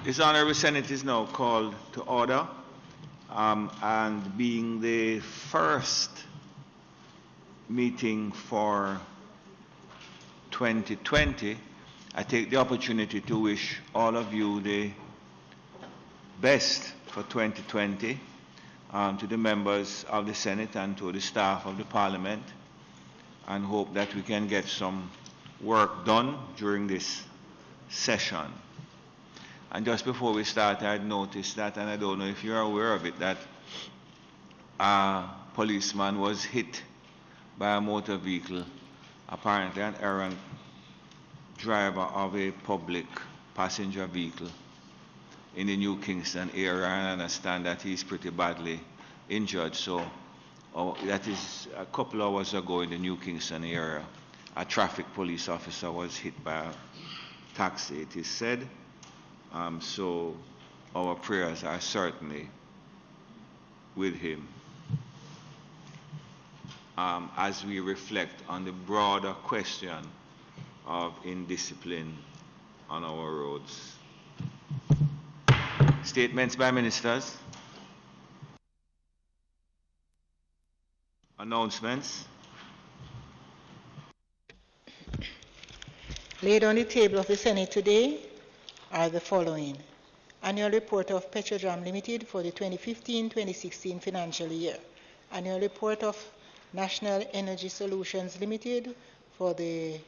This Honourable Senate is now called to order, and being the first meeting for 2020, I take the opportunity to wish all of you the best for 2020, to the members of the Senate and to the staff of the Parliament, and hope that we can get some work done during this session. And just before we start, I had noticed that, and I don't know if you're aware of it, that a policeman was hit by a motor vehicle, apparently an errant driver of a public passenger vehicle in the New Kingston area, and I understand that he's pretty badly injured. So that is a couple hours ago in the New Kingston area. A traffic police officer was hit by a taxi, it is said. So our prayers are certainly with him as we reflect on the broader question of indiscipline on our roads. Statements by ministers. Announcements. Laid on the table of the Senate today are the following. Annual report of Petrojam Limited for the 2015-2016 financial year. Annual report of National Energy Solutions Limited for the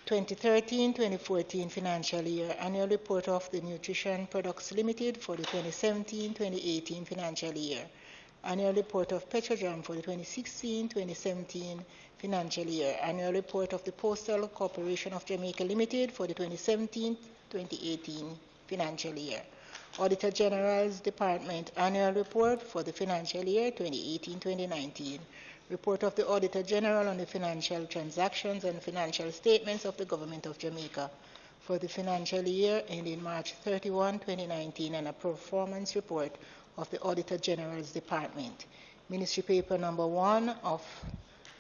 2013-2014 financial year. Annual report of the Nutrition Products Limited for the 2017-2018 financial year. Annual report of Petrojam for the 2016-2017 financial year. Annual report of the Postal Corporation of Jamaica Limited for the 2017-2018 financial year. Auditor General's Department Annual Report for the financial year 2018-2019. Report of the Auditor General on the financial transactions and financial statements of the Government of Jamaica for the financial year ending March 31, 2019, and a performance report of the Auditor General's Department. Ministry Paper number 1 of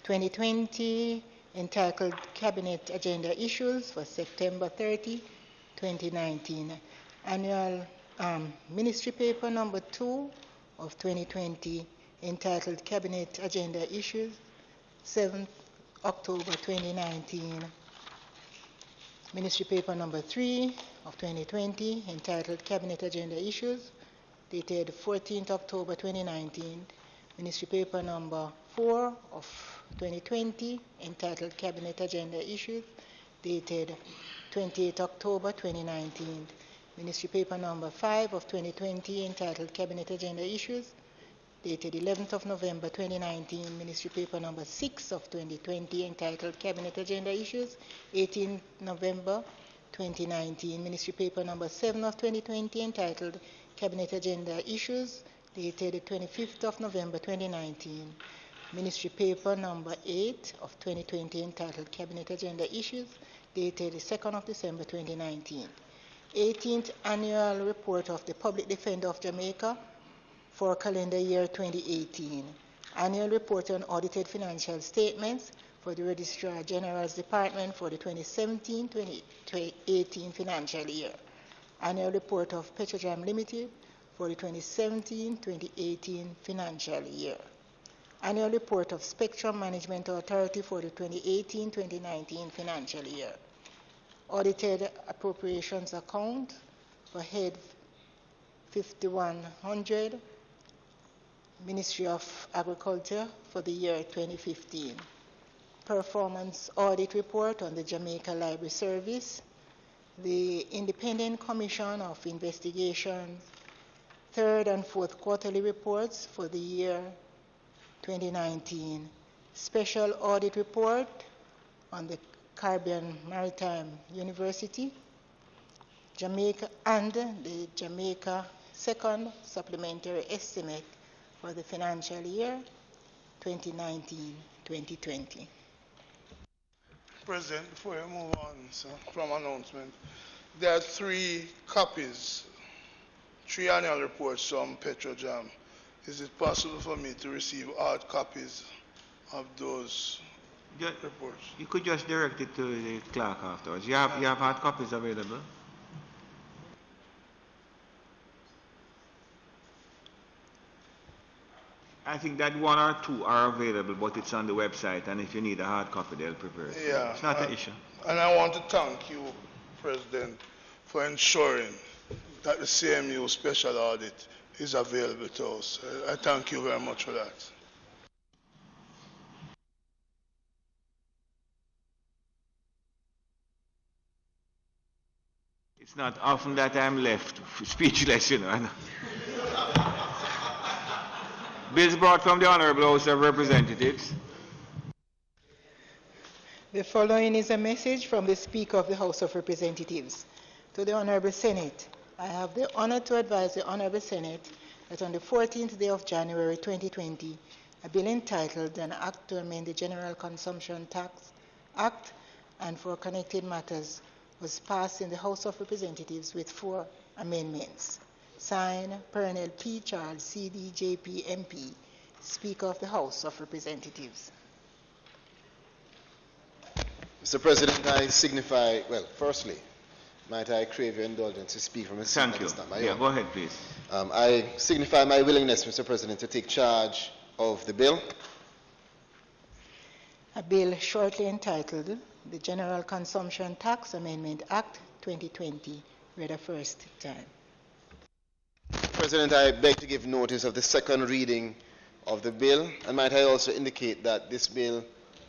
2020, entitled Cabinet Agenda Issues for September 30, 2019. Annual Ministry Paper number 2 of 2020, entitled Cabinet Agenda Issues, 7th October 2019. Ministry Paper number 3 of 2020, entitled Cabinet Agenda Issues, dated 14th October 2019. Ministry Paper number 4 of 2020, entitled Cabinet Agenda Issues, dated 28th October 2019. Ministry Paper number 5 of 2020, entitled Cabinet Agenda Issues, dated 11th of November 2019. Ministry Paper number 6 of 2020, entitled Cabinet Agenda Issues, 18th November 2019. Ministry Paper number 7 of 2020, entitled Cabinet Agenda Issues, dated 25th of November 2019. Ministry Paper number 8 of 2020, entitled Cabinet Agenda Issues, dated 2nd of December 2019. 18th Annual Report of the Public Defender of Jamaica for calendar year 2018. Annual Report on Audited Financial Statements for the Registrar General's Department for the 2017-2018 financial year. Annual Report of Petrojam Limited for the 2017-2018 financial year. Annual Report of Spectrum Management Authority for the 2018-2019 financial year. Audited Appropriations Account for Head 5100, Ministry of Agriculture for the year 2015. Performance Audit Report on the Jamaica Library Service. The Independent Commission of Investigation, 3rd and 4th quarterly reports for the year 2019. Special Audit Report on the Caribbean Maritime University, Jamaica, and the Jamaica Second Supplementary Estimate for the financial year 2019-2020. President, before you move on, sir, from announcement, there are 3 copies, 3 annual reports from Petrojam. Is it possible for me to receive hard copies of those reports? You could just direct it to the clerk afterwards. You have hard copies available? I think that one or two are available, but it's on the website, and if you need a hard copy, they'll prepare it. Yeah. It's not an issue. And I want to thank you, President, for ensuring that the CMU special audit is available to us. I thank you very much for that. It's not often that I'm left speechless, you know. Bills brought from the Honourable House of Representatives. The following is a message from the Speaker of the House of Representatives. To the Honourable Senate, I have the honour to advise the Honourable Senate that on the 14th day of January 2020, a bill entitled An Act to Amend the General Consumption Tax Act and for Connected Matters was passed in the House of Representatives with 4 amendments. Signed, Pernell P. Charles, CDJP MP, Speaker of the House of Representatives. Mr. President, I signify, well, firstly, might I crave your indulgence to speak from a seat Thank that you. is not my Yeah, own. go ahead, please. I signify my willingness, Mr. President, to take charge of the bill. A bill shortly entitled the General Consumption Tax Amendment Act 2020, read a first time. President, I beg to give notice of the second reading of the bill, and might I also indicate that this bill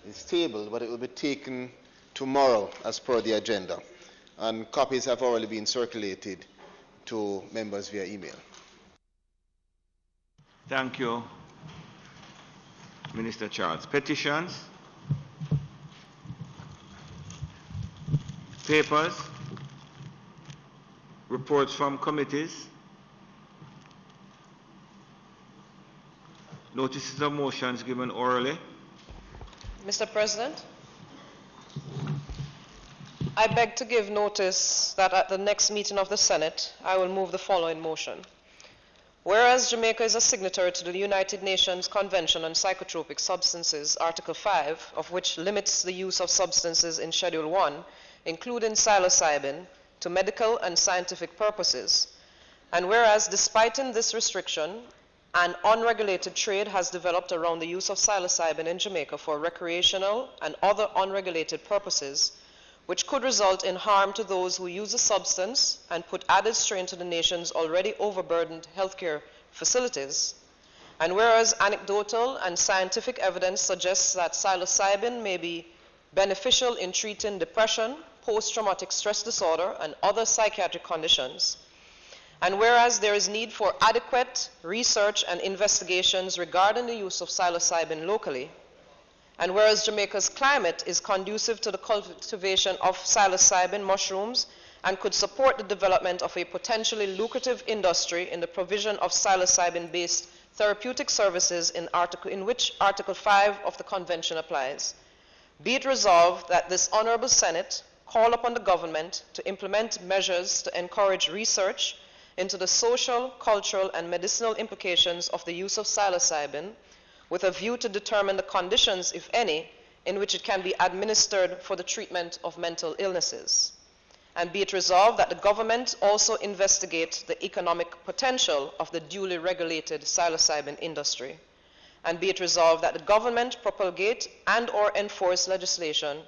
is tabled, but it will be taken tomorrow as per the agenda, and copies have already been circulated to members via email. Thank you, Minister Charles. Petitions? Papers? Reports from committees? Notices of motions given orally? Mr. President, I beg to give notice that at the next meeting of the Senate, I will move the following motion. Whereas Jamaica is a signatory to the United Nations Convention on Psychotropic Substances, Article 5, of which limits the use of substances in Schedule 1, including psilocybin, to medical and scientific purposes, and whereas despite this restriction, an unregulated trade has developed around the use of psilocybin in Jamaica for recreational and other unregulated purposes, which could result in harm to those who use the substance and put added strain to the nation's already overburdened healthcare facilities. And whereas anecdotal and scientific evidence suggests that psilocybin may be beneficial in treating depression, post-traumatic stress disorder, and other psychiatric conditions, and whereas there is need for adequate research and investigations regarding the use of psilocybin locally, and whereas Jamaica's climate is conducive to the cultivation of psilocybin mushrooms and could support the development of a potentially lucrative industry in the provision of psilocybin-based therapeutic services in which Article 5 of the Convention applies, be it resolved that this Honourable Senate call upon the government to implement measures to encourage research into the social, cultural, and medicinal implications of the use of psilocybin, with a view to determine the conditions, if any, in which it can be administered for the treatment of mental illnesses. And be it resolved that the government also investigate the economic potential of the duly regulated psilocybin industry. And be it resolved that the government propagate and or enforce legislation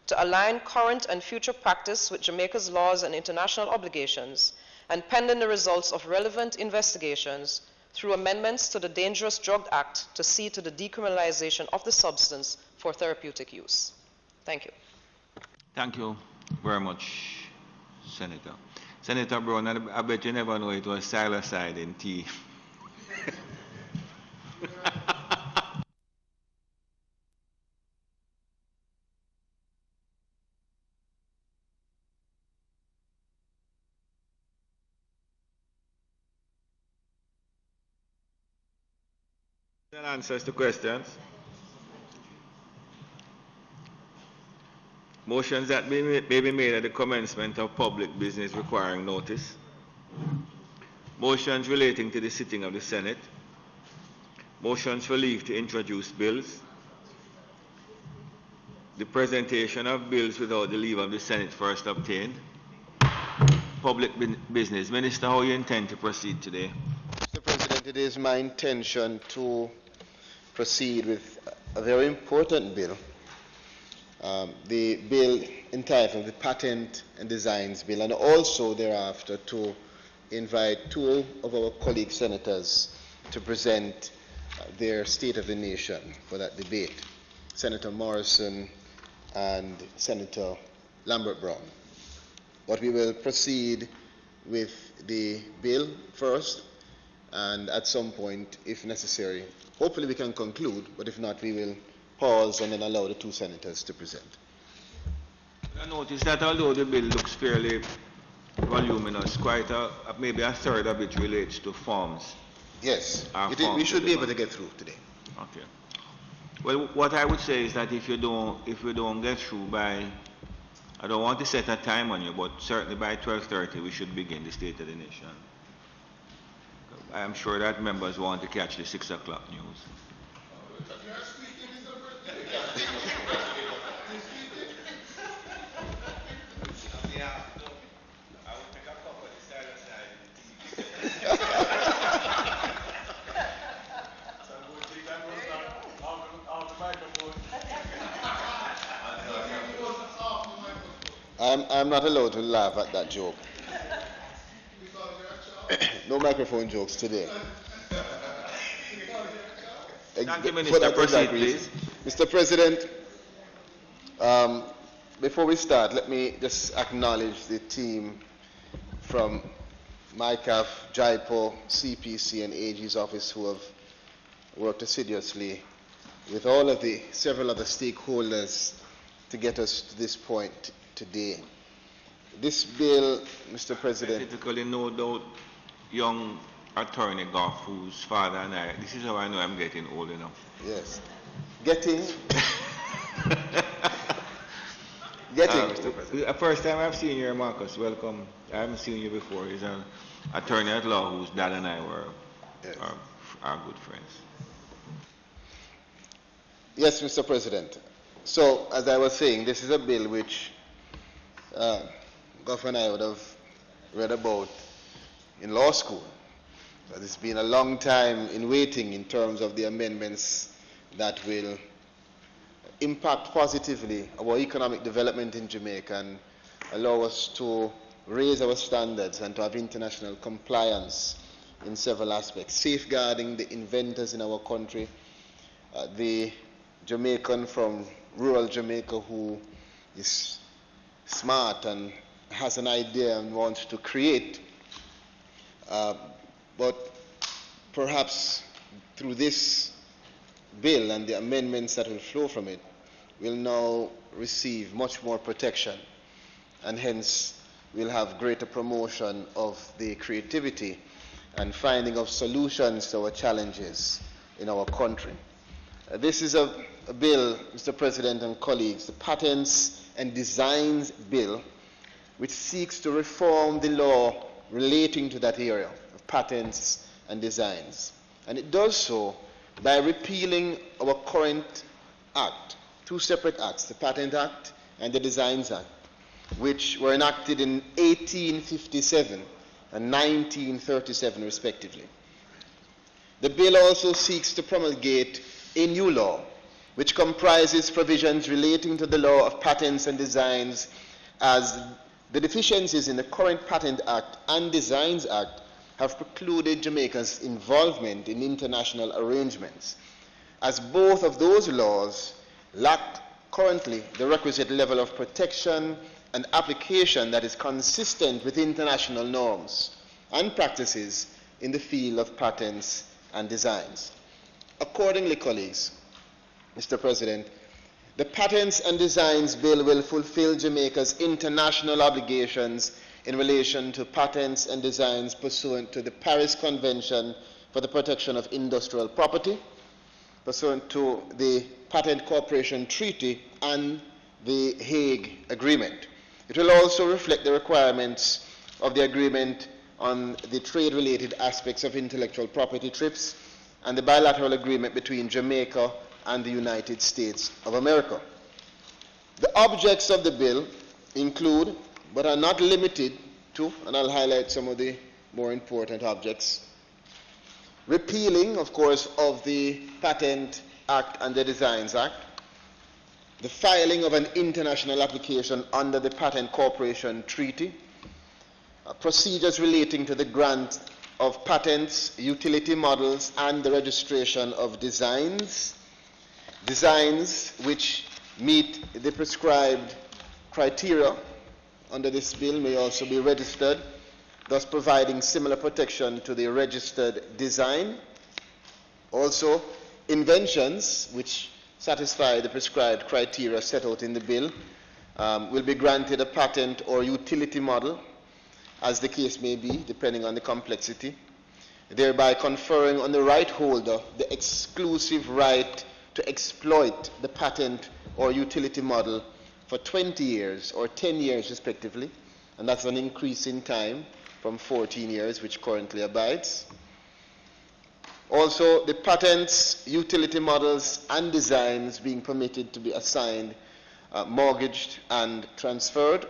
to align current and future practice with Jamaica's laws and international obligations, and pending the results of relevant investigations, through amendments to the Dangerous Drug Act to see to the decriminalization of the substance for therapeutic use. Thank you. Thank you very much, Senator. Senator Brown, I bet you never know it was psilocybin tea. Answers to questions. Motions that may be made at the commencement of public business requiring notice. Motions relating to the sitting of the Senate. Motions for leave to introduce bills. The presentation of bills without the leave of the Senate first obtained. Public business. Minister, how you intend to proceed today? Mr. President, it is my intention to proceed with a very important bill, the bill entitled the Patent and Designs Bill, and also thereafter to invite two of our colleague senators to present their State of the Nation for that debate, Senator Morrison and Senator Lambert Brown. But we will proceed with the bill first, and at some point, if necessary, hopefully we can conclude, but if not, we will pause and then allow the two senators to present. I noticed that although the bill looks fairly voluminous, maybe a third of it relates to forms. Yes, we should be able to get through today. Okay. Well, what I would say is that if you don't get through by, I don't want to set a time on you, but certainly by 12:30 we should begin the State of the Nation. I am sure that members want to catch the 6 o'clock news. I'm not allowed to laugh at that joke. No microphone jokes today. Thank you, Minister. Proceed, please. Mr. President, before we start, let me just acknowledge the team from MICAF, JIPO, CPC, and AG's office who have worked assiduously with all of the several other stakeholders to get us to this point today. This bill, Mr. President... Typically, no doubt, young attorney Goff, whose father and I, this is how I know I'm getting old enough. Yes. Getting... Mr. President. First time I've seen you, Marcus. Welcome. I haven't seen you before. He's an attorney at law whose dad and I were are good friends. Yes, Mr. President. So, as I was saying, this is a bill which Goff and I would have read about in law school. But it's been a long time in waiting in terms of the amendments that will impact positively our economic development in Jamaica and allow us to raise our standards and to have international compliance in several aspects, safeguarding the inventors in our country, the Jamaican from rural Jamaica who is smart and has an idea and wants to create, but perhaps through this bill and the amendments that will flow from it will now receive much more protection, and hence we'll have greater promotion of the creativity and finding of solutions to our challenges in our country. This is a bill, Mr. President and colleagues, the Patents and Designs Bill, which seeks to reform the law relating to that area of patents and designs. And it does so by repealing our current act, two separate acts, the Patent Act and the Designs Act, which were enacted in 1857 and 1937 respectively. The bill also seeks to promulgate a new law, which comprises provisions relating to the law of patents and designs, as the deficiencies in the current Patent Act and Designs Act have precluded Jamaica's involvement in international arrangements, as both of those laws lack currently the requisite level of protection and application that is consistent with international norms and practices in the field of patents and designs. Accordingly, colleagues, Mr. President, the Patents and Designs Bill will fulfill Jamaica's international obligations in relation to patents and designs pursuant to the Paris Convention for the Protection of Industrial Property, pursuant to the Patent Cooperation Treaty and the Hague Agreement. It will also reflect the requirements of the agreement on the trade-related aspects of intellectual property TRIPS and the bilateral agreement between Jamaica and the United States of America. The objects of the bill include, but are not limited to, and I'll highlight some of the more important objects, repealing, of course, of the Patent Act and the Designs Act, the filing of an international application under the Patent Corporation Treaty, procedures relating to the grant of patents, utility models, and the registration of designs which meet the prescribed criteria under this bill may also be registered, thus providing similar protection to the registered design. Also, inventions which satisfy the prescribed criteria set out in the bill will be granted a patent or utility model, as the case may be, depending on the complexity, thereby conferring on the right holder the exclusive right to exploit the patent or utility model for 20 years or 10 years respectively, and that's an increase in time from 14 years, which currently abides. Also, the patents, utility models, and designs being permitted to be assigned, mortgaged, and transferred.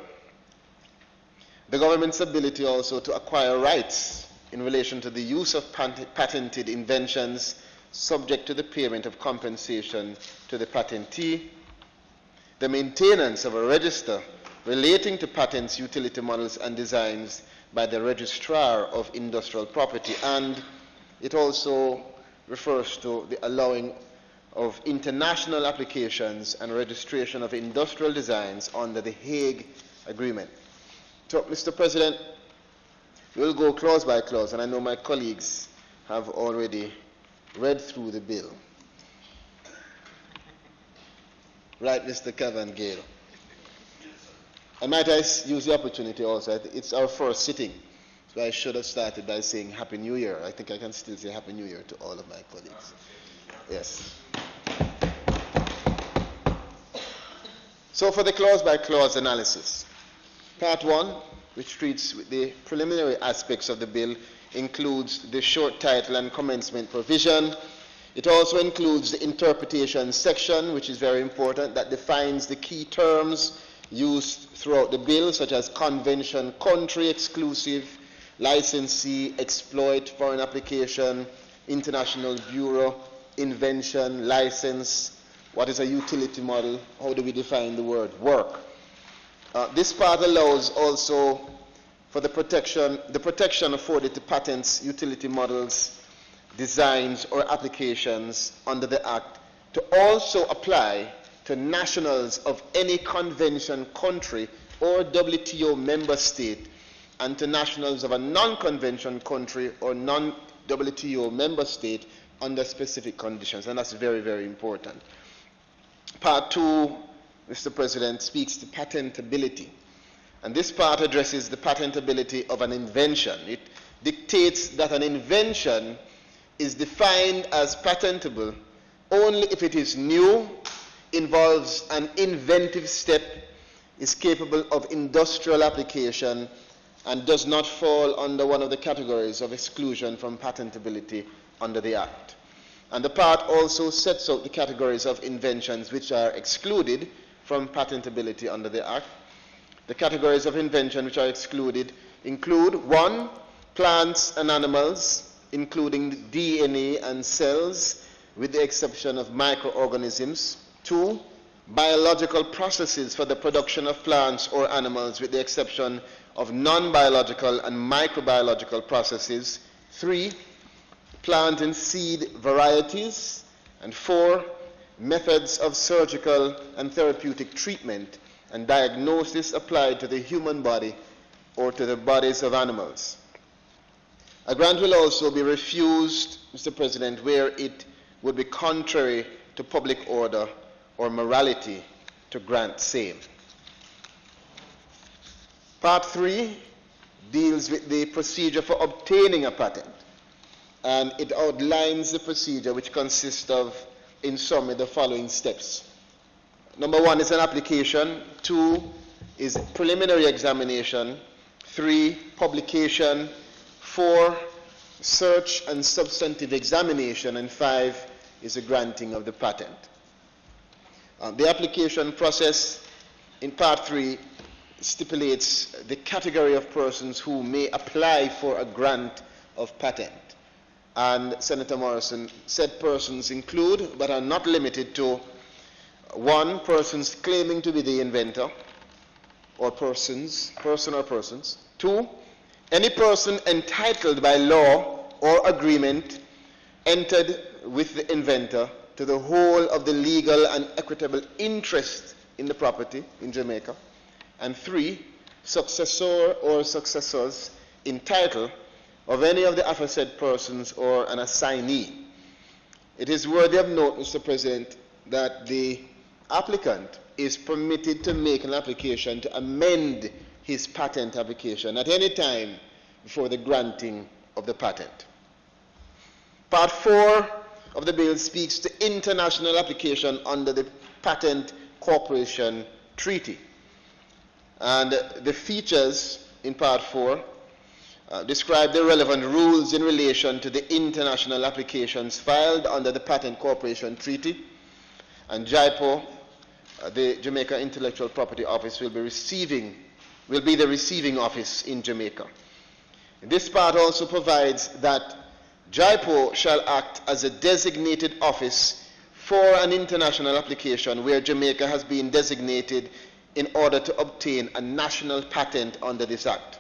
The government's ability also to acquire rights in relation to the use of patented inventions subject to the payment of compensation to the patentee. The maintenance of a register relating to patents, utility models, and designs by the registrar of industrial property, and it also refers to the allowing of international applications and registration of industrial designs under the Hague Agreement. So, Mr. President, we'll go clause by clause, and I know my colleagues have already read through the bill. Right, Mr. Kevin Gale. And might I use the opportunity also, it's our first sitting, so I should have started by saying Happy New Year. I think I can still say Happy New Year to all of my colleagues. Yes. So for the clause-by-clause analysis, Part 1, which treats with the preliminary aspects of the bill, includes the short title and commencement provision. It also includes the interpretation section, which is very important, that defines the key terms used throughout the bill, such as convention, country, exclusive, licensee, exploit, foreign application, international bureau, invention, license, what is a utility model, how do we define the word work. This part allows also for the protection afforded to patents, utility models, designs, or applications under the Act to also apply to nationals of any convention country or WTO member state, and to nationals of a non-convention country or non-WTO member state under specific conditions, and that's very, very important. Part 2, Mr. President, speaks to patentability, and this part addresses the patentability of an invention. It dictates that an invention is defined as patentable only if it is new, involves an inventive step, is capable of industrial application, and does not fall under one of the categories of exclusion from patentability under the Act. And the part also sets out the categories of inventions which are excluded from patentability under the Act. The categories of invention which are excluded include 1, plants and animals, including DNA and cells, with the exception of microorganisms. 2, biological processes for the production of plants or animals, with the exception of non-biological and microbiological processes. 3, plant and seed varieties. And 4, methods of surgical and therapeutic treatment and diagnosis applied to the human body or to the bodies of animals. A grant will also be refused, Mr. President, where it would be contrary to public order or morality to grant same. Part 3 deals with the procedure for obtaining a patent, and it outlines the procedure, which consists of, in summary, the following steps. Number 1 is an application. 2 is preliminary examination. 3, publication. 4, search and substantive examination. And 5 is the granting of the patent. The application process in Part 3 stipulates the category of persons who may apply for a grant of patent. and Senator Morrison, said persons include, but are not limited to, 1, persons claiming to be the inventor, or person or persons. 2, any person entitled by law or agreement entered with the inventor to the whole of the legal and equitable interest in the property in Jamaica. And 3, successor or successors in title of any of the aforesaid persons or an assignee. It is worthy of note, Mr. President, that the applicant is permitted to make an application to amend his patent application at any time before the granting of the patent. Part 4 of the bill speaks to international application under the Patent Cooperation Treaty. And the features in Part 4 describe the relevant rules in relation to the international applications filed under the Patent Cooperation Treaty. And JIPO, the Jamaica Intellectual Property Office, will be the receiving office in Jamaica. This part also provides that JIPO shall act as a designated office for an international application where Jamaica has been designated in order to obtain a national patent under this act.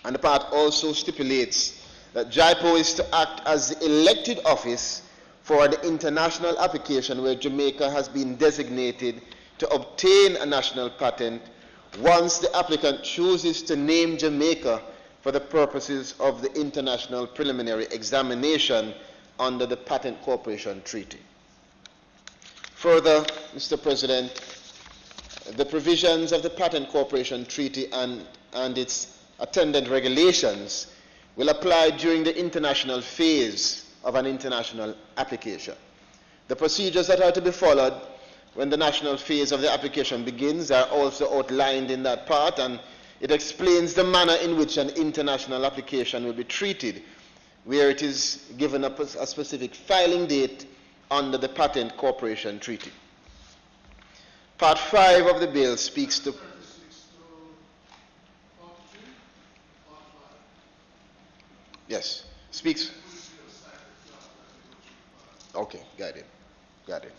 And the part also stipulates that JIPO is to act as the elected office for the international application where Jamaica has been designated to obtain a national patent once the applicant chooses to name Jamaica for the purposes of the international preliminary examination under the Patent Cooperation Treaty. Further, Mr. President, the provisions of the Patent Cooperation Treaty and its attendant regulations will apply during the international phase of an international application. The procedures that are to be followed when the national phase of the application begins are also outlined in that part, and it explains the manner in which an international application will be treated, where it is given a specific filing date under the Patent Cooperation Treaty. Part 5 of the bill speaks to... Yes, speaks... Okay, got it.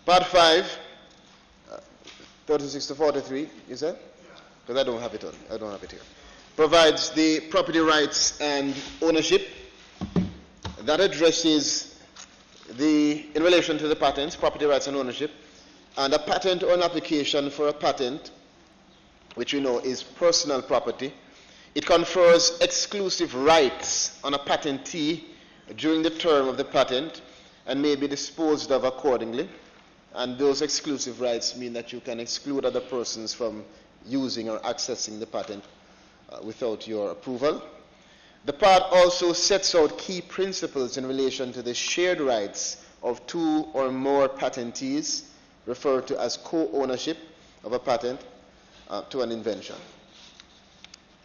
Part 5, 36 to 43, is that? Because I don't have it here. Provides the property rights and ownership that addresses in relation to the patents, property rights and ownership, and a patent or an application for a patent, which we know is personal property. It confers exclusive rights on a patentee during the term of the patent and may be disposed of accordingly. And those exclusive rights mean that you can exclude other persons from using or accessing the patent without your approval. The part also sets out key principles in relation to the shared rights of 2 or more patentees, referred to as co-ownership of a patent to an invention.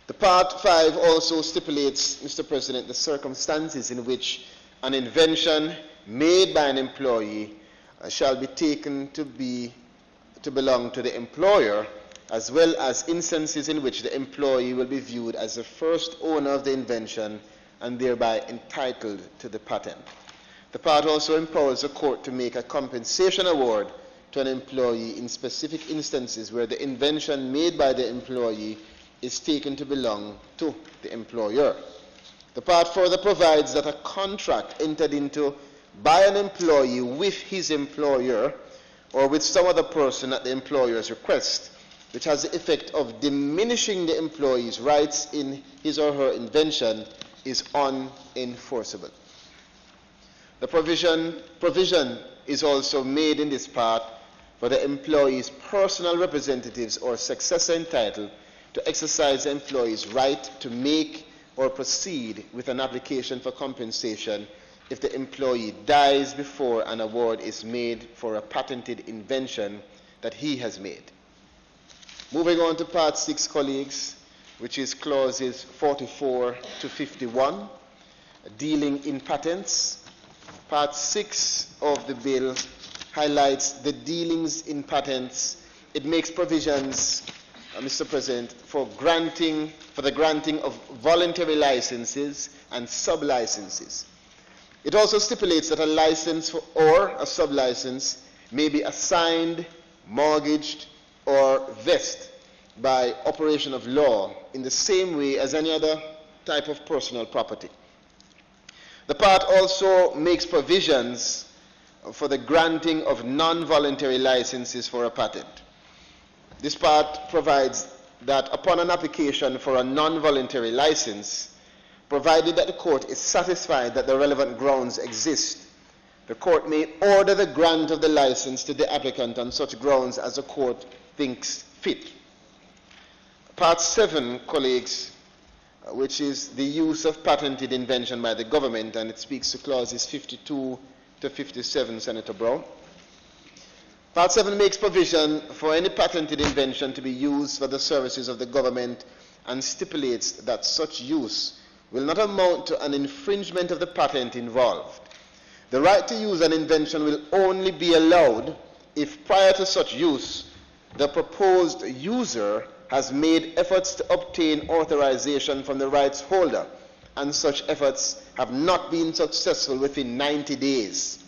The Part 5 also stipulates, Mr. President, the circumstances in which an invention made by an employee shall be taken to belong to the employer, as well as instances in which the employee will be viewed as the first owner of the invention and thereby entitled to the patent. The part also empowers the court to make a compensation award to an employee in specific instances where the invention made by the employee is taken to belong to the employer. The part further provides that a contract entered into by an employee with his employer or with some other person at the employer's request, which has the effect of diminishing the employee's rights in his or her invention, is unenforceable. The provision is also made in this part for the employee's personal representatives or successor in title to exercise the employee's right to make or proceed with an application for compensation if the employee dies before an award is made for a patented invention that he has made. Moving on to Part 6, colleagues, which is clauses 44 to 51, dealing in patents. Part 6 of the bill highlights the dealings in patents. It makes provisions Mr. President, for the granting of voluntary licenses and sub-licenses. It also stipulates that a license or a sub-license may be assigned, mortgaged, or vested by operation of law in the same way as any other type of personal property. The part also makes provisions for the granting of non-voluntary licenses for a patent. This part provides that upon an application for a non-voluntary license, provided that the court is satisfied that the relevant grounds exist, the court may order the grant of the license to the applicant on such grounds as the court thinks fit. Part 7, colleagues, which is the use of patented invention by the government, and it speaks to clauses 52 to 57, Senator Brown. Part 7 makes provision for any patented invention to be used for the services of the government and stipulates that such use will not amount to an infringement of the patent involved. The right to use an invention will only be allowed if prior to such use, the proposed user has made efforts to obtain authorization from the rights holder, and such efforts have not been successful within 90 days.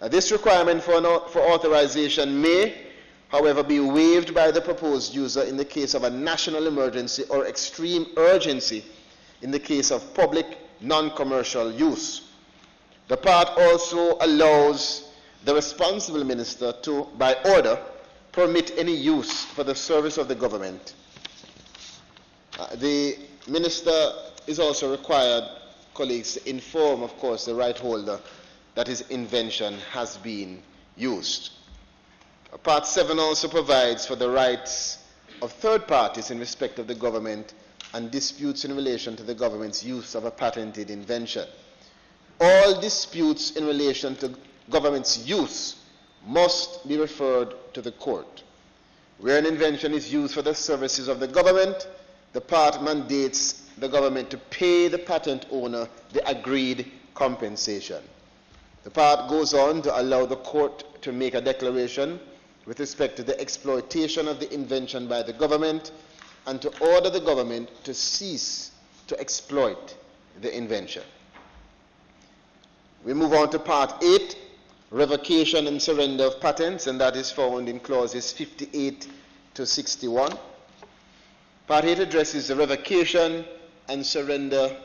This requirement for authorization may, however, be waived by the proposed user in the case of a national emergency or extreme urgency in the case of public non-commercial use. The part also allows the responsible minister to, by order, permit any use for the service of the government. The minister is also required, colleagues, to inform, of course, the right holder that his invention has been used. Part 7 also provides for the rights of third parties in respect of the government and disputes in relation to the government's use of a patented invention. All disputes in relation to government's use must be referred to the court. Where an invention is used for the services of the government, the part mandates the government to pay the patent owner the agreed compensation. The part goes on to allow the court to make a declaration with respect to the exploitation of the invention by the government and to order the government to cease to exploit the invention. We move on to Part 8, Revocation and Surrender of Patents, and that is found in clauses 58 to 61. Part 8 addresses the revocation and surrender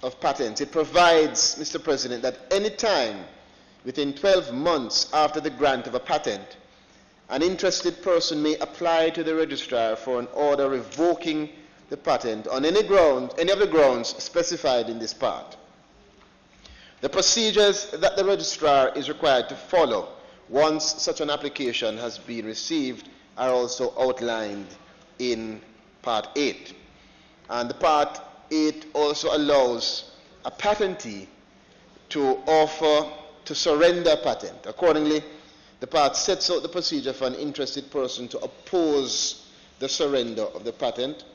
of patents. It provides, Mr. President, that any time within 12 months after the grant of a patent, an interested person may apply to the registrar for an order revoking the patent on any of the grounds specified in this part. The procedures that the registrar is required to follow once such an application has been received are also outlined in Part 8. And the Part 8 also allows a patentee to offer to surrender a patent. Accordingly, the part sets out the procedure for an interested person to oppose the surrender of the patent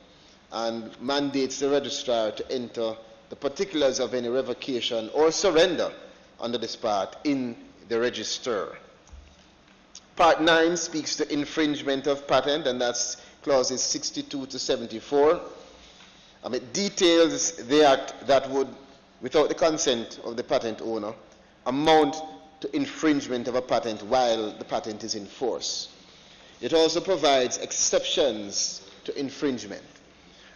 and mandates the registrar to enter the particulars of any revocation or surrender under this part in the register. Part 9 speaks to infringement of patent, and that's clauses 62 to 74. It details the act that would, without the consent of the patent owner, amount to infringement of a patent while the patent is in force. It also provides exceptions to infringement.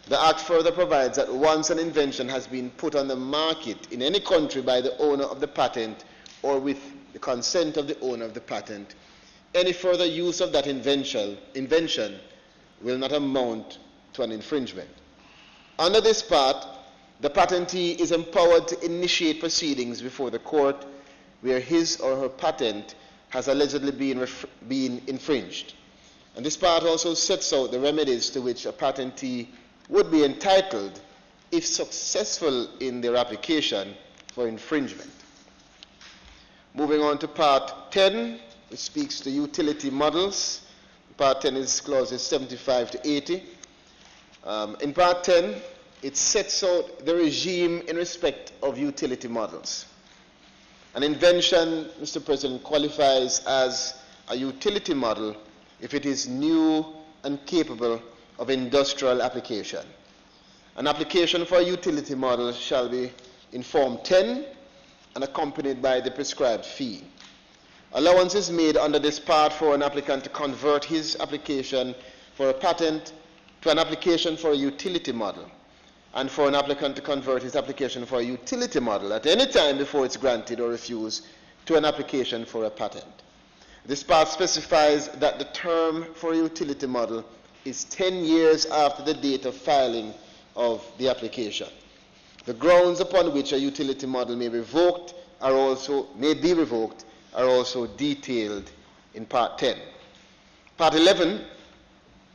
The Act further provides that once an invention has been put on the market in any country by the owner of the patent or with the consent of the owner of the patent, any further use of that invention will not amount to an infringement. Under this part, the patentee is empowered to initiate proceedings before the court where his or her patent has allegedly been infringed. And this part also sets out the remedies to which a patentee would be entitled if successful in their application for infringement. Moving on to Part 10, which speaks to utility models. Part 10 is clauses 75 to 80. In Part 10, it sets out the regime in respect of utility models. An invention, Mr. President, qualifies as a utility model if it is new and capable of industrial application. An application for a utility model shall be in Form 10 and accompanied by the prescribed fee. Allowance is made under this part for an applicant to convert his application for a patent to an application for a utility model, and for an applicant to convert his application for a utility model at any time before it's granted or refused to an application for a patent. This part specifies that the term for a utility model is 10 years after the date of filing of the application. The grounds upon which a utility model may be revoked are also detailed in Part 10. Part 11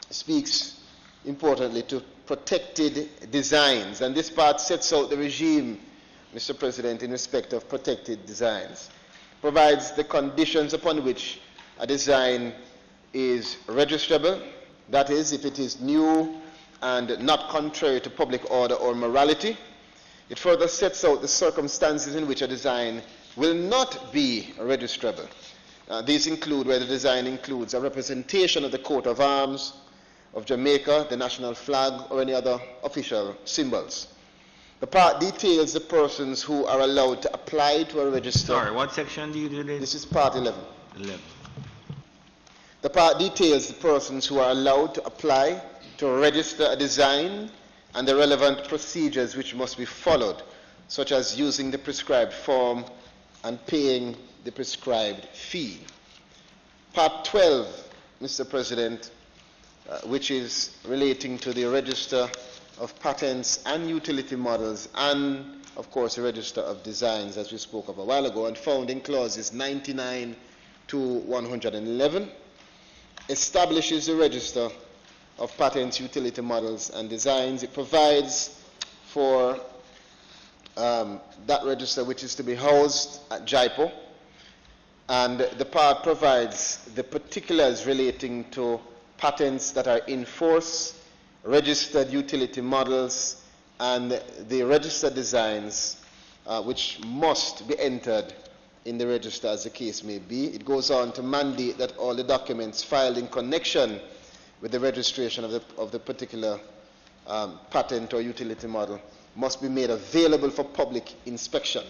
speaks importantly to protected designs, and this part sets out the regime, Mr. President, in respect of protected designs. Provides the conditions upon which a design is registrable, that is, if it is new and not contrary to public order or morality. It further sets out the circumstances in which a design will not be registrable. These include where the design includes a representation of the coat of arms of Jamaica, the national flag, or any other official symbols. The part details the persons who are allowed to apply to a register. Sorry, what section do you do this? This is Part 11. 11. The part details the persons who are allowed to apply to register a design and the relevant procedures which must be followed, such as using the prescribed form and paying the prescribed fee. Part 12, Mr. President, which is relating to the register of patents and utility models and, of course, the register of designs, as we spoke of a while ago, and found in clauses 99 to 111, establishes the register of patents, utility models, and designs. It provides for that register which is to be housed at JIPO, and the part provides the particulars relating to patents that are in force, registered utility models, and the registered designs which must be entered in the register as the case may be. It goes on to mandate that all the documents filed in connection with the registration of the particular patent or utility model must be made available for public inspection.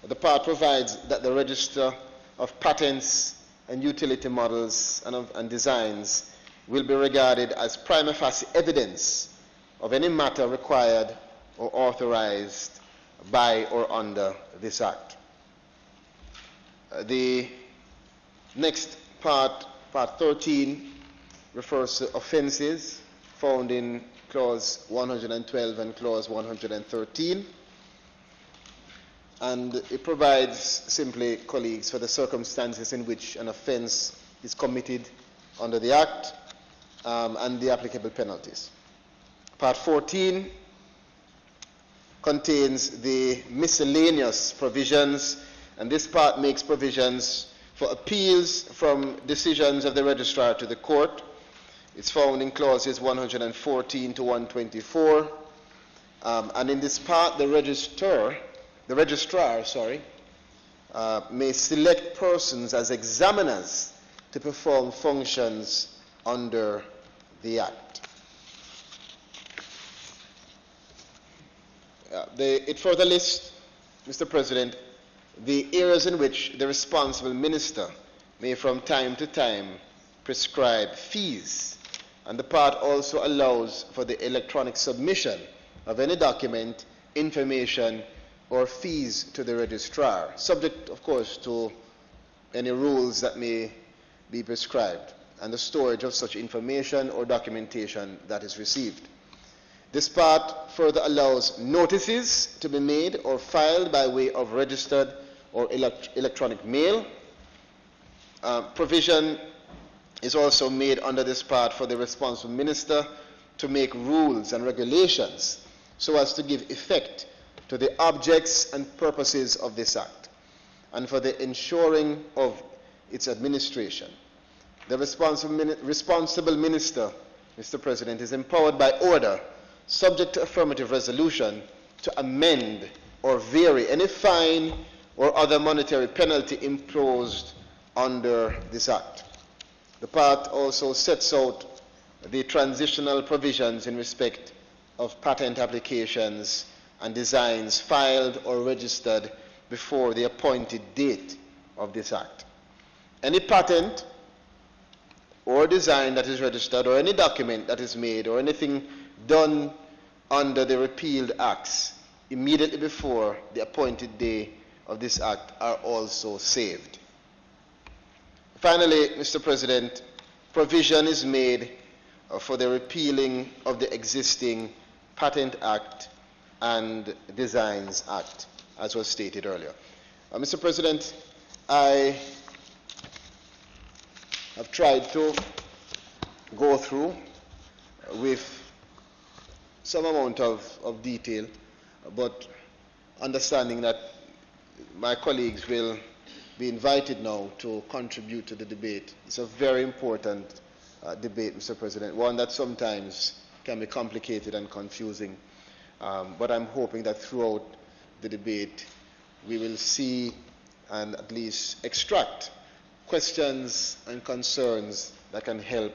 The part provides that the register of patents and utility models and designs will be regarded as prima facie evidence of any matter required or authorized by or under this Act. The next part, Part 13, refers to offenses found in Clause 112 and Clause 113. And it provides simply, colleagues, for the circumstances in which an offense is committed under the Act and the applicable penalties. Part 14 contains the miscellaneous provisions, and this part makes provisions for appeals from decisions of the registrar to the court. It's found in clauses 114 to 124. And in this part, the registrar may select persons as examiners to perform functions under the Act. It further lists, Mr. President, the areas in which the responsible minister may from time to time prescribe fees, and the part also allows for the electronic submission of any document, information, or fees to the registrar, subject, of course, to any rules that may be prescribed, and the storage of such information or documentation that is received. This part further allows notices to be made or filed by way of registered or electronic mail. Provision is also made under this part for the responsible minister to make rules and regulations so as to give effect to the objects and purposes of this Act, and for the ensuring of its administration. The responsible minister, Mr. President, is empowered by order, subject to affirmative resolution, to amend or vary any fine or other monetary penalty imposed under this Act. The part also sets out the transitional provisions in respect of patent applications and designs filed or registered before the appointed date of this Act. Any patent or design that is registered, or any document that is made, or anything done under the repealed Acts immediately before the appointed day of this Act are also saved. Finally, Mr. President, provision is made for the repealing of the existing Patent Act and Designs Act, as was stated earlier. Mr. President, I have tried to go through with some amount of detail, but understanding that my colleagues will be invited now to contribute to the debate. It's a very important debate, Mr. President, one that sometimes can be complicated and confusing, but I'm hoping that throughout the debate we will see and at least extract questions and concerns that can help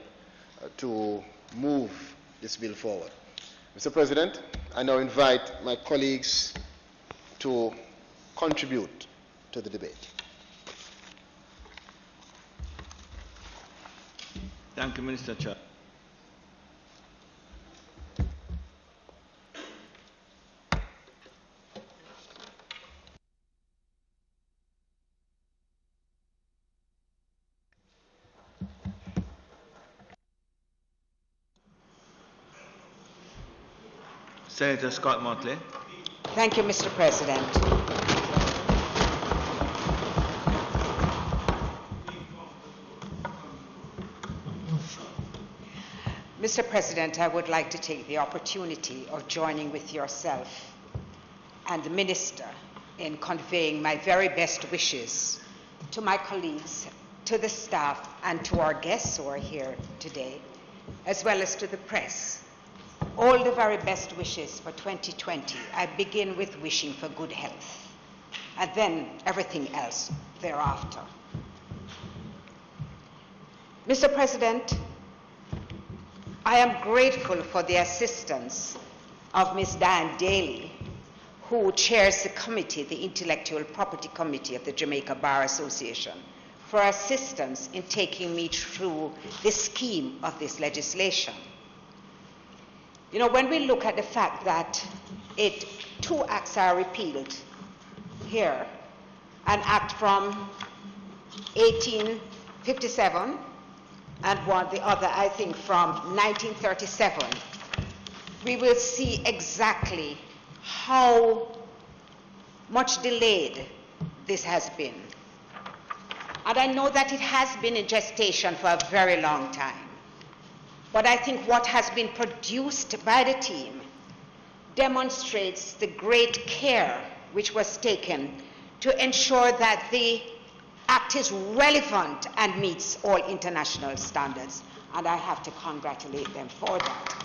to move this bill forward. Mr. President, I now invite my colleagues to contribute to the debate. Thank you, Minister Chair. Senator Scott Motley. Thank you, Mr. President. Mr. President, I would like to take the opportunity of joining with yourself and the Minister in conveying my very best wishes to my colleagues, to the staff, and to our guests who are here today, as well as to the press. All the very best wishes for 2020. I begin with wishing for good health, and then everything else thereafter. Mr. President, I am grateful for the assistance of Ms. Diane Daly, who chairs the committee, the Intellectual Property Committee of the Jamaica Bar Association, for assistance in taking me through the scheme of this legislation. You know, when we look at the fact that two acts are repealed here, an act from 1857 and the other, I think, from 1937, we will see exactly how much delayed this has been. And I know that it has been in gestation for a very long time. But I think what has been produced by the team demonstrates the great care which was taken to ensure that the Act is relevant and meets all international standards. And I have to congratulate them for that.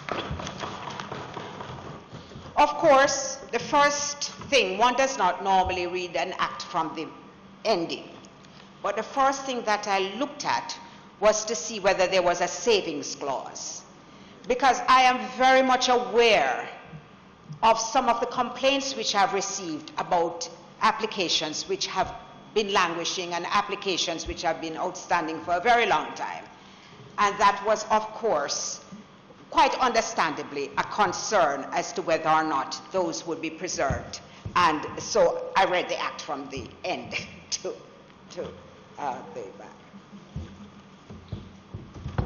Of course, the first thing, one does not normally read an act from the ending. But the first thing that I looked at was to see whether there was a savings clause. Because I am very much aware of some of the complaints which I've received about applications which have been languishing and applications which have been outstanding for a very long time. And that was, of course, quite understandably a concern as to whether or not those would be preserved. And so I read the act from the end to the back.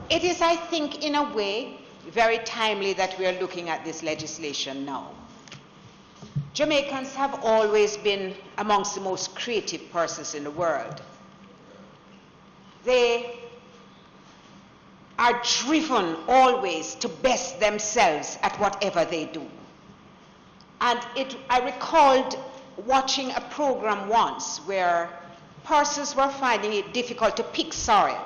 It is, I think, in a way, very timely that we are looking at this legislation now. Jamaicans have always been amongst the most creative persons in the world. They are driven always to best themselves at whatever they do. And I recalled watching a program once where persons were finding it difficult to pick sorrel.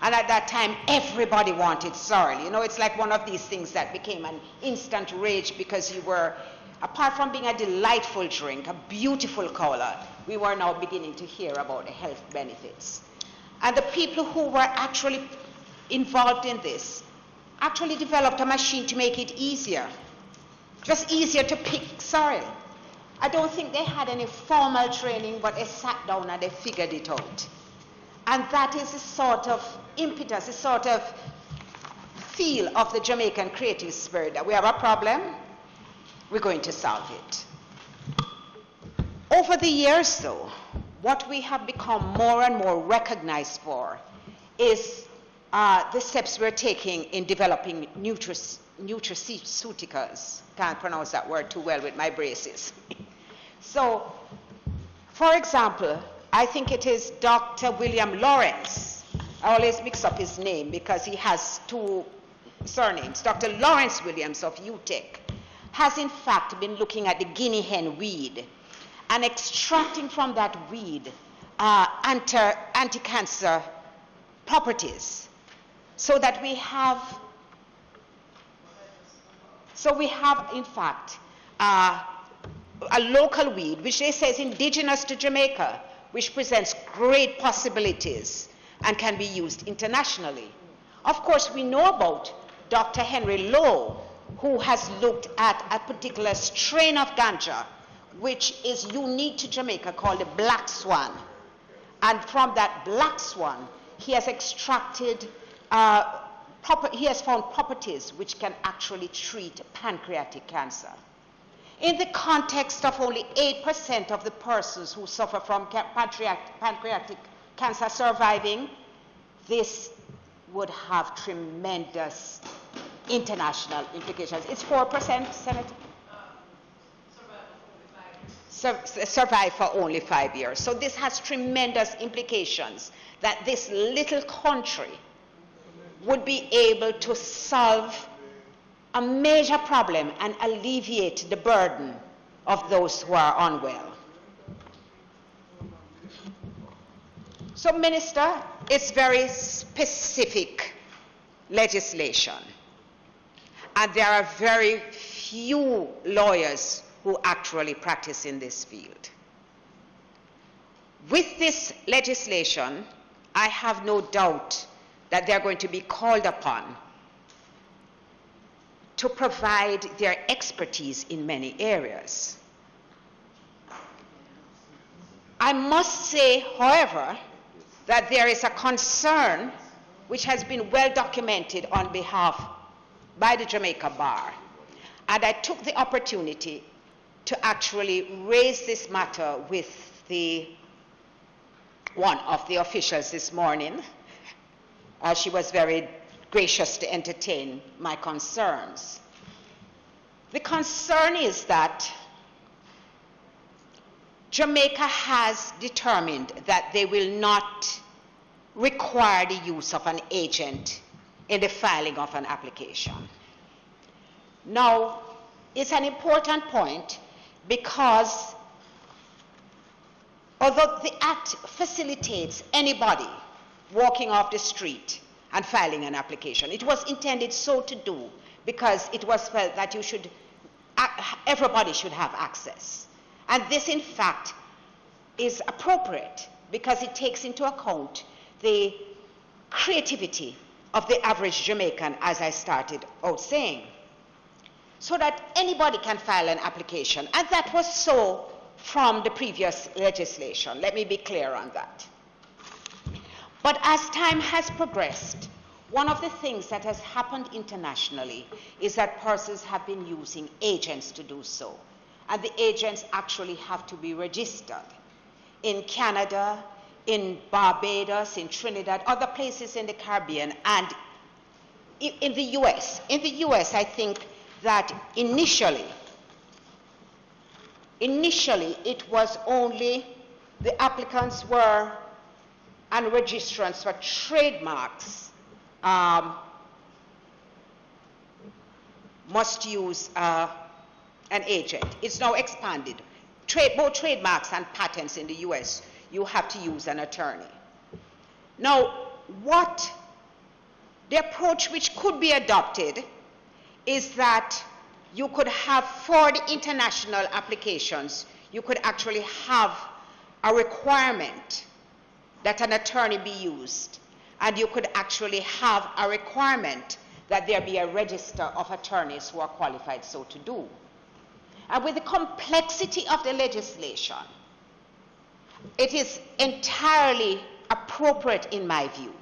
And at that time, everybody wanted sorrel. You know, it's like one of these things that became an instant rage because you were, apart from being a delightful drink, a beautiful color, we were now beginning to hear about the health benefits. And the people who were actually involved in this actually developed a machine to make it easier. Just easier to pick soil. I don't think they had any formal training, but they sat down and they figured it out. And that is the sort of impetus, the sort of feel of the Jamaican creative spirit, that we have a problem, we're going to solve it. Over the years, though, what we have become more and more recognized for is the steps we're taking in developing nutraceuticals. Can't pronounce that word too well with my braces. So, for example, I think it is Dr. William Lawrence. I always mix up his name because he has two surnames. Dr. Lawrence Williams of UTEC has in fact been looking at the guinea hen weed and extracting from that weed anti-cancer properties, so that we have in fact a local weed which they say is indigenous to Jamaica, which presents great possibilities and can be used internationally. Of course, we know about Dr. Henry Lowe, who has looked at a particular strain of ganja which is unique to Jamaica, called the black swan. And from that black swan, he has extracted, he has found properties which can actually treat pancreatic cancer. In the context of only 8% of the persons who suffer from pancreatic cancer surviving, this would have tremendous international implications. It's 4%, Senator? Survive for only 5 years. So this has tremendous implications, that this little country would be able to solve a major problem and alleviate the burden of those who are unwell. So, Minister, it's very specific legislation, and there are very few lawyers who actually practice in this field. With this legislation, I have no doubt that they're going to be called upon to provide their expertise in many areas. I must say, however, that there is a concern which has been well documented on behalf by the Jamaica Bar. And I took the opportunity to actually raise this matter with one of the officials this morning. She was very gracious to entertain my concerns. The concern is that Jamaica has determined that they will not require the use of an agent in the filing of an application. Now, it's an important point, because although the Act facilitates anybody walking off the street and filing an application, it was intended so to do because it was felt that everybody should have access. And this, in fact, is appropriate because it takes into account the creativity of the average Jamaican, as I started out saying, so that anybody can file an application. And that was so from the previous legislation. Let me be clear on that. But as time has progressed, one of the things that has happened internationally is that persons have been using agents to do so. And the agents actually have to be registered. In Canada, in Barbados, in Trinidad, other places in the Caribbean, and in the US. In the US, I think that initially it was only the applicants were and registrants for trademarks must use an agent. It's now expanded. Both trademarks and patents in the US, you have to use an attorney. Now, the approach which could be adopted is that you could have, for the international applications, you could actually have a requirement that an attorney be used, and you could actually have a requirement that there be a register of attorneys who are qualified so to do. And with the complexity of the legislation, it is entirely appropriate in my view.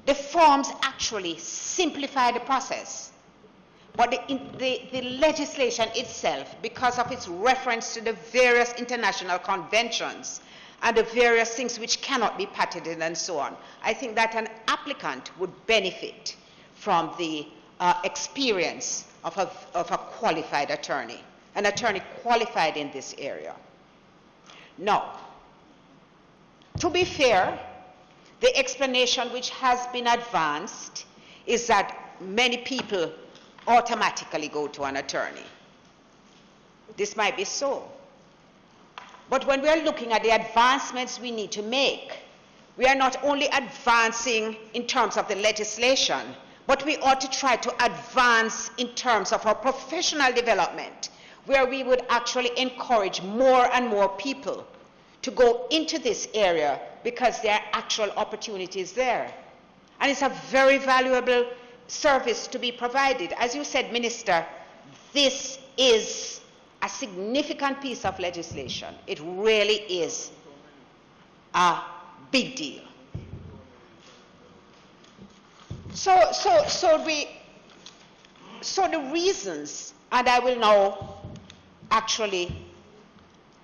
The forms actually simplify the process. But the legislation itself, because of its reference to the various international conventions and the various things which cannot be patented and so on, I think that an applicant would benefit from the experience of a qualified attorney, an attorney qualified in this area. Now, to be fair, the explanation which has been advanced is that many people automatically go to an attorney. This might be so. But when we are looking at the advancements we need to make, we are not only advancing in terms of the legislation, but we ought to try to advance in terms of our professional development, where we would actually encourage more and more people to go into this area because there are actual opportunities there. And it's a very valuable service to be provided. As you said, Minister, this is a significant piece of legislation. It really is a big deal. So the reasons, and I will now actually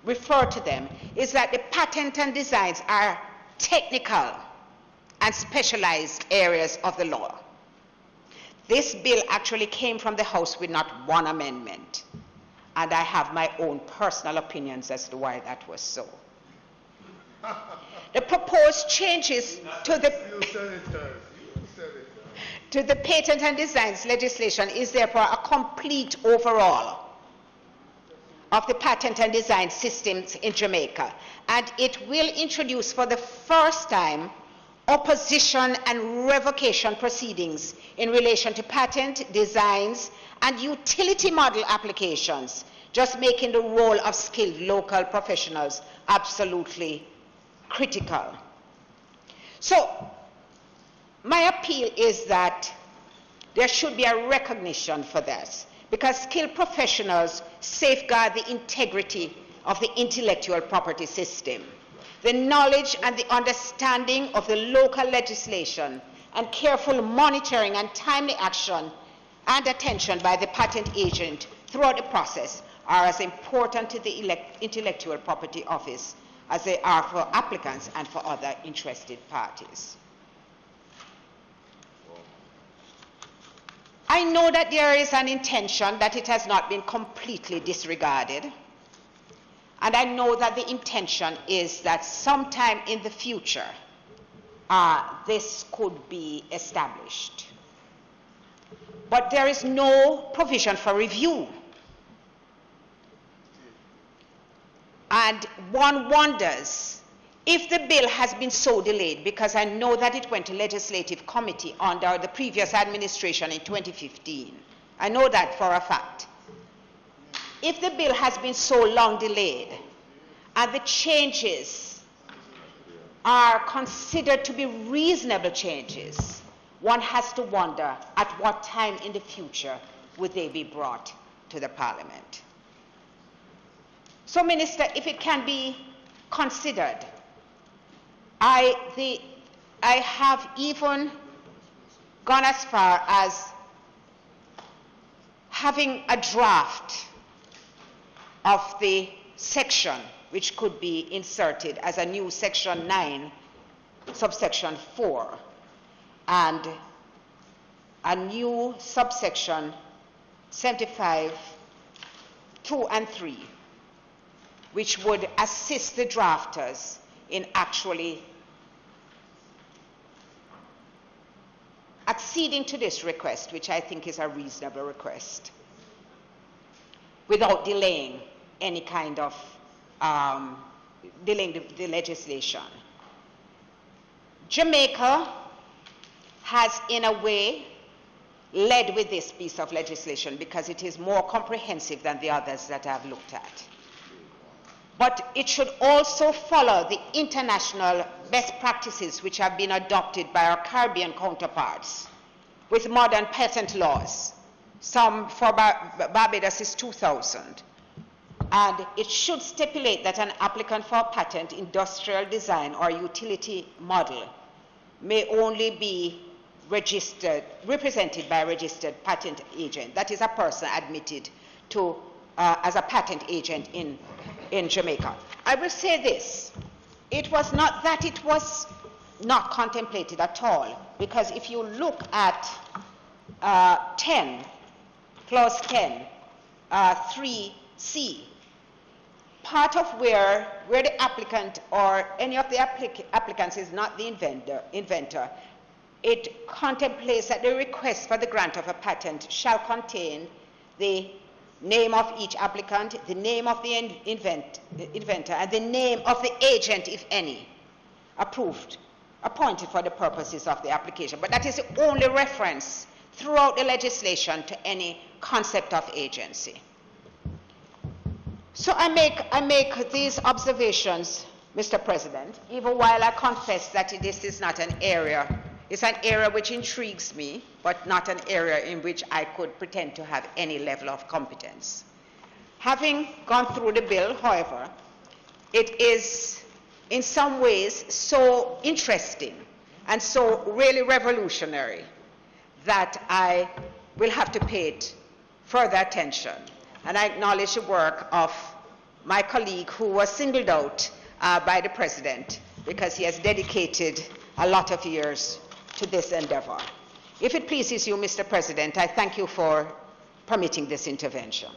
refer to them, is that the patent and designs are technical and specialized areas of the law. This bill actually came from the House with not one amendment, and I have my own personal opinions as to why that was so. The proposed changes to the patent and designs legislation is therefore a complete overhaul of the patent and design systems in Jamaica, and it will introduce for the first time opposition and revocation proceedings in relation to patent, designs, and utility model applications, just making the role of skilled local professionals absolutely critical. So, my appeal is that there should be a recognition for this, because skilled professionals safeguard the integrity of the intellectual property system. The knowledge and the understanding of the local legislation and careful monitoring and timely action and attention by the patent agent throughout the process are as important to the intellectual property office as they are for applicants and for other interested parties. I know that there is an intention that it has not been completely disregarded. And I know that the intention is that sometime in the future, this could be established. But there is no provision for review. And one wonders if the bill has been so delayed, because I know that it went to legislative committee under the previous administration in 2015. I know that for a fact. If the bill has been so long delayed and the changes are considered to be reasonable changes, one has to wonder at what time in the future would they be brought to the Parliament. So, Minister, if it can be considered, I have even gone as far as having a draft of the section which could be inserted as a new section 9, subsection 4, and a new subsection 75, 2 and 3, which would assist the drafters in actually acceding to this request, which I think is a reasonable request, without delaying any kind of delaying the legislation. Jamaica has, in a way, led with this piece of legislation because it is more comprehensive than the others that I've looked at. But it should also follow the international best practices which have been adopted by our Caribbean counterparts with modern patent laws. Some for Barbados is 2,000. And it should stipulate that an applicant for a patent, industrial design, or utility model may only be represented by a registered patent agent. That is a person admitted to as a patent agent in Jamaica. I will say this, it was not that it was not contemplated at all, because if you look at 10, clause 10, 3C, part of where the applicant or any of the applicants is not the inventor, it contemplates that the request for the grant of a patent shall contain the name of each applicant, the name of the inventor, and the name of the agent, if any, appointed for the purposes of the application. But that is the only reference throughout the legislation to any concept of agency. So I make these observations, Mr. President, even while I confess that this is not an area, it's an area which intrigues me, but not an area in which I could pretend to have any level of competence. Having gone through the bill, however, it is in some ways so interesting and so really revolutionary that I will have to pay it further attention. And I acknowledge the work of my colleague who was singled out by the President because he has dedicated a lot of years to this endeavor. If it pleases you, Mr. President, I thank you for permitting this intervention.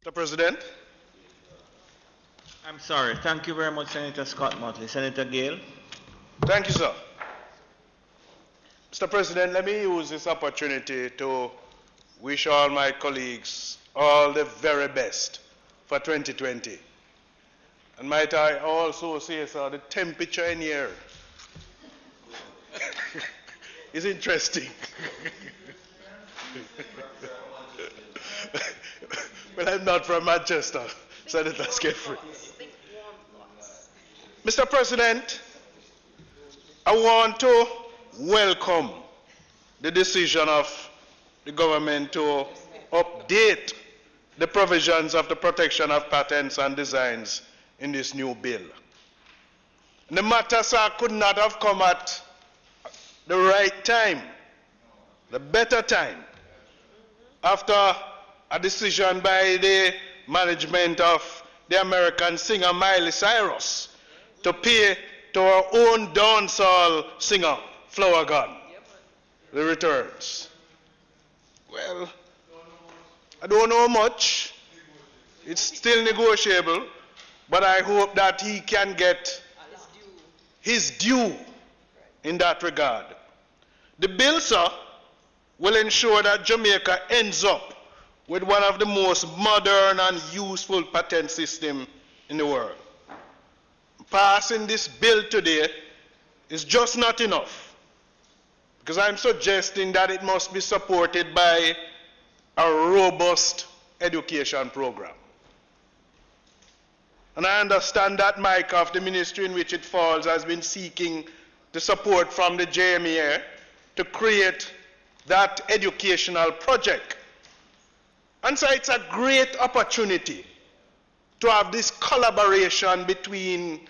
Mr. President. I'm sorry. Thank you very much, Senator Scott Motley. Senator Gale. Thank you, sir. Mr. President, let me use this opportunity to wish all my colleagues all the very best for 2020. And might I also say, sir, the temperature in here is interesting. Well, I'm not from Manchester, Senator Skeffrey. Mr. President, I want to welcome the decision of the government to update the provisions of the protection of patents and designs in this new bill. The matter, sir, could not have come at the right time, the better time, after a decision by the management of the American singer Miley Cyrus to pay to our own dancehall singer Flower Gun the returns. Well, I don't know much. It's still negotiable, but I hope that he can get his due in that regard. The bill, sir, will ensure that Jamaica ends up with one of the most modern and useful patent systems in the world. Passing this bill today is just not enough, because I'm suggesting that it must be supported by a robust education program. And I understand that MICA of the ministry in which it falls has been seeking the support from the JMA to create that educational project. And so it's a great opportunity to have this collaboration between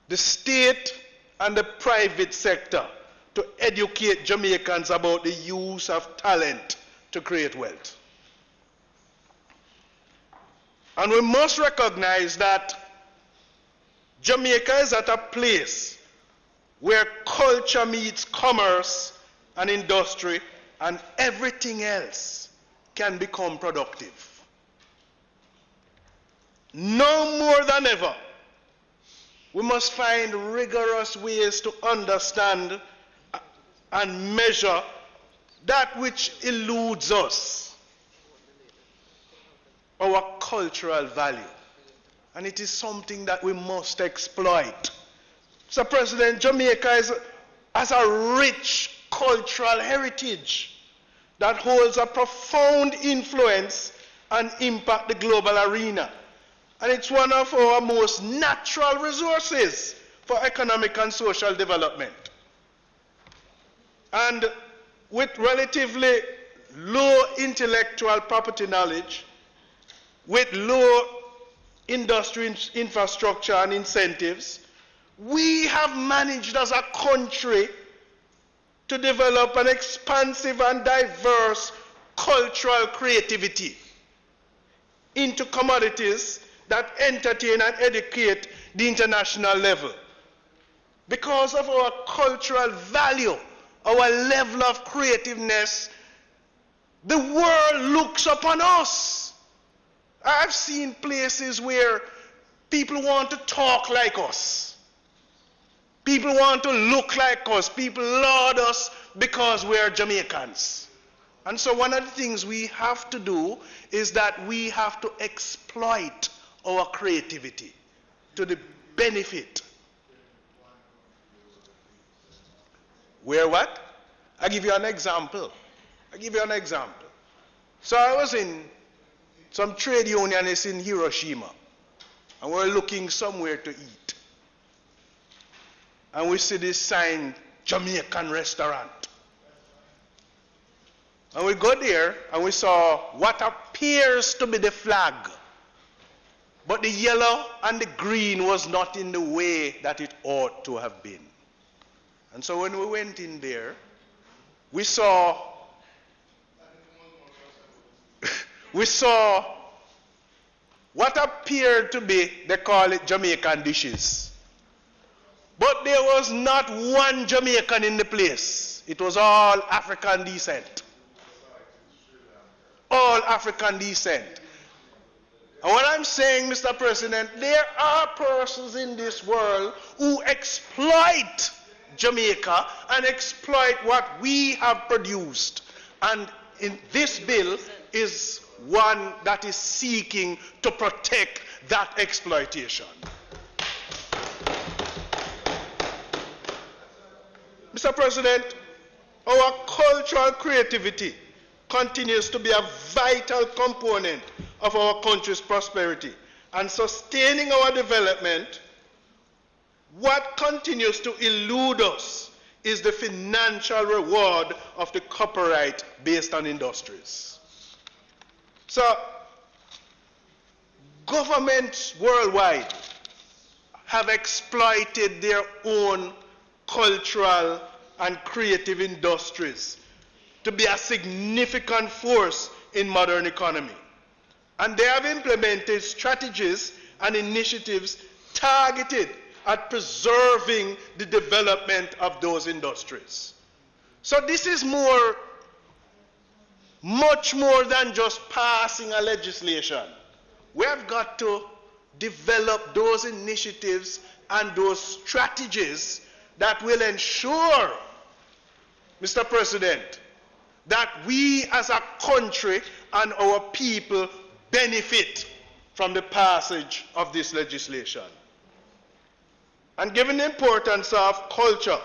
the state and the private sector to educate Jamaicans about the use of talent to create wealth. And we must recognize that Jamaica is at a place where culture meets commerce and industry, and everything else can become productive. No more than ever, we must find rigorous ways to understand and measure that which eludes us, our cultural value. And it is something that we must exploit. So, President, Jamaica has a rich cultural heritage that holds a profound influence and impact the global arena. And it's one of our most natural resources for economic and social development. And with relatively low intellectual property knowledge, with low industry infrastructure and incentives, we have managed as a country to develop an expansive and diverse cultural creativity into commodities that entertain and educate the international level. Because of our cultural value, our level of creativeness, the world looks upon us. I've seen places where people want to talk like us. People want to look like us. People laud us because we're Jamaicans. And so one of the things we have to do is that we have to exploit our creativity to the benefit. Where what? I'll give you an example. So I was in some trade unionists in Hiroshima, and we're looking somewhere to eat. And we see this sign, Jamaican restaurant. And we go there, and we saw what appears to be the flag. But the yellow and the green was not in the way that it ought to have been. And so when we went in there, we saw what appeared to be, they call it Jamaican dishes. But there was not one Jamaican in the place. It was all African descent. All African descent. And what I'm saying, Mr. President, there are persons in this world who exploit Jamaica and exploit what we have produced. And in this bill is one that is seeking to protect that exploitation. Mr. President, our cultural creativity continues to be a vital component of our country's prosperity and sustaining our development. What continues to elude us is the financial reward of the copyright based on industries. So, governments worldwide have exploited their own cultural and creative industries to be a significant force in modern economy. And they have implemented strategies and initiatives targeted at preserving the development of those industries. So this is much more than just passing a legislation. We have got to develop those initiatives and those strategies that will ensure, Mr. President, that we as a country and our people benefit from the passage of this legislation. And given the importance of culture,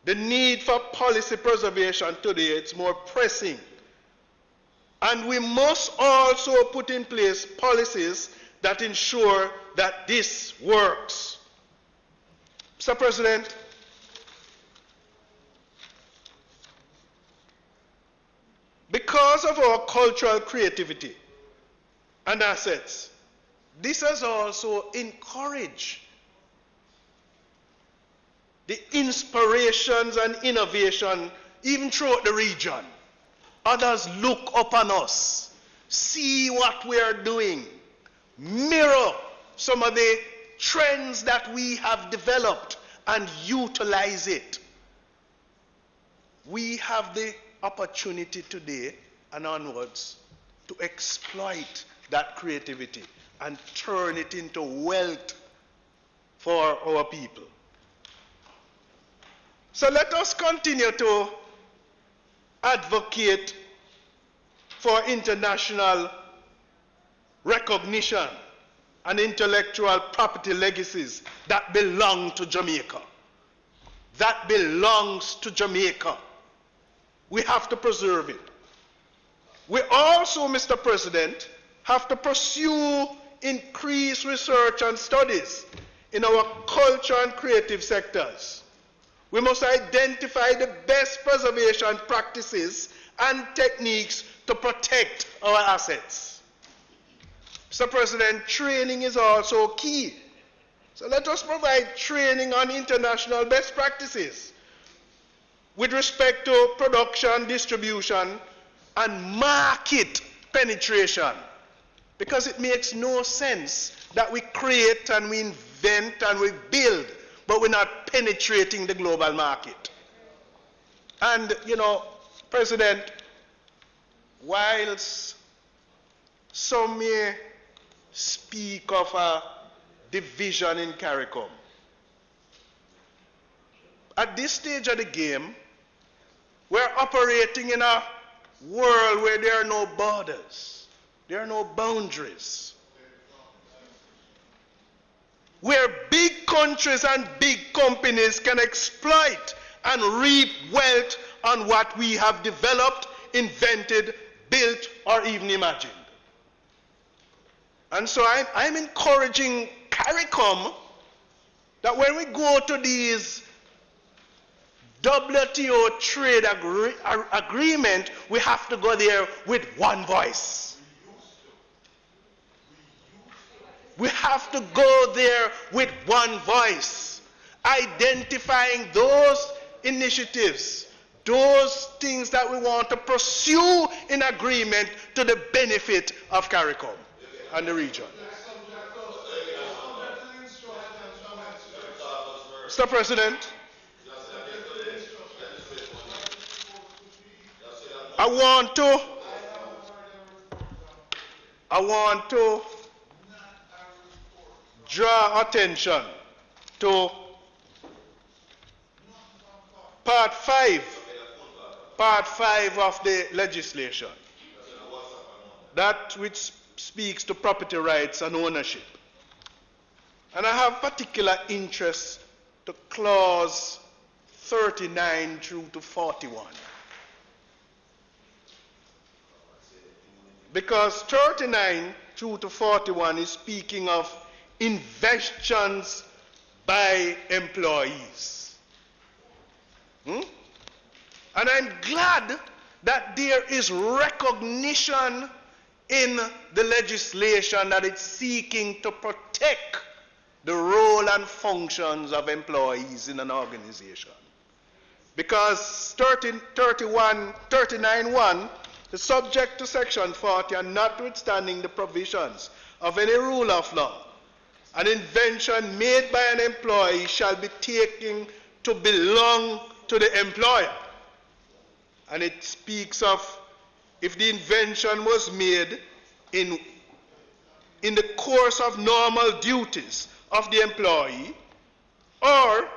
the need for policy preservation today, it's more pressing. And we must also put in place policies that ensure that this works. Mr. President, because of our cultural creativity and assets, this has also encouraged the inspirations and innovation even throughout the region. Others look upon us, see what we are doing, mirror some of the trends that we have developed and utilize it. We have the opportunity today and onwards to exploit that creativity and turn it into wealth for our people. So let us continue to advocate for international recognition and intellectual property legacies that belong to Jamaica. That belongs to Jamaica. We have to preserve it. We also, Mr. President, have to pursue increased research and studies in our culture and creative sectors. We must identify the best preservation practices and techniques to protect our assets. Mr. President, training is also key. So let us provide training on international best practices with respect to production, distribution, and market penetration. Because it makes no sense that we create and we invent and we build, but we're not penetrating the global market. And, you know, President, whilst some may speak of a division in CARICOM, at this stage of the game, we're operating in a world where there are no borders, there are no boundaries, where big countries and big companies can exploit and reap wealth on what we have developed, invented, built, or even imagined. And so I'm encouraging CARICOM that when we go to these WTO trade agreement, we have to go there with one voice. We have to go there with one voice, identifying those initiatives, those things that we want to pursue in agreement to the benefit of CARICOM and the region. Mr. President, I want to draw attention to part 5 of the legislation, that which speaks to property rights and ownership. And I have particular interest to clause 39 through to 41. Because 39 through to 41 is speaking of inventions by employees. And I'm glad that there is recognition in the legislation that it's seeking to protect the role and functions of employees in an organization. Because 39.1 is subject to section 40 and notwithstanding the provisions of any rule of law, an invention made by an employee shall be taken to belong to the employer. And it speaks of if the invention was made in the course of normal duties of the employee, or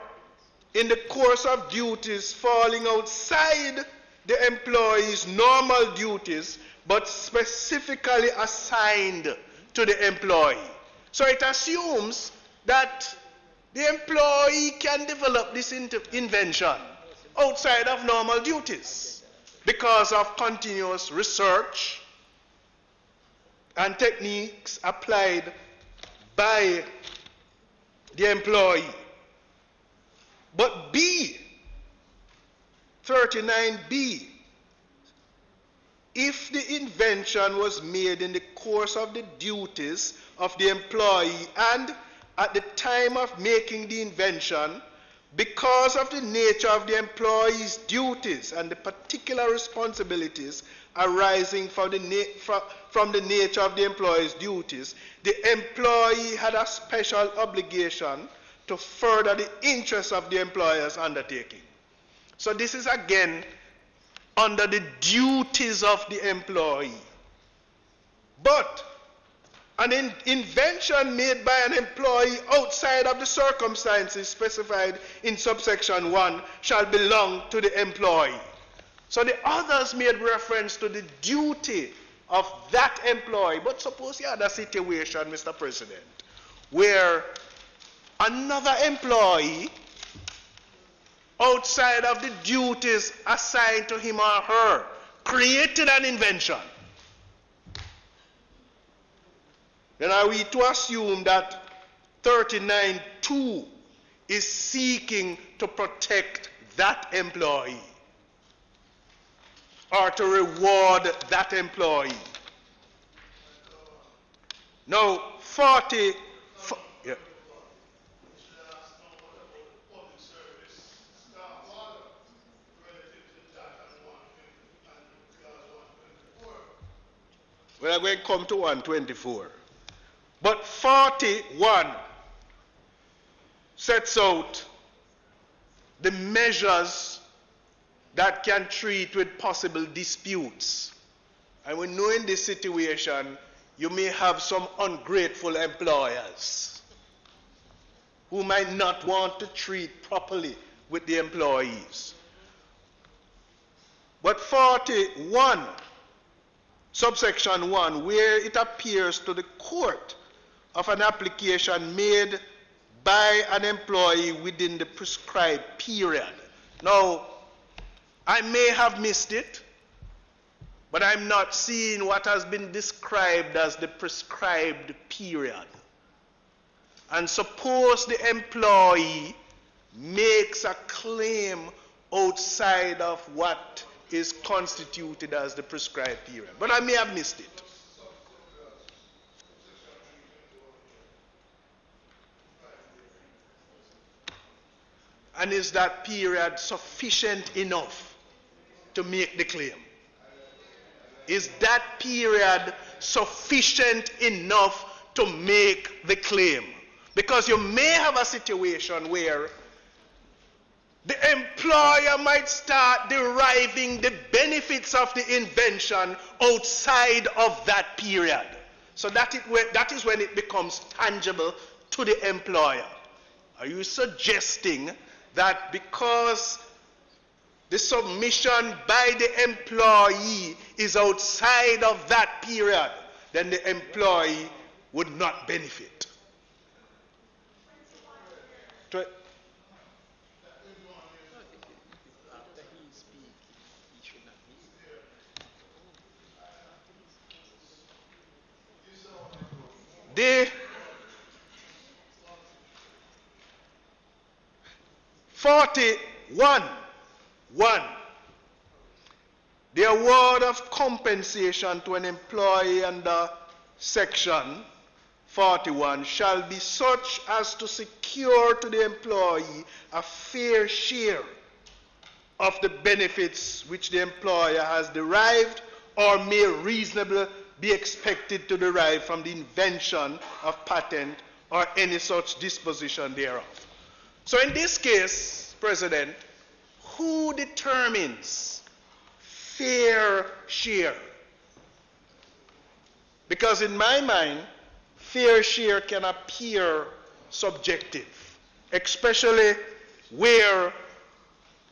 in the course of duties falling outside the employee's normal duties, but specifically assigned to the employee. So it assumes that the employee can develop this invention outside of normal duties because of continuous research and techniques applied by the employee. But B, 39B, if the invention was made in the course of the duties of the employee and at the time of making the invention, because of the nature of the employee's duties and the particular responsibilities arising from the nature of the employee's duties, the employee had a special obligation to further the interests of the employer's undertaking. So this is again under the duties of the employee. But an invention made by an employee outside of the circumstances specified in subsection 1 shall belong to the employee. So the others made reference to the duty of that employee. But suppose you had a situation, Mr. President, where another employee outside of the duties assigned to him or her created an invention. Then are we to assume that 39(2) is seeking to protect that employee or to reward that employee? Now, 40... Yeah. We are going to come to 124. But 41 sets out the measures that can treat with possible disputes. And we know in this situation, you may have some ungrateful employers who might not want to treat properly with the employees. But 41, subsection 1, where it appears to the court of an application made by an employee within the prescribed period. Now, I may have missed it, but I'm not seeing what has been described as the prescribed period. And suppose the employee makes a claim outside of what is constituted as the prescribed period. But I may have missed it. And is that period sufficient enough to make the claim? Is that period sufficient enough to make the claim? Because you may have a situation where the employer might start deriving the benefits of the invention outside of that period. So that is when it becomes tangible to the employer. Are you suggesting that because the submission by the employee is outside of that period, then the employee would not benefit? The 41, the award of compensation to an employee under section 41 shall be such as to secure to the employee a fair share of the benefits which the employer has derived or may reasonably be expected to derive from the invention of patent or any such disposition thereof. So in this case, President, who determines fair share? Because in my mind, fair share can appear subjective, especially where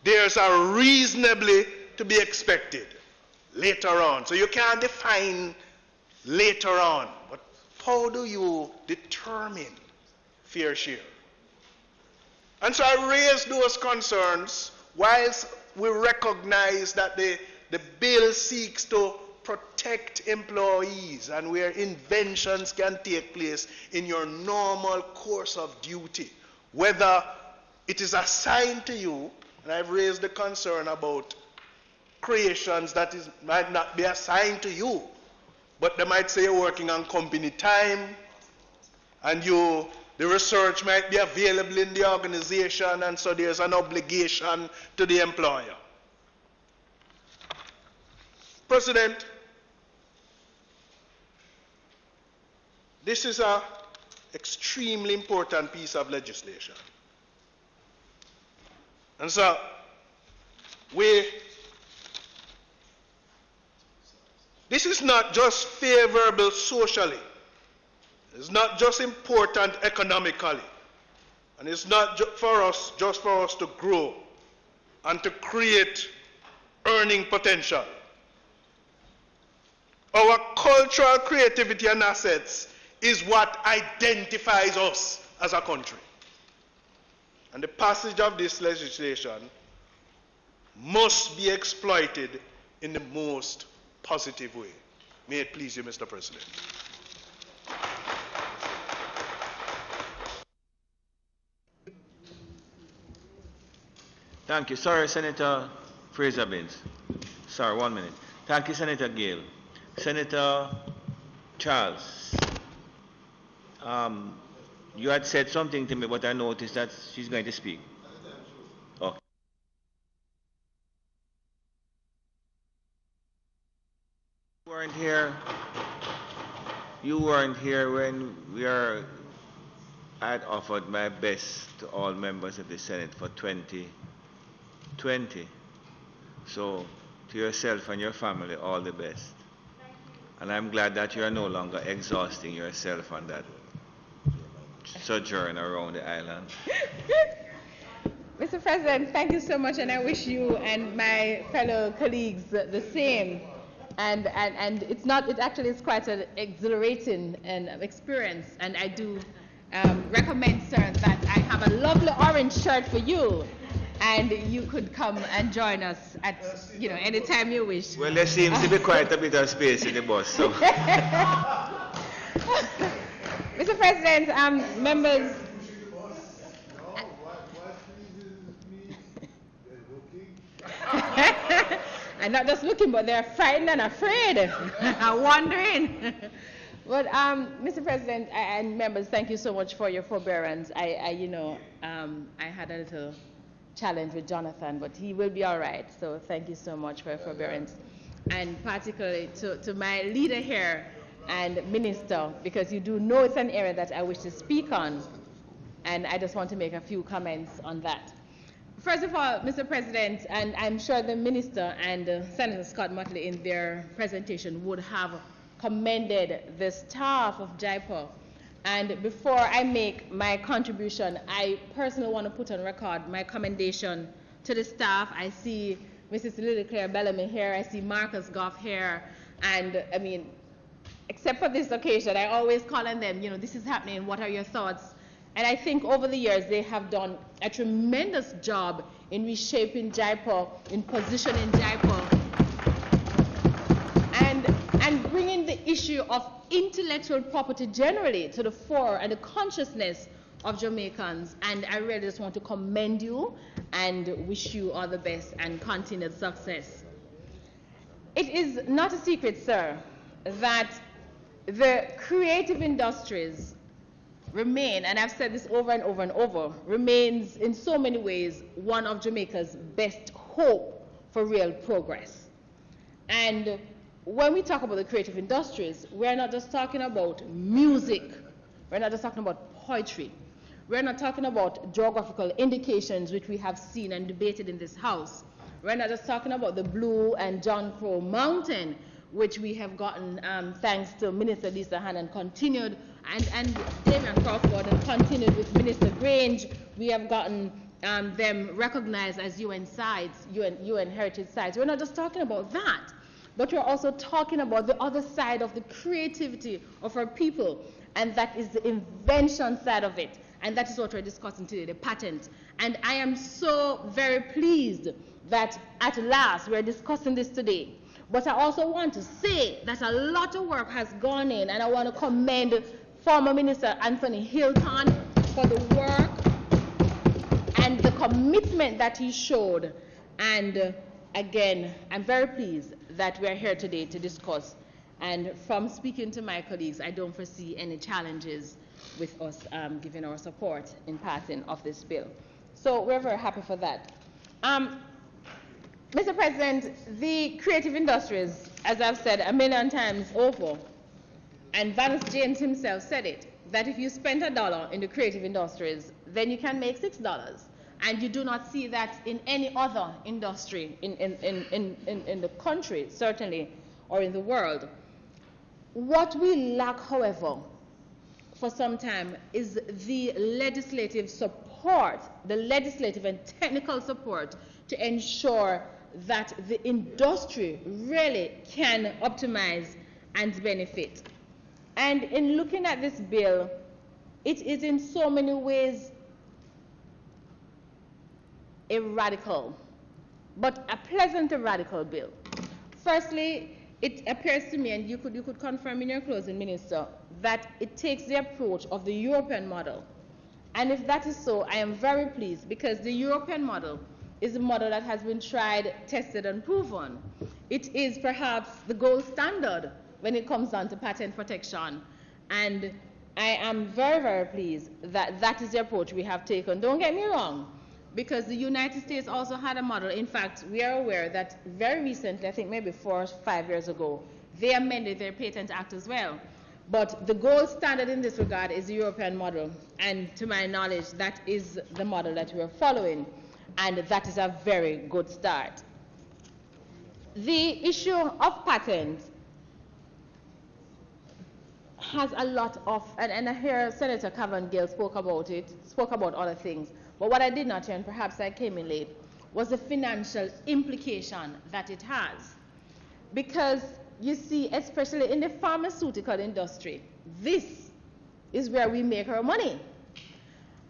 there's a reasonably to be expected later on. So you can't define later on, but how do you determine fair share? And so I raise those concerns whilst we recognize that the bill seeks to protect employees and where inventions can take place in your normal course of duty, whether it is assigned to you, and I've raised the concern about creations that might not be assigned to you, but they might say you're working on company time, and the research might be available in the organization, and so there's an obligation to the employer. President, this is an extremely important piece of legislation. And so, this is not just favorable socially It's not just important economically, and it's not just for us to grow and to create earning potential. Our cultural creativity and assets is what identifies us as a country. And the passage of this legislation must be exploited in the most positive way. May it please you, Mr. President. Thank you. Sorry, Senator Fraser-Binns. Sorry, 1 minute. Thank you, Senator Gale. Senator Charles, you had said something to me, but I noticed that she's going to speak. Okay. You weren't here when I had offered my best to all members of the Senate for 2020. So, to yourself and your family, all the best. And I'm glad that you are no longer exhausting yourself on that sojourn around the island. Mr. President, thank you so much, and I wish you and my fellow colleagues the same. And it actually is quite an exhilarating experience, and I do recommend, sir, that I have a lovely orange shirt for you, and you could come and join us at any time you wish. Well, there seems to be quite a bit of space in the bus, so. Mr. President, members. I'm not just looking, but they're frightened and afraid, wondering. But Mr. President and members, thank you so much for your forbearance. I had a little challenge with Jonathan, but he will be all right. So thank you so much for your forbearance, and particularly to my leader here and minister, because you do know it's an area that I wish to speak on, and I just want to make a few comments on that. First of all, Mr. President, and I'm sure the Minister and Senator Scott Motley in their presentation would have commended the staff of Jaipur. And before I make my contribution, I personally want to put on record my commendation to the staff. I see Mrs. Lily Claire Bellamy here, I see Marcus Goff here, and I mean, except for this occasion, I always call on them, this is happening, what are your thoughts? And I think over the years, they have done a tremendous job in reshaping Jaipur, in positioning Jaipur, and bringing the issue of intellectual property generally to the fore and the consciousness of Jamaicans. And I really just want to commend you and wish you all the best and continued success. It is not a secret, sir, that the creative industries remain, and I've said this over and over and over, remains in so many ways one of Jamaica's best hope for real progress. And when we talk about the creative industries, we're not just talking about music, we're not just talking about poetry, we're not talking about geographical indications which we have seen and debated in this House. We're not just talking about the Blue and John Crow Mountain, which we have gotten thanks to Minister Lisa Hannon continued, and Damian Crawford, and continued with Minister Grange. We have gotten them recognized as UN sites, UN heritage sites. We're not just talking about that, but we're also talking about the other side of the creativity of our people, and that is the invention side of it. And that is what we're discussing today, the patent. And I am so very pleased that at last we're discussing this today. But I also want to say that a lot of work has gone in, and I want to commend former Minister Anthony Hilton for the work and the commitment that he showed. And again, I'm very pleased that we're here today to discuss. And from speaking to my colleagues, I don't foresee any challenges with us giving our support in passing of this bill. So we're very happy for that. Mr. President, the creative industries, as I've said a million times over, and Vance James himself said it, that if you spend $1 in the creative industries, then you can make $6. And you do not see that in any other industry in the country, certainly, or in the world. What we lack, however, for some time is the legislative support, the legislative and technical support to ensure that the industry really can optimize and benefit. And in looking at this bill, it is in so many ways a radical, but a pleasant radical bill. Firstly, it appears to me, and you could confirm in your closing, Minister, that it takes the approach of the European model. And if that is so, I am very pleased, because the European model is a model that has been tried, tested, and proven. It is perhaps the gold standard when it comes down to patent protection. And I am very, very pleased that that is the approach we have taken. Don't get me wrong, because the United States also had a model. In fact, we are aware that very recently, I think maybe 4 or 5 years ago, they amended their Patent Act as well. But the gold standard in this regard is the European model. And to my knowledge, that is the model that we are following. And that is a very good start. The issue of patents has a lot of, and I hear Senator Cavan-Gill spoke about it, spoke about other things. But what I did not hear, and perhaps I came in late, was the financial implication that it has. Because you see, especially in the pharmaceutical industry, this is where we make our money.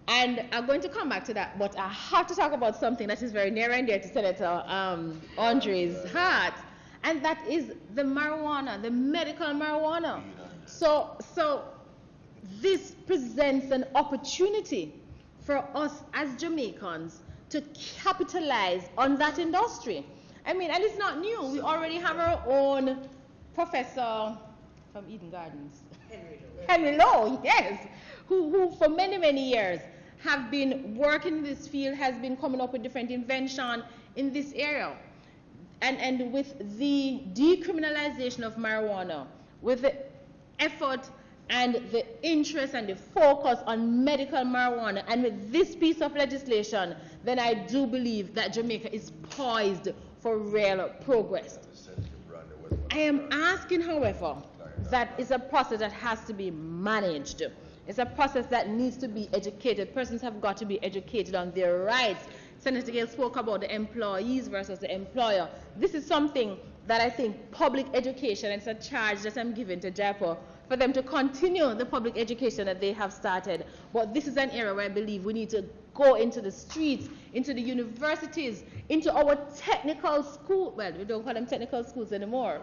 And I'm going to come back to that, but I have to talk about something that is very near and dear to Senator Andre's heart, and that is the marijuana, the medical marijuana. So this presents an opportunity for us as Jamaicans to capitalize on that industry. I mean, and it's not new. We already have our own professor from Eden Gardens, Henry Lowe, yes, who for many, many years have been working in this field, has been coming up with different invention in this area. And with the decriminalization of marijuana, with the effort and the interest and the focus on medical marijuana, and with this piece of legislation, then I do believe that Jamaica is poised for real progress. I am asking, however, that is a process that has to be managed. It's a process that needs to be educated. Persons have got to be educated on their rights. Senator Gale spoke about the employees versus the employer. This is something that I think public education, it's a charge that I'm giving to Jaipur, for them to continue the public education that they have started. But this is an area where I believe we need to go into the streets, into the universities, into our technical school, well, we don't call them technical schools anymore,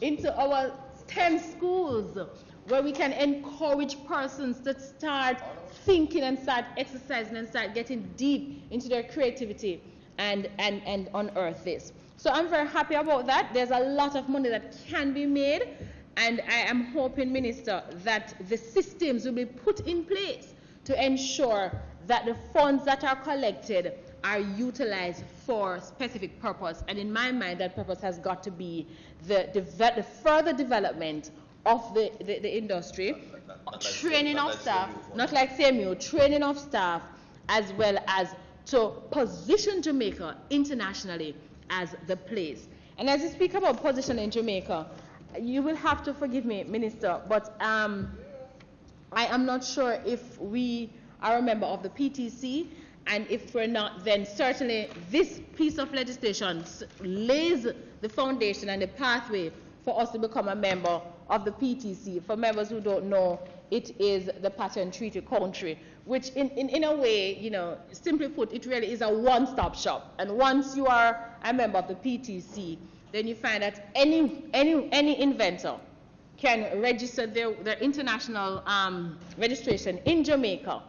into our STEM schools, where we can encourage persons to start thinking and start exercising and start getting deep into their creativity and unearth this. So I'm very happy about that. There's a lot of money that can be made, and I am hoping, Minister, that the systems will be put in place to ensure that the funds that are collected are utilized for specific purpose. And in my mind, that purpose has got to be the further development of the industry, training of staff, not like CMU, training of staff, as well as to position Jamaica internationally as the place. And as you speak about position in Jamaica, you will have to forgive me, Minister, but I am not sure if we are a member of the PTC, and if we're not, then certainly this piece of legislation lays the foundation and the pathway for us to become a member of the PTC. For members who don't know, it is the patent treaty country, which in a way, you know, simply put, it really is a one-stop shop. And once you are a member of the PTC, then you find that any inventor can register their international registration in Jamaica,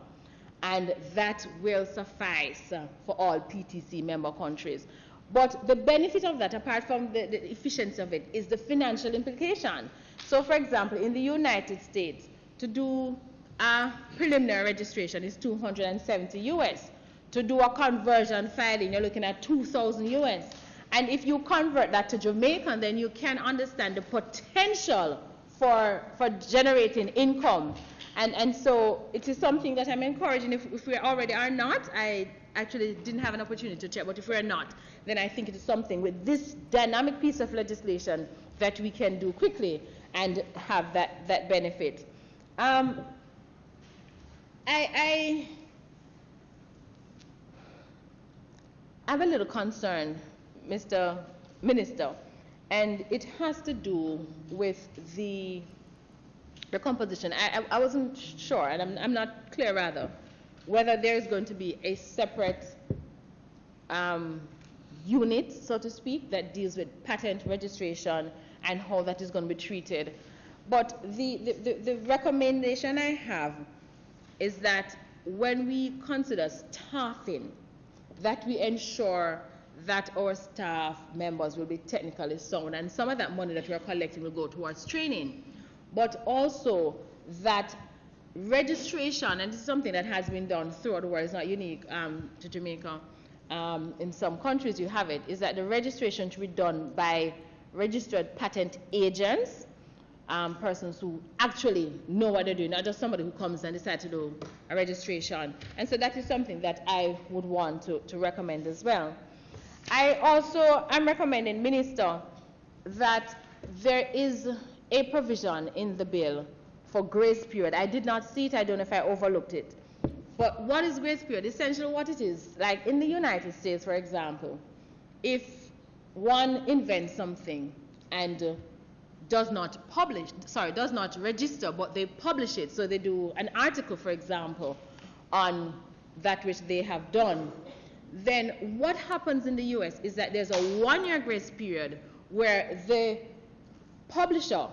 and that will suffice for all PTC member countries. But the benefit of that, apart from the efficiency of it, is the financial implication. So, for example, in the United States, to do a preliminary registration is $270 US. To do a conversion filing, you're looking at $2,000 US. And if you convert that to Jamaican, then you can understand the potential for generating income. And so it is something that I'm encouraging. If we already are not, I actually didn't have an opportunity to check, but if we're not, then I think it is something with this dynamic piece of legislation that we can do quickly and have that benefit. I have a little concern, Mr. Minister, and it has to do with the composition. I wasn't sure, and I'm not clear rather, whether there is going to be a separate unit, so to speak, that deals with patent registration and how that is going to be treated. But the recommendation I have is that when we consider staffing, that we ensure that our staff members will be technically sound, and some of that money that we are collecting will go towards training. But also that registration, and this is something that has been done throughout the world, it's not unique to Jamaica. In some countries you have it, is that the registration should be done by registered patent agents, persons who actually know what they're doing, not just somebody who comes and decides to do a registration. And so that is something that I would want to recommend as well. I also am recommending, Minister, that there is a provision in the bill for grace period. I did not see it, I don't know if I overlooked it. But what is grace period? Essentially what it is, like in the United States, for example, if one invents something and does not register, but they publish it, so they do an article, for example, on that which they have done, then what happens in the US is that there's a 1-year grace period where the publisher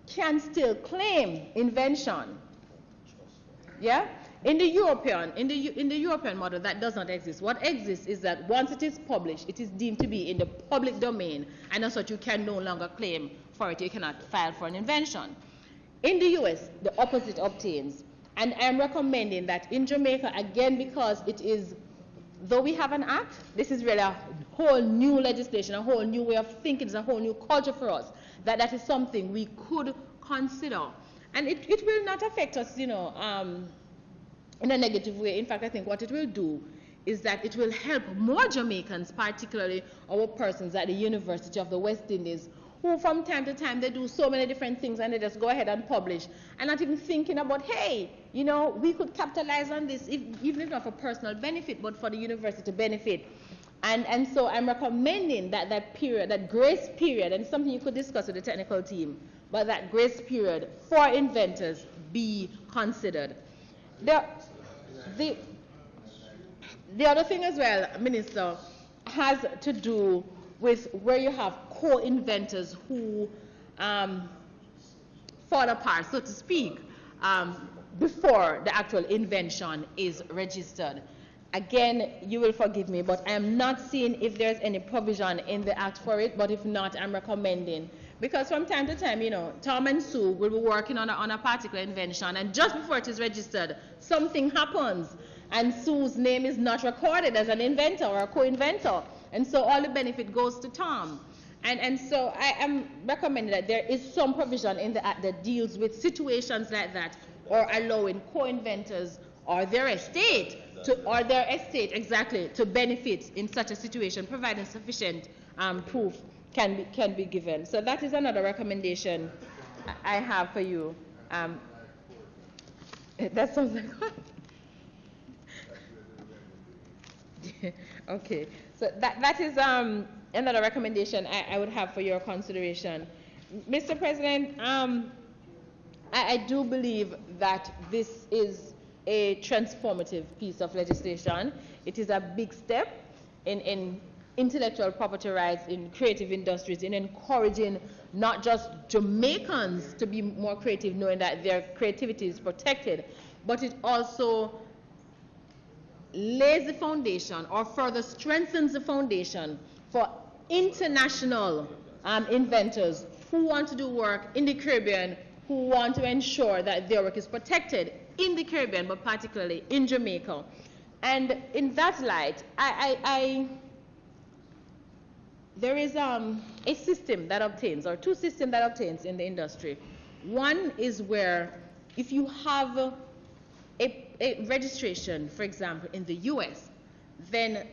can still claim invention. Yeah? In the European model, that does not exist. What exists is that once it is published, it is deemed to be in the public domain, and as such you can no longer claim for it. You cannot file for an invention. In the US, the opposite obtains. And I'm recommending that in Jamaica, again, because it is, though we have an act, this is really a whole new legislation, a whole new way of thinking, it's a whole new culture for us, that is something we could consider. And it will not affect us, you know, in a negative way. In fact, I think what it will do is that it will help more Jamaicans, particularly our persons at the University of the West Indies, who from time to time, they do so many different things and they just go ahead and publish and not even thinking about, hey, you know, we could capitalize on this, even if not for personal benefit, but for the university benefit. And so I'm recommending that period, that grace period, and something you could discuss with the technical team, but that grace period for inventors be considered. The other thing as well, Minister, has to do with where you have co-inventors who fall apart, so to speak, before the actual invention is registered. Again, you will forgive me, but I am not seeing if there's any provision in the Act for it, but if not, I'm recommending. Because from time to time, you know, Tom and Sue will be working on a particular invention, and just before it is registered, something happens, and Sue's name is not recorded as an inventor or a co-inventor, and so all the benefit goes to Tom. And so I am recommending that there is some provision in the Act that deals with situations like that, or allowing co-inventors or their estate to benefit in such a situation, providing sufficient proof can be given. So that is another recommendation I have for you. That sounds like what? Okay, so that is another recommendation I would have for your consideration. Mr. President, I do believe that this is a transformative piece of legislation. It is a big step in intellectual property rights, in creative industries, in encouraging not just Jamaicans to be more creative, knowing that their creativity is protected, but it also lays the foundation or further strengthens the foundation for international inventors who want to do work in the Caribbean, who want to ensure that their work is protected in the Caribbean, but particularly in Jamaica. And in that light, there is a system that obtains, or two systems that obtains in the industry. One is where if you have a registration, for example, in the US, then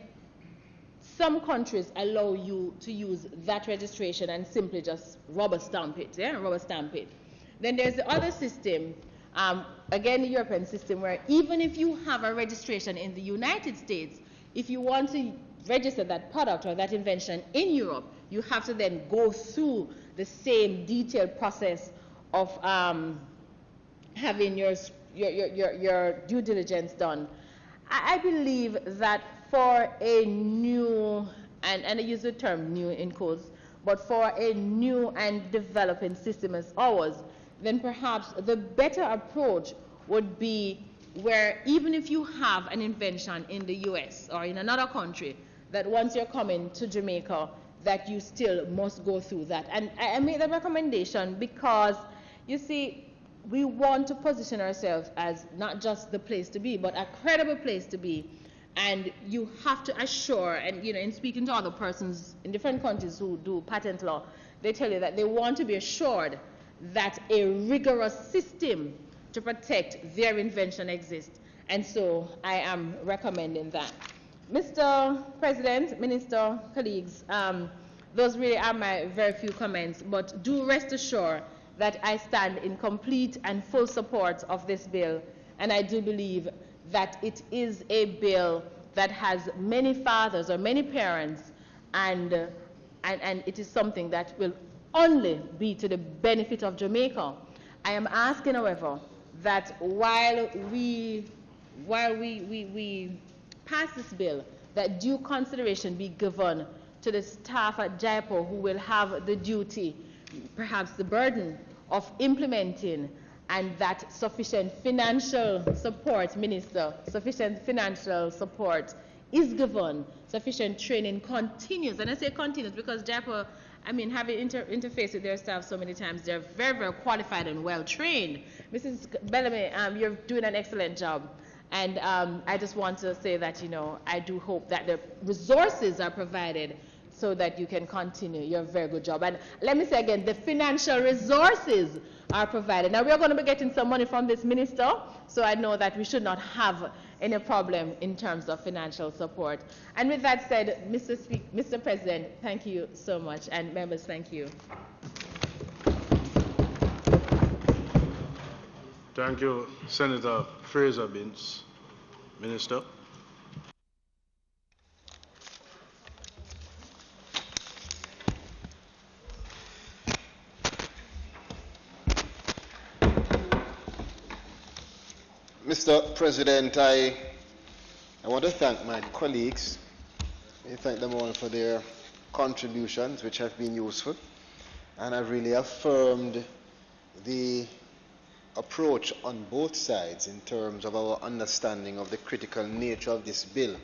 some countries allow you to use that registration and simply just rubber stamp it, Then there's the other system Again, the European system, where even if you have a registration in the United States, if you want to register that product or that invention in Europe, you have to then go through the same detailed process of having your due diligence done. I believe that for a new, and I use the term new in quotes, but for a new and developing system as ours, then perhaps the better approach would be where even if you have an invention in the US or in another country, that once you're coming to Jamaica, that you still must go through that. And I made that recommendation because, you see, we want to position ourselves as not just the place to be, but a credible place to be. And you have to assure, and in speaking to other persons in different countries who do patent law, they tell you that they want to be assured that a rigorous system to protect their invention exists. And so I am recommending that. Mr. President, Minister, colleagues, those really are my very few comments, but do rest assured that I stand in complete and full support of this bill, and I do believe that it is a bill that has many fathers or many parents, and it is something that will only be to the benefit of Jamaica. I am asking, however, that while we pass this bill, that due consideration be given to the staff at Jaipur who will have the duty, perhaps the burden, of implementing, and that sufficient financial support, Minister, sufficient financial support is given, sufficient training continues. And I say continues because Jaipur, having interfaced with their staff so many times, they're very, very qualified and well trained. Mrs. Bellamy, you're doing an excellent job. And I just want to say that, I do hope that the resources are provided so that you can continue your very good job. And let me say again, the financial resources are provided. Now, we are going to be getting some money from this minister, so I know that we should not have any problem in terms of financial support. And with that said, Mr. President, thank you so much, and members, thank you. Thank you, Senator Fraser-Binns. Minister. Mr. President, I want to thank my colleagues. I thank them all for their contributions, which have been useful, and have really affirmed the approach on both sides in terms of our understanding of the critical nature of this bill,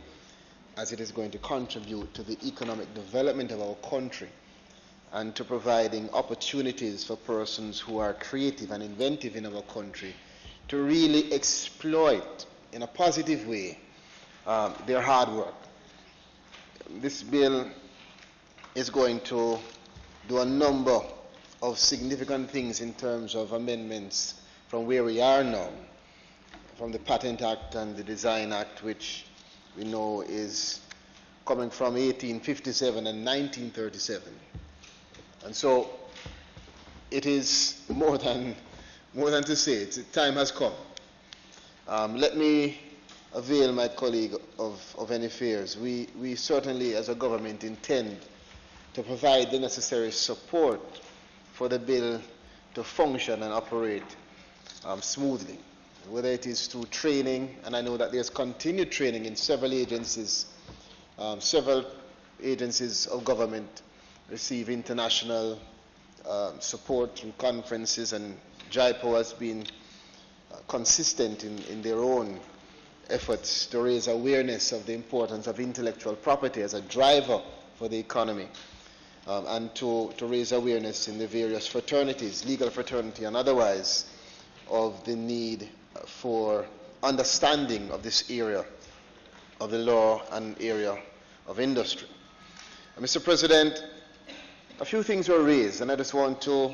as it is going to contribute to the economic development of our country and to providing opportunities for persons who are creative and inventive in our country to really exploit in a positive way their hard work. This bill is going to do a number of significant things in terms of amendments from where we are now, from the Patent Act and the Design Act, which we know is coming from 1857 and 1937. And so it is more than to say it. Time has come. Let me avail my colleague of any fears. We certainly, as a government, intend to provide the necessary support for the bill to function and operate smoothly, whether it is through training, and I know that there's continued training in several agencies. Several agencies of government receive international support through conferences, and Jaipur has been consistent in their own efforts to raise awareness of the importance of intellectual property as a driver for the economy, and to raise awareness in the various fraternities, legal fraternity and otherwise, of the need for understanding of this area of the law and area of industry. Mr. President, a few things were raised, and I just want to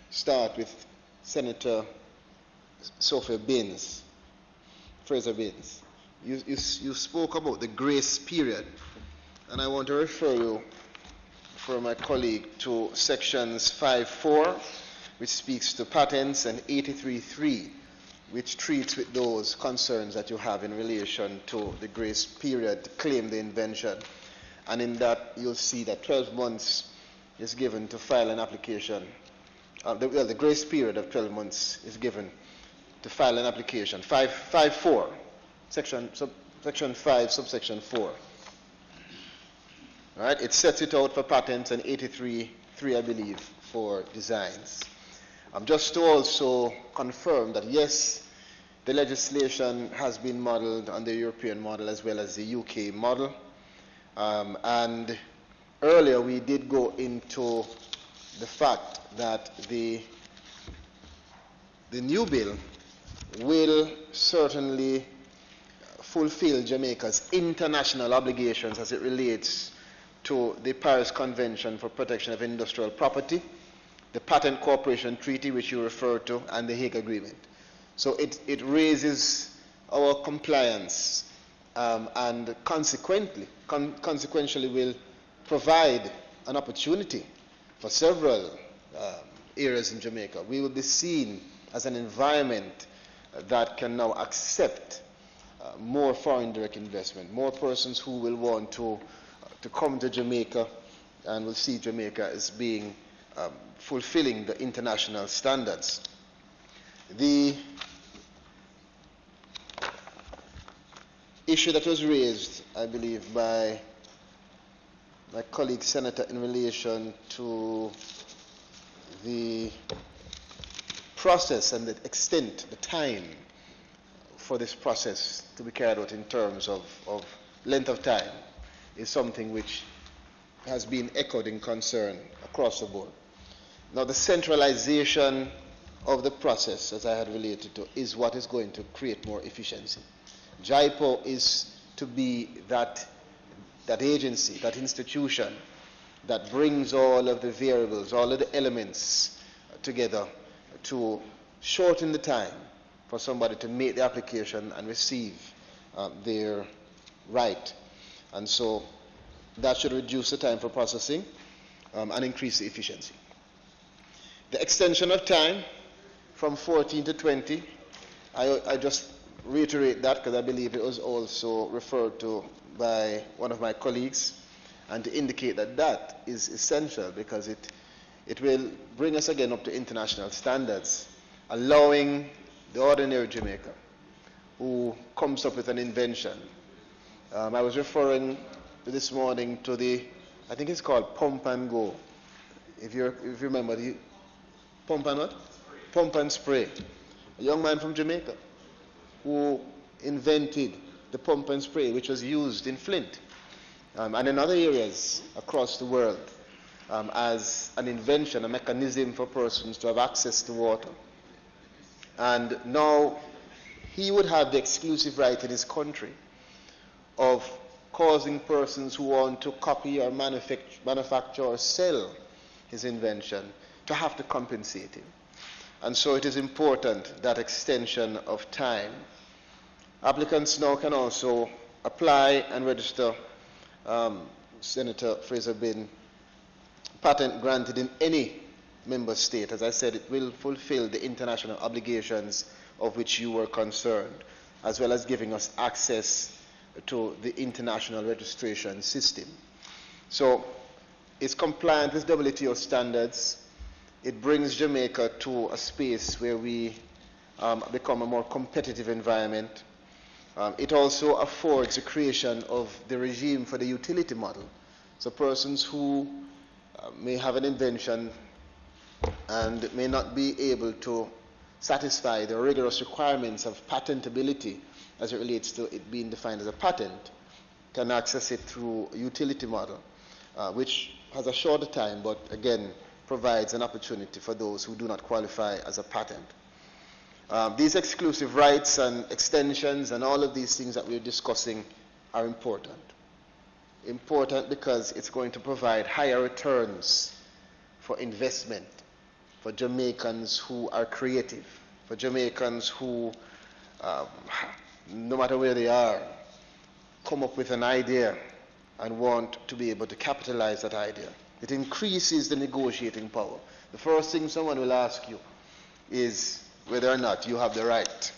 start with Senator Fraser-Binns. You spoke about the grace period, and I want to refer you, for my colleague, to sections 5.4, which speaks to patents, and 83.3, which treats with those concerns that you have in relation to the grace period to claim the invention. And in that, you'll see that 12 months is given to file an application. The grace period of 12 months is given to file an application. 5.4, section 5, subsection 4. All right, it sets it out for patents and 83.3, I believe, for designs. Just to also confirm that yes, the legislation has been modeled on the European model as well as the UK model. And earlier we did go into the fact that the new bill will certainly fulfill Jamaica's international obligations as it relates to the Paris Convention for Protection of Industrial Property, the Patent Cooperation Treaty, which you referred to, and the Hague Agreement. So it raises our compliance and consequently will provide an opportunity for several areas in Jamaica. We will be seen as an environment that can now accept more foreign direct investment, more persons who will want to come to Jamaica and will see Jamaica as being fulfilling the international standards. The issue that was raised, I believe, by my colleague Senator in relation to the process and the extent, the time for this process to be carried out in terms of length of time is something which has been echoed in concern across the board. Now, the centralization of the process, as I had related to, is what is going to create more efficiency. JIPO is to be that agency, that institution that brings all of the variables, all of the elements together to shorten the time for somebody to make the application and receive their right. And so that should reduce the time for processing and increase the efficiency. The extension of time from 14 to 20, I just reiterate that because I believe it was also referred to by one of my colleagues, and to indicate that that is essential because it will bring us again up to international standards, allowing the ordinary Jamaican who comes up with an invention. I was referring this morning to I think it's called Pump and Go. If you remember, the Pump and what? Pump and Spray. A young man from Jamaica who invented the pump and spray, which was used in Flint and in other areas across the world as an invention, a mechanism for persons to have access to water. And now he would have the exclusive right in his country of causing persons who want to copy or manufacture or sell his invention to have to compensate him. And so it is important that extension of time. Applicants now can also apply and register Senator Fraser-Bin patent granted in any member state. As I said, it will fulfill the international obligations of which you were concerned, as well as giving us access to the international registration system. So it's compliant with WTO standards. It brings Jamaica to a space where we become a more competitive environment. It also affords the creation of the regime for the utility model. So persons who may have an invention and may not be able to satisfy the rigorous requirements of patentability as it relates to it being defined as a patent can access it through a utility model, which has a shorter time, but again, provides an opportunity for those who do not qualify as a patent. These exclusive rights and extensions and all of these things that we're discussing are important. Important because it's going to provide higher returns for investment, for Jamaicans who are creative, for Jamaicans who, no matter where they are, come up with an idea and want to be able to capitalize that idea. It increases the negotiating power. The first thing someone will ask you is whether or not you have the right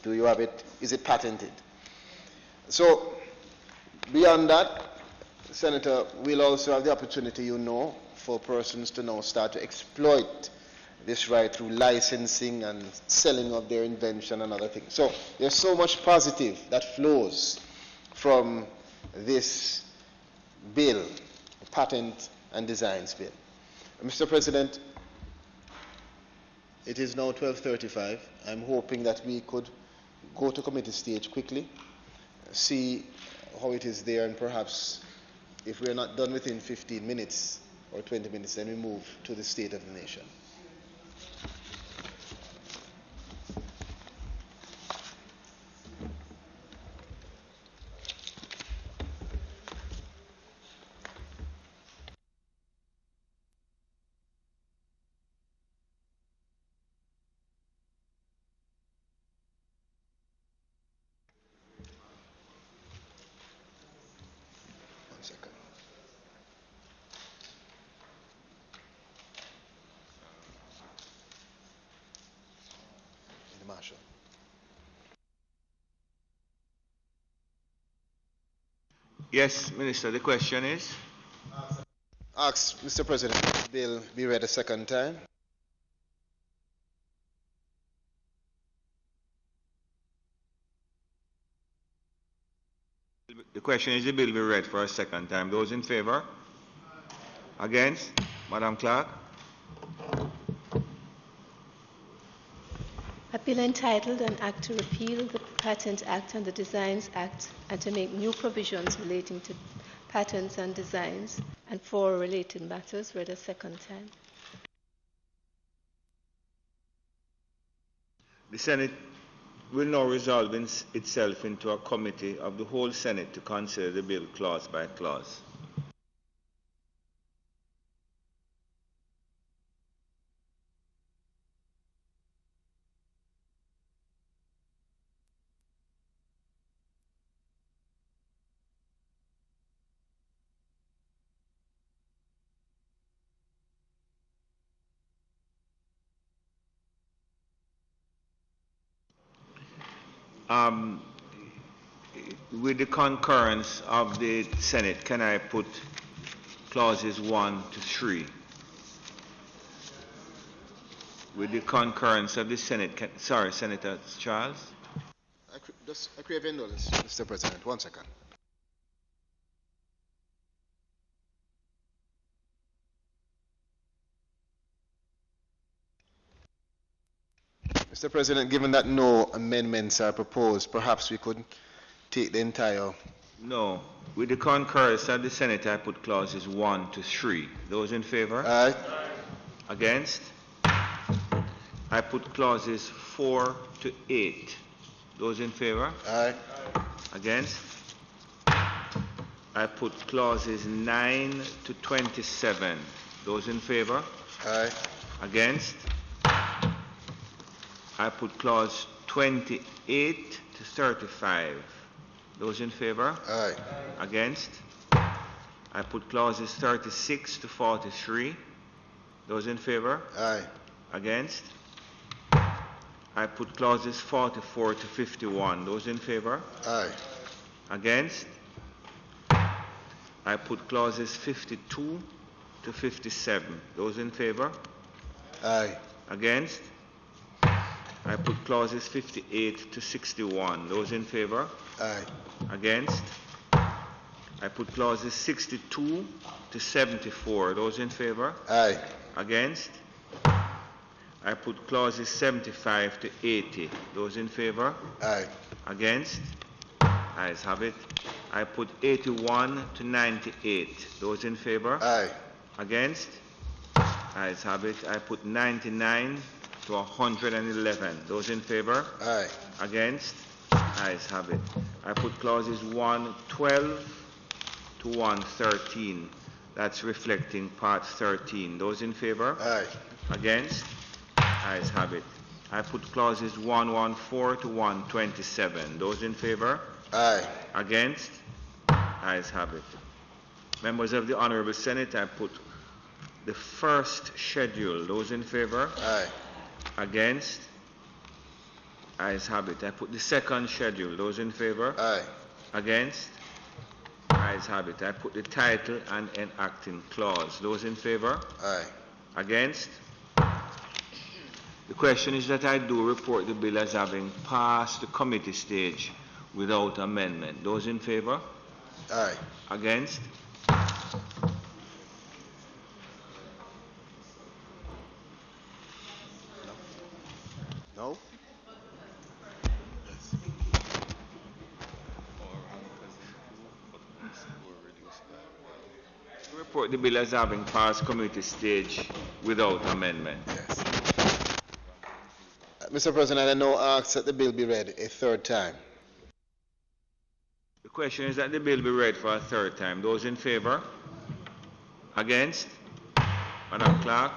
Do you have it? Is it patented? So, beyond that, Senator, we'll also have the opportunity, for persons to now start to exploit this right through licensing and selling of their invention and other things. So there's so much positive that flows from this bill, the Patent and Designs Bill. Mr. President, it is now 12:35. I'm hoping that we could go to committee stage quickly, see how it is there, and perhaps if we're not done within 15 minutes or 20 minutes, then we move to the State of the Nation. Marshall. Yes, Minister, the question is? Ask, Mr. President, the bill be read a second time. The question is the bill be read for a second time. Those in favor? Against? Madam Clerk? A bill entitled An Act to Repeal the Patent Act and the Designs Act and to make new provisions relating to patents and designs and for related matters read a second time. The Senate will now resolve itself into a committee of the whole Senate to consider the bill clause by clause. With the concurrence of the Senate, can I put clauses 1 to 3? With the concurrence of the Senate, sorry, Senator Charles? I crave indulgence, Mr. President. 1 second. Mr. President, given that no amendments are proposed, perhaps we could take the entire... No. With the concurrence of the Senate, I put clauses 1 to 3. Those in favor? Aye. Against? I put clauses 4 to 8. Those in favor? Aye. Against? I put clauses 9 to 27. Those in favor? Aye. Against? I put clause 28 to 35. Those in favor? Aye. Against? I put clauses 36 to 43. Those in favor? Aye. Against? I put clauses 44 to 51. Those in favor? Aye. Against? I put clauses 52 to 57. Those in favor? Aye. Against? I put clauses 58 to 61. Those in favor? Aye. Against? I put clauses 62 to 74. Those in favor? Aye. Against? I put clauses 75 to 80. Those in favor? Aye. Against? Ayes have it. I put 81 to 98. Those in favor? Aye. Against? Ayes have it. I put 99 to 111. Those in favor? Aye. Against? Ayes have it. I put clauses 112 to 113. That's reflecting part 13. Those in favor? Aye. Against? Ayes have it. I put clauses 114 to 127. Those in favor? Aye. Against? Ayes have it. Members of the Honourable Senate, I put the first schedule. Those in favor? Aye. Against? Ayes have it. I put the second schedule. Those in favor? Aye. Against? Ayes have it. I put the title and enacting clause. Those in favor? Aye. Against? The question is that I do report the bill as having passed the committee stage without amendment. Those in favor? Aye. Against? No? Report the bill as having passed committee stage without amendment. Yes. Mr. President, I now ask that the bill be read a third time. The question is that the bill be read for a third time. Those in favor? Against? Madam Clerk?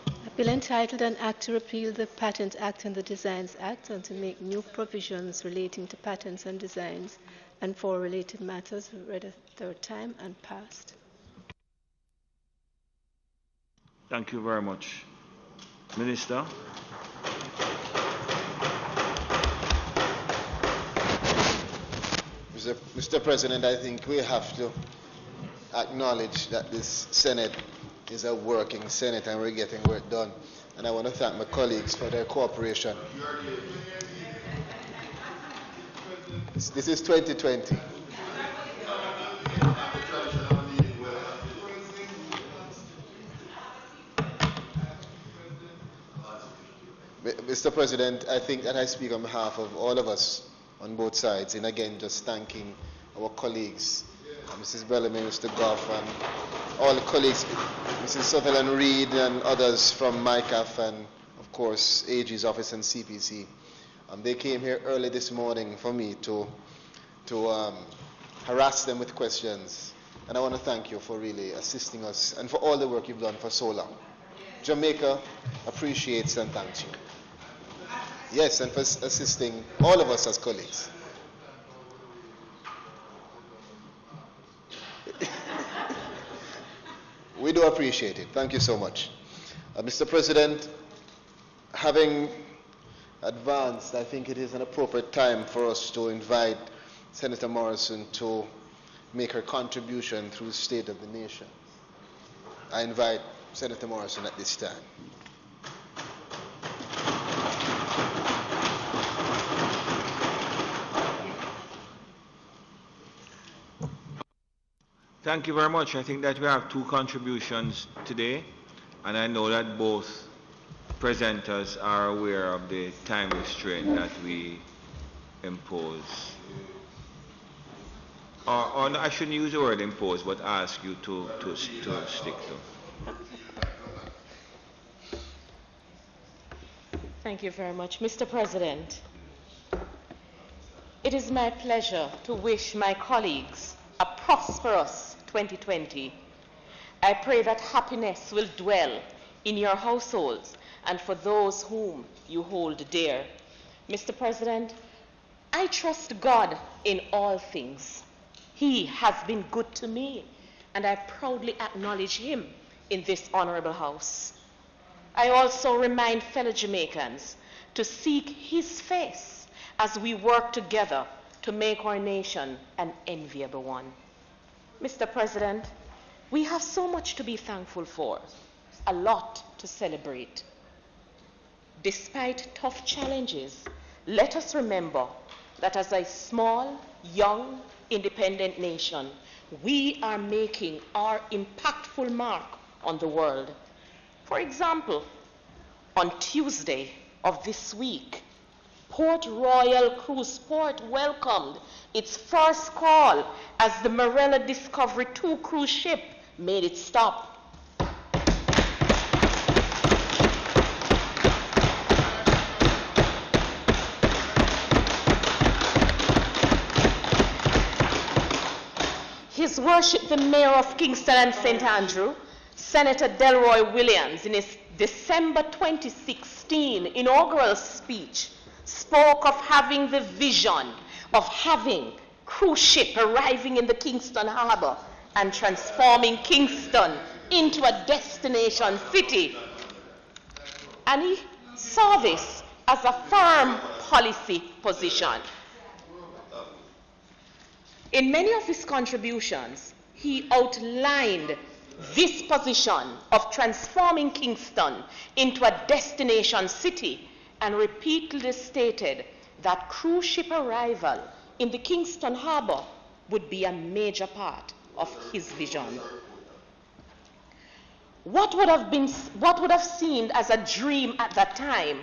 A bill entitled An Act to Repeal the Patent Act and the Designs Act and to make new provisions relating to patents and designs and for related matters read a third time and passed. Thank you very much. Minister? Mr. President, I think we have to acknowledge that this Senate is a working Senate and we're getting work done. And I want to thank my colleagues for their cooperation. This is 2020. Mr. President, I think that I speak on behalf of all of us on both sides, and again, just thanking our colleagues, Mrs. Bellamy, Mr. Goff, and all the colleagues, Mrs. Sutherland Reed and others from MICAF and, of course, AG's office and CPC. They came here early this morning for me to harass them with questions, and I want to thank you for really assisting us and for all the work you've done for so long. Jamaica appreciates and thanks you. Yes, and for assisting all of us as colleagues. We do appreciate it. Thank you so much. Mr. President, having advanced, I think it is an appropriate time for us to invite Senator Morrison to make her contribution through the State of the Nation. I invite Senator Morrison at this time. Thank you very much. I think that we have two contributions today, and I know that both presenters are aware of the time restraint that we impose. Or no, I shouldn't use the word impose, but ask you to stick to. Thank you very much. Mr. President, it is my pleasure to wish my colleagues a prosperous 2020. I pray that happiness will dwell in your households and for those whom you hold dear. Mr. President, I trust God in all things. He has been good to me, and I proudly acknowledge him in this honorable house. I also remind fellow Jamaicans to seek his face as we work together to make our nation an enviable one. Mr. President, we have so much to be thankful for, a lot to celebrate. Despite tough challenges, let us remember that as a small, young, independent nation, we are making our impactful mark on the world. For example, on Tuesday of this week, Port Royal Cruise Port welcomed its first call as the Morella Discovery 2 cruise ship made its stop. His Worship the Mayor of Kingston and St. Andrew, Senator Delroy Williams, in his December 2016 inaugural speech, spoke of having the vision of having cruise ship arriving in the Kingston Harbor and transforming Kingston into a destination city. And he saw this as a firm policy position. In many of his contributions, he outlined this position of transforming Kingston into a destination city and repeatedly stated that cruise ship arrival in the Kingston Harbor would be a major part of his vision. What would have seemed as a dream at that time,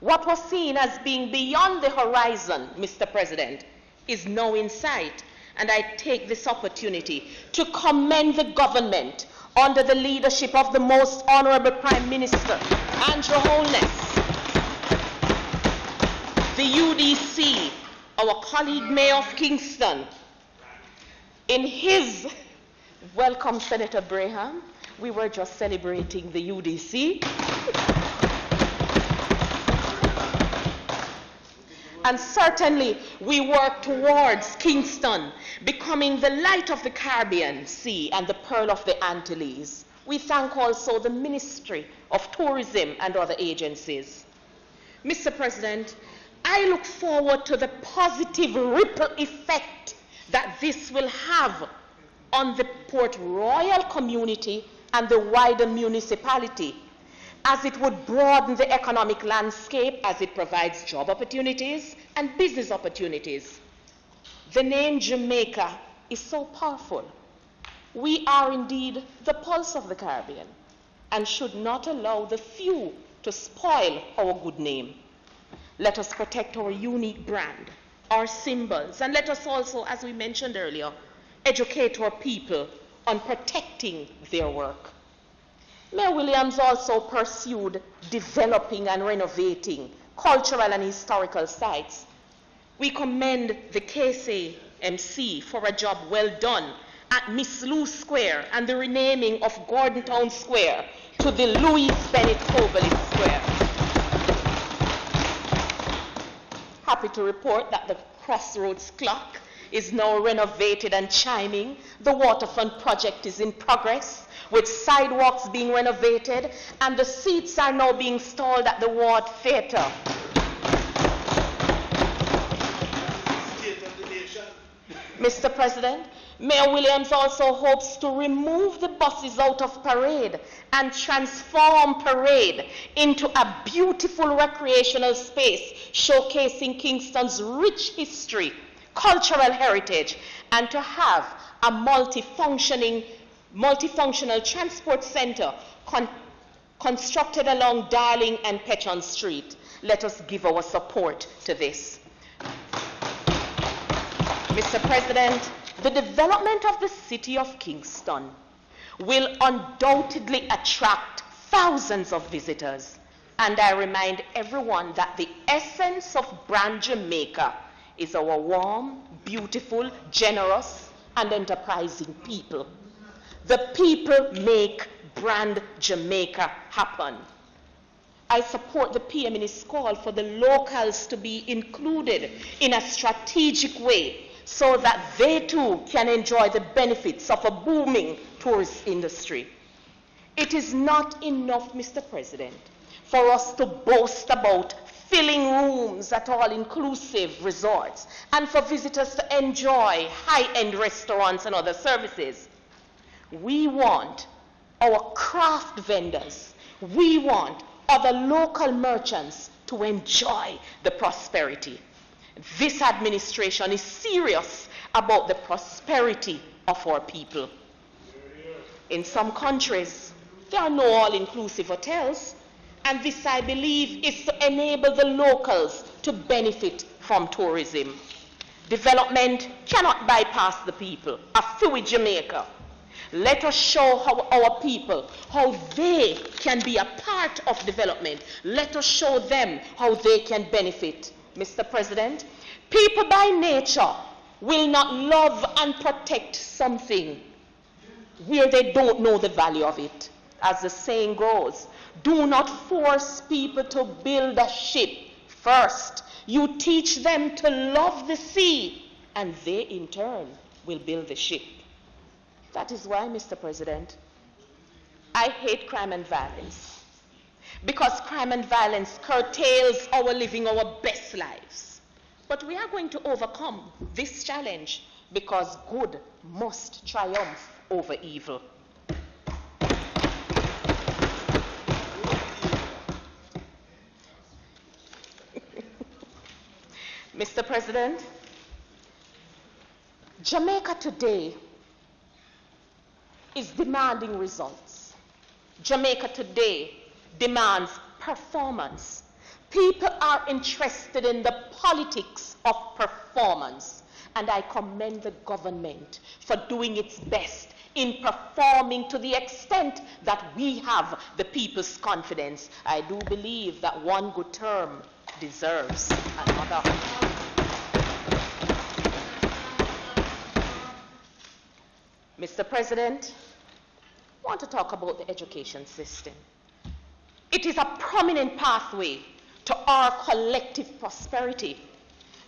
what was seen as being beyond the horizon, Mr. President, is now in sight. And I take this opportunity to commend the government under the leadership of the Most Honourable Prime Minister, Andrew Holness, the UDC, our colleague Mayor of Kingston. In his, welcome Senator Braham, we were just celebrating the UDC. And certainly we work towards Kingston becoming the light of the Caribbean Sea and the pearl of the Antilles. We thank also the Ministry of Tourism and other agencies. Mr. President, I look forward to the positive ripple effect that this will have on the Port Royal community and the wider municipality, as it would broaden the economic landscape, as it provides job opportunities and business opportunities. The name Jamaica is so powerful. We are indeed the pulse of the Caribbean and should not allow the few to spoil our good name. Let us protect our unique brand, our symbols, and let us also, as we mentioned earlier, educate our people on protecting their work. Mayor Williams also pursued developing and renovating cultural and historical sites. We commend the KCMC for a job well done at Miss Lou Square and the renaming of Gordon Town Square to the Louis Bennett Coverley Square. Happy to report that the Crossroads clock is now renovated and chiming. The waterfront project is in progress, with sidewalks being renovated, and the seats are now being installed at the Ward Theatre. Mr. President, Mayor Williams also hopes to remove the buses out of Parade and transform Parade into a beautiful recreational space showcasing Kingston's rich history, cultural heritage, and to have a multifunctional transport center constructed along Darling and Petron Street. Let us give our support to this. Mr. President, the development of the city of Kingston will undoubtedly attract thousands of visitors. And I remind everyone that the essence of brand Jamaica is our warm, beautiful, generous, and enterprising people. The people make brand Jamaica happen. I support the PM in his call for the locals to be included in a strategic way so that they too can enjoy the benefits of a booming tourist industry. It is not enough, Mr. President, for us to boast about filling rooms at all-inclusive resorts and for visitors to enjoy high-end restaurants and other services. We want our craft vendors, we want other local merchants to enjoy the prosperity. This administration is serious about the prosperity of our people. In some countries, there are no all-inclusive hotels, and this, I believe, is to enable the locals to benefit from tourism. Development cannot bypass the people. A few in Jamaica. Let us show our people how they can be a part of development. Let us show them how they can benefit. Mr. President, people by nature will not love and protect something where they don't know the value of it. As the saying goes, do not force people to build a ship first. You teach them to love the sea, and they in turn will build the ship. That is why, Mr. President, I hate crime and violence. because crime and violence curtails our living our best lives. But we are going to overcome this challenge because good must triumph over evil. Mr. President, Jamaica today is demanding results. Jamaica today demands performance. People are interested in the politics of performance, and I commend the government for doing its best in performing to the extent that we have the people's confidence. I do believe that one good term deserves another. Mr. President, I want to talk about the education system. It is a prominent pathway to our collective prosperity,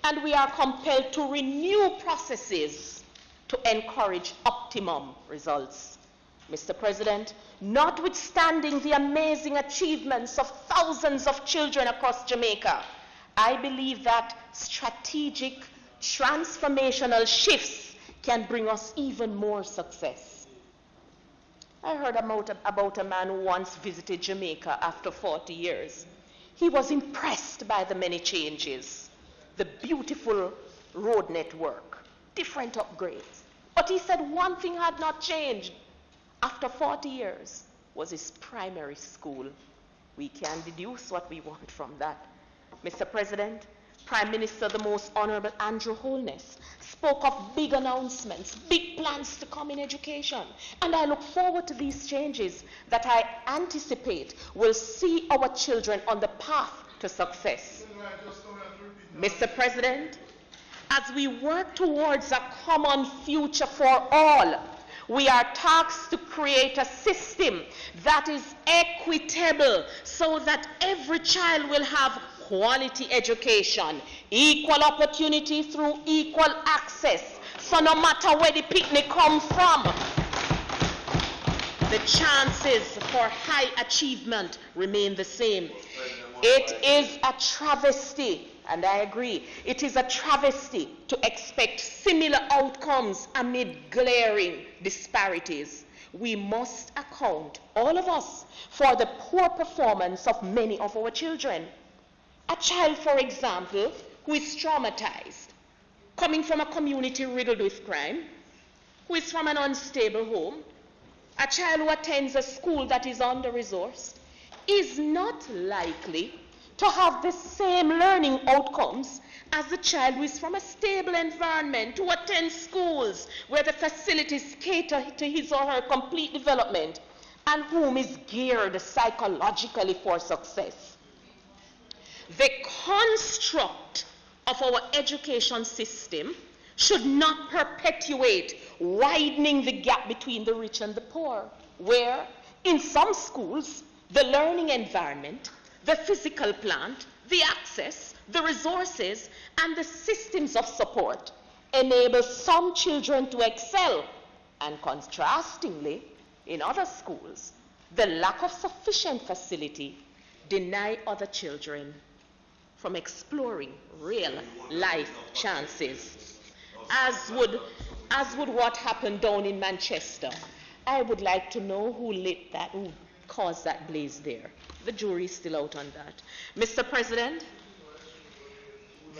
and we are compelled to renew processes to encourage optimum results. Mr. President, notwithstanding the amazing achievements of thousands of children across Jamaica, I believe that strategic, transformational shifts can bring us even more success. I heard about a man who once visited Jamaica after 40 years. He was impressed by the many changes, the beautiful road network, different upgrades. But he said one thing had not changed after 40 years was his primary school. We can deduce what we want from that. Mr. President, Prime Minister, the Most Honourable Andrew Holness, spoke of big announcements, big plans to come in education. And I look forward to these changes that I anticipate will see our children on the path to success. Mr. President, as we work towards a common future for all, we are tasked to create a system that is equitable so that every child will have quality education, equal opportunity through equal access. So no matter where the picnic comes from, the chances for high achievement remain the same. It is a travesty, and I agree, it is a travesty to expect similar outcomes amid glaring disparities. We must account, all of us, for the poor performance of many of our children. A child, for example, who is traumatized, coming from a community riddled with crime, who is from an unstable home, a child who attends a school that is under-resourced, is not likely to have the same learning outcomes as the child who is from a stable environment, who attends schools where the facilities cater to his or her complete development, and whom is geared psychologically for success. The construct of our education system should not perpetuate widening the gap between the rich and the poor, where in some schools, the learning environment, the physical plant, the access, the resources, and the systems of support enable some children to excel, and contrastingly, in other schools, the lack of sufficient facility deny other children from exploring real life chances. As would what happened down in Manchester. I would like to know who lit that, who caused that blaze there. The jury is still out on that. Mr. President,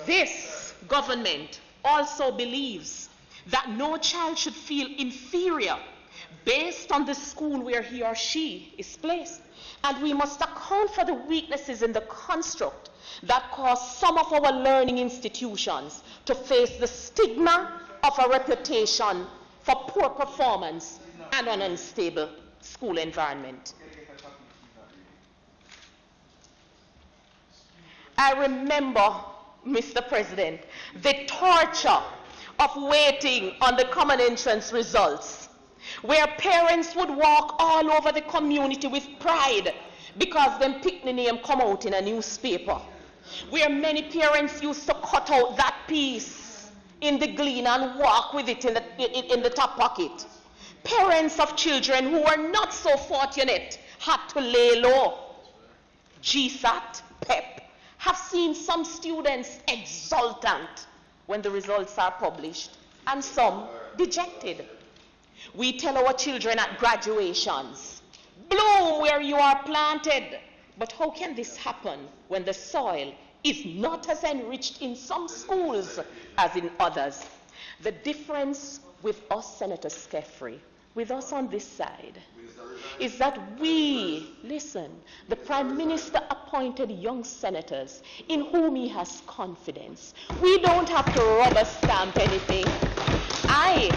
this government also believes that no child should feel inferior based on the school where he or she is placed. And we must account for the weaknesses in the construct that cause some of our learning institutions to face the stigma of a reputation for poor performance and an unstable school environment. I remember, Mr. President, the torture of waiting on the common entrance results, where parents would walk all over the community with pride because them picnic name come out in a newspaper, where many parents used to cut out that piece in the glean and walk with it in the top pocket. Parents of children who were not so fortunate had to lay low. GSAT, PEP, have seen some students exultant when the results are published, and some dejected. We tell our children at graduations, bloom where you are planted. But how can this happen when the soil is not as enriched in some schools as in others? The difference with us, Senator Skeffrey, with us on this side, is that we, listen, the Prime Minister appointed young senators in whom he has confidence. We don't have to rubber stamp anything. I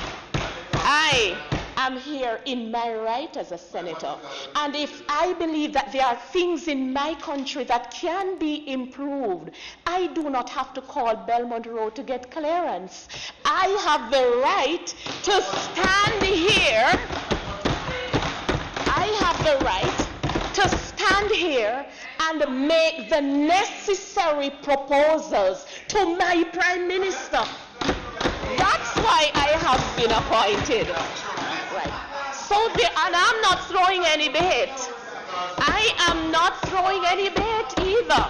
am here in my right as a senator, and if I believe that there are things in my country that can be improved, I do not have to call Belmont Road to get clearance. I have the right to stand here. I have the right to stand here and make the necessary proposals to my Prime Minister. That's why I have been appointed. Right. So, and I'm not throwing any bait. I am not throwing any bait either.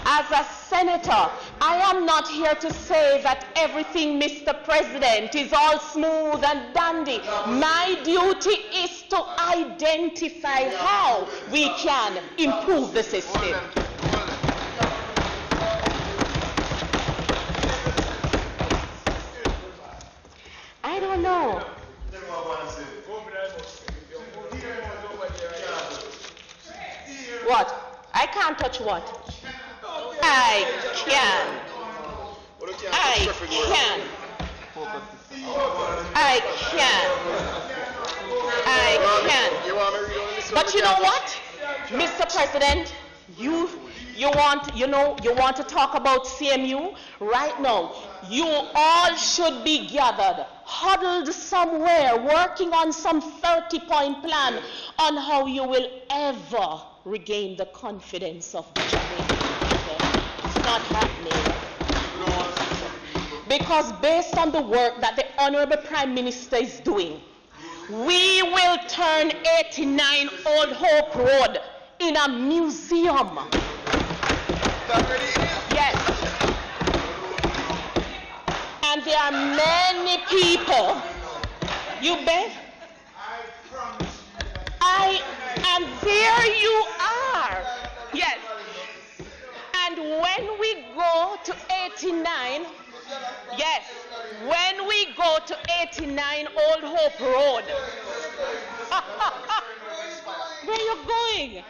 As a senator, I am not here to say that everything, Mr. President, is all smooth and dandy. My duty is to identify how we can improve the system. I don't know. What? I can't touch what? I can. I can. I can. I can. But you know what, Mr. President, you want to talk about CMU right now. You all should be gathered, huddled somewhere, working on some 30-point plan on how you will ever regain the confidence of the Jamaican people. It's not happening. Because based on the work that the Honourable Prime Minister is doing, we will turn 89 Old Hope Road in a museum. Yes. And there are many people. You bet. And there you are. Yes. And when we go to 89, yes, when we go to 89 Old Hope Road, where are you going?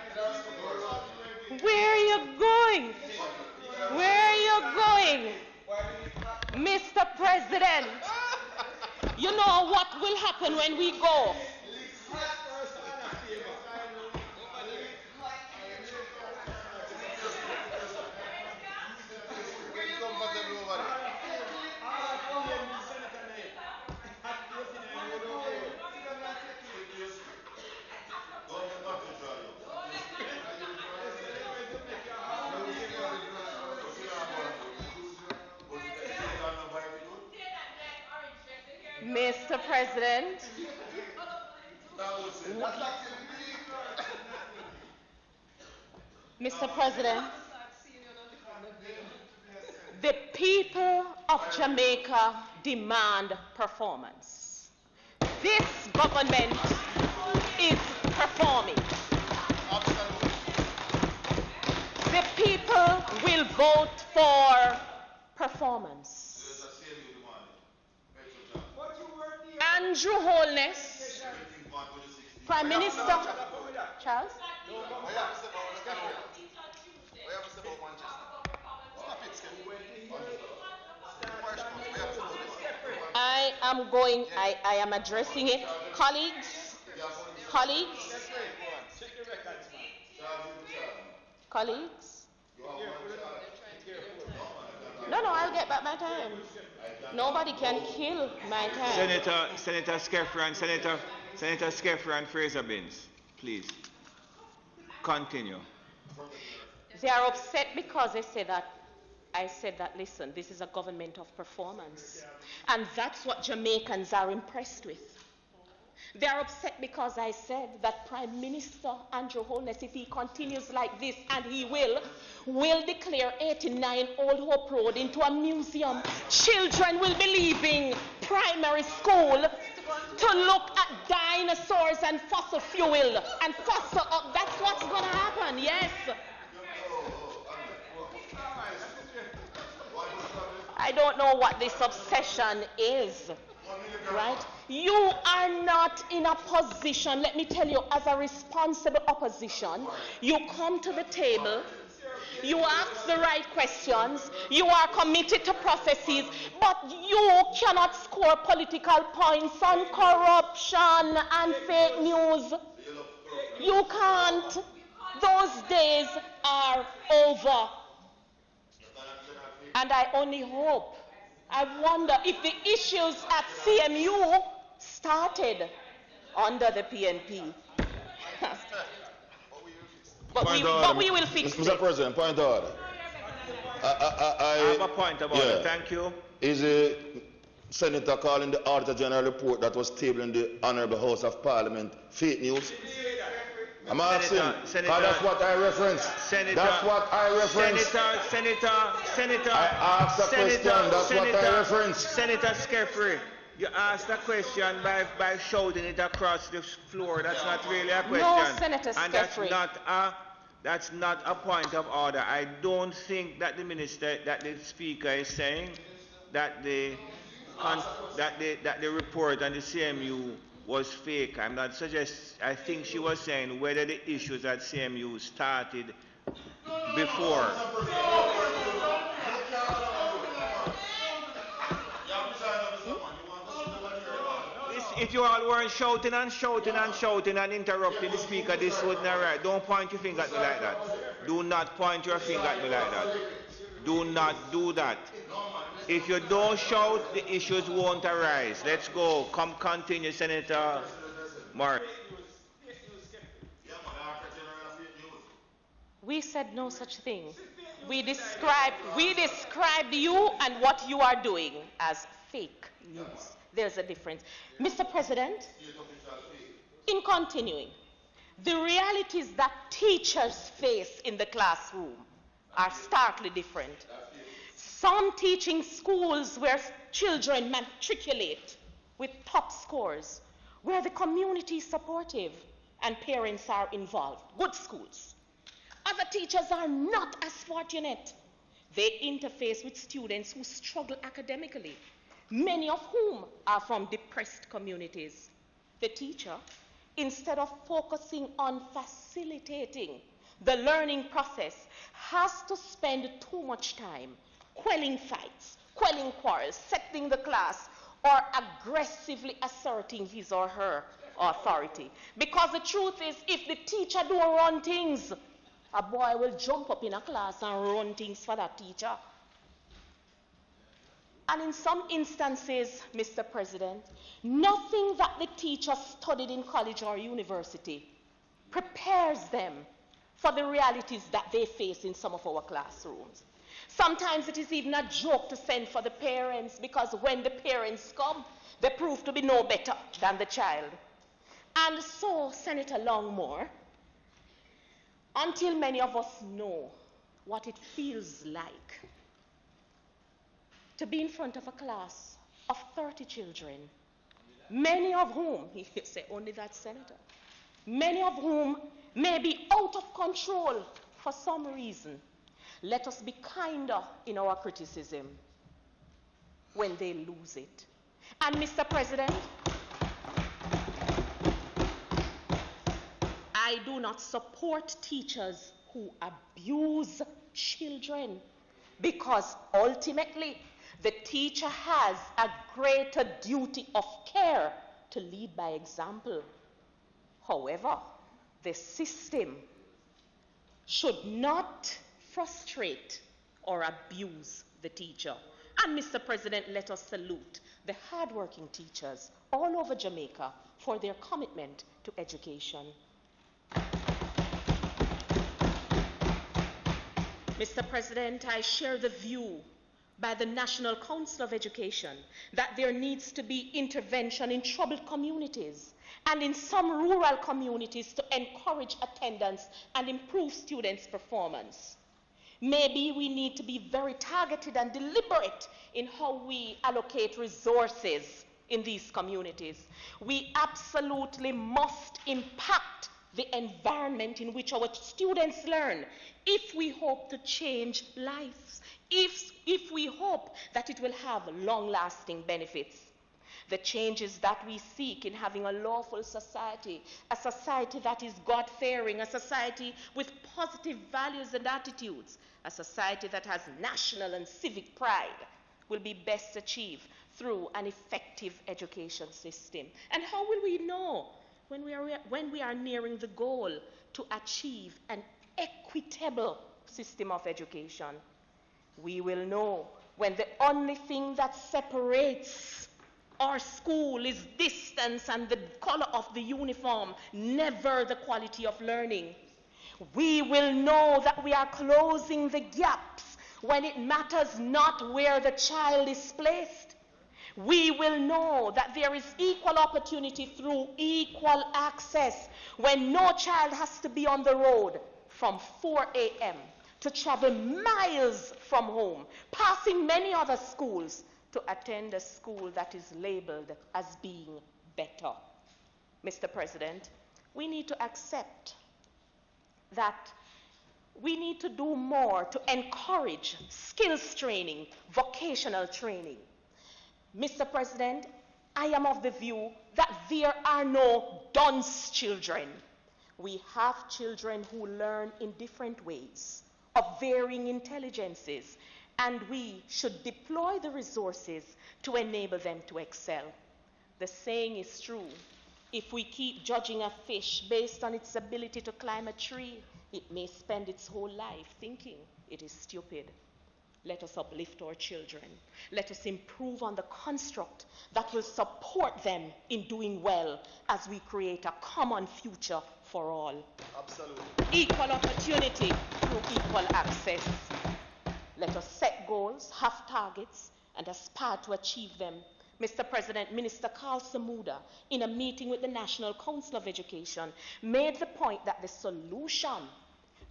Where are you going? Where are you going? Mr. President, you know what will happen when we go? Mr. President, Mr. President, the people of Jamaica demand performance. This government is performing. The people will vote for performance. Andrew Holness, Prime Minister, Charles? I am addressing it. Colleagues, No, I'll get back my time. Nobody can kill my time. Senator Skeffrey and Fraser Binns, please. Continue. They are upset because I said that, listen, this is a government of performance. And that's what Jamaicans are impressed with. They are upset because I said that Prime Minister Andrew Holness, if he continues like this, and he will declare 89 Old Hope Road into a museum. Children will be leaving primary school to look at dinosaurs and fossil fuel and fossil up. That's what's going to happen, yes. I don't know what this obsession is, right? You are not in a position, let me tell you, as a responsible opposition, you come to the table, you ask the right questions, you are committed to processes, but you cannot score political points on corruption and fake news. You can't. Those days are over. And I only hope, I wonder if the issues at CMU started under the PNP. but we will fix it. Mr. President, point of order. I have a point of order. Thank you. Is the Senator calling the Auditor General report that was tabled in the Honourable House of Parliament fake news? I'm asking, Senator, that's what I reference. That's what I reference. Senator, I asked a question, that's what I reference. Senator Skeffrey, you asked a question by shouting it across the floor. That's not really a question. No, Senator and Skeffrey. That's not a point of order. I don't think that the Speaker is saying that the report on the CMU was fake. I'm not suggesting. I think she was saying whether the issues at CMU started before. If you all weren't shouting and interrupting the speaker, this wouldn't be right. Don't point your finger at me like that. Do not point your finger at me like that. Do not do that. If you don't shout, the issues won't arise. Let's go. Continue, Senator Morrison. We said no such thing. We described you and what you are doing as fake news. There's a difference. Mr. President, in continuing, the realities that teachers face in the classroom are starkly different. Some teaching schools where children matriculate with top scores, where the community is supportive and parents are involved, good schools. Other teachers are not as fortunate. They interface with students who struggle academically, many of whom are from depressed communities. The teacher, instead of focusing on facilitating the learning process, has to spend too much time quelling fights, quelling quarrels, setting the class, or aggressively asserting his or her authority. Because the truth is, if the teacher don't run things, a boy will jump up in a class and run things for that teacher. And in some instances, Mr. President, nothing that the teacher studied in college or university prepares them for the realities that they face in some of our classrooms. Sometimes it is even a joke to send for the parents, because when the parents come, they prove to be no better than the child. And so, Senator Longmore, until many of us know what it feels like to be in front of a class of 30 children, many of whom, you say only that, Senator, many of whom may be out of control for some reason, let us be kinder in our criticism when they lose it. And Mr. President, I do not support teachers who abuse children, because ultimately the teacher has a greater duty of care to lead by example. However, the system should not frustrate or abuse the teacher. And Mr. President, let us salute the hardworking teachers all over Jamaica for their commitment to education. Mr. President, I share the view by the National Council of Education that there needs to be intervention in troubled communities and in some rural communities to encourage attendance and improve students' performance. Maybe we need to be very targeted and deliberate in how we allocate resources in these communities. We absolutely must impact the environment in which our students learn if we hope to change lives, if we hope that it will have long-lasting benefits. The changes that we seek in having a lawful society, a society that is God-fearing, a society with positive values and attitudes, a society that has national and civic pride, will be best achieved through an effective education system. And how will we know when we are nearing the goal to achieve an equitable system of education? We will know when the only thing that separates our school is distance and the color of the uniform, never the quality of learning. We will know that we are closing the gaps when it matters not where the child is placed. We will know that there is equal opportunity through equal access when no child has to be on the road from 4 a.m. to travel miles from home, passing many other schools to attend a school that is labeled as being better. Mr. President, we need to accept that we need to do more to encourage skills training, vocational training. Mr. President, I am of the view that there are no dunce children. We have children who learn in different ways, of varying intelligences, and we should deploy the resources to enable them to excel. The saying is true: if we keep judging a fish based on its ability to climb a tree, it may spend its whole life thinking it is stupid. Let us uplift our children. Let us improve on the construct that will support them in doing well as we create a common future for all. Absolutely. Equal opportunity through equal access. Let us set goals, have targets, and aspire to achieve them. Mr. President, Minister Carl Samuda, in a meeting with the National Council of Education, made the point that the solution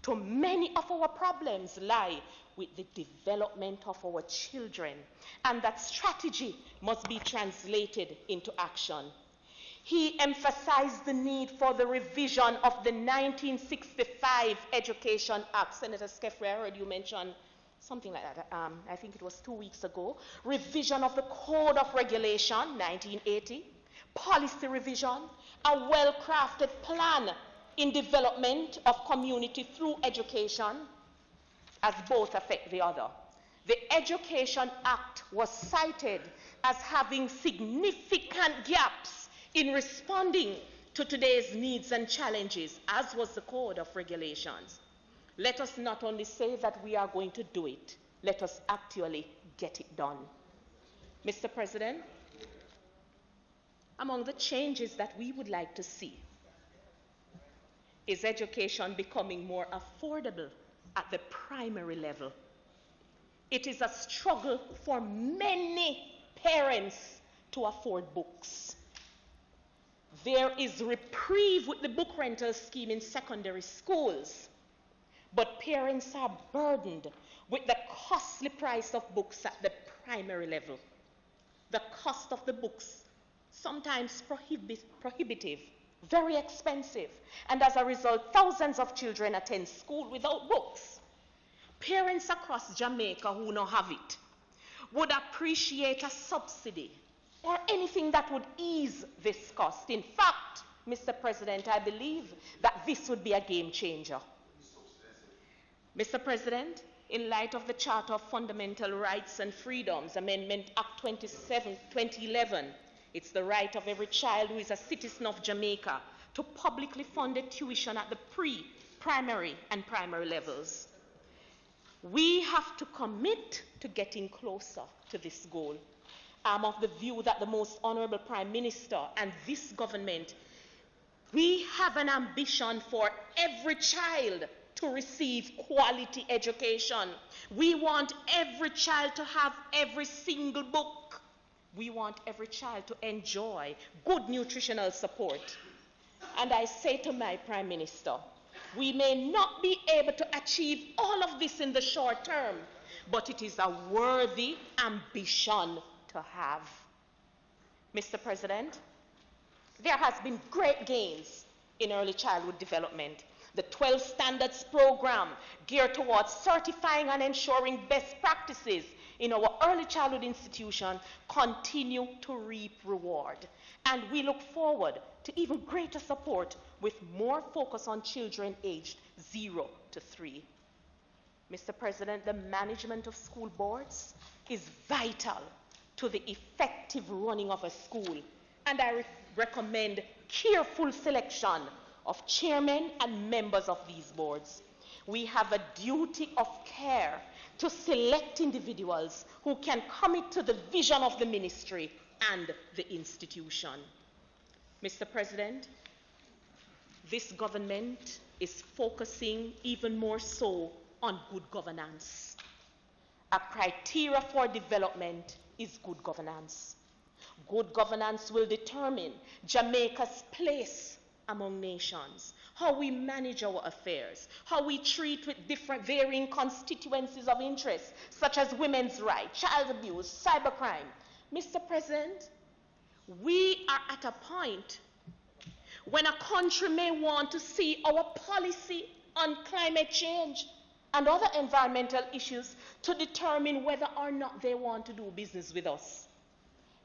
to many of our problems lie with the development of our children, and that strategy must be translated into action. He emphasized the need for the revision of the 1965 Education Act. Senator Skeffrey, I heard you mention something like that. I think it was 2 weeks ago. Revision of the Code of Regulation, 1980. Policy revision, a well-crafted plan in development of community through education, as both affect the other. The Education Act was cited as having significant gaps in responding to today's needs and challenges, as was the Code of Regulations. Let us not only say that we are going to do it, let us actually get it done. Mr. President, among the changes that we would like to see is education becoming more affordable at the primary level. It is a struggle for many parents to afford books. There is reprieve with the book rental scheme in secondary schools, but parents are burdened with the costly price of books at the primary level. The cost of the books, sometimes prohibitive, very expensive, and as a result, thousands of children attend school without books. Parents across Jamaica who don't have it would appreciate a subsidy or anything that would ease this cost. In fact, Mr. President, I believe that this would be a game changer. Mr. President, in light of the Charter of Fundamental Rights and Freedoms, Amendment Act 27, 2011, it's the right of every child who is a citizen of Jamaica to publicly funded tuition at the pre-primary and primary levels. We have to commit to getting closer to this goal. I'm of the view that the Most Honourable Prime Minister and this government, we have an ambition for every child to receive quality education. We want every child to have every single book. We want every child to enjoy good nutritional support. And I say to my Prime Minister, we may not be able to achieve all of this in the short term, but it is a worthy ambition to have. Mr. President, there has been great gains in early childhood development. The 12 Standards Program geared towards certifying and ensuring best practices in our early childhood institution continue to reap reward. And we look forward to even greater support with more focus on children aged 0 to 3. Mr. President, the management of school boards is vital to the effective running of a school, and I recommend careful selection of chairmen and members of these boards. We have a duty of care to select individuals who can commit to the vision of the ministry and the institution. Mr. President, this government is focusing even more so on good governance. A criteria for development is good governance. Good governance will determine Jamaica's place among nations, how we manage our affairs, how we treat with different varying constituencies of interest, such as women's rights, child abuse, cybercrime. Mr. President, we are at a point when a country may want to see our policy on climate change and other environmental issues to determine whether or not they want to do business with us.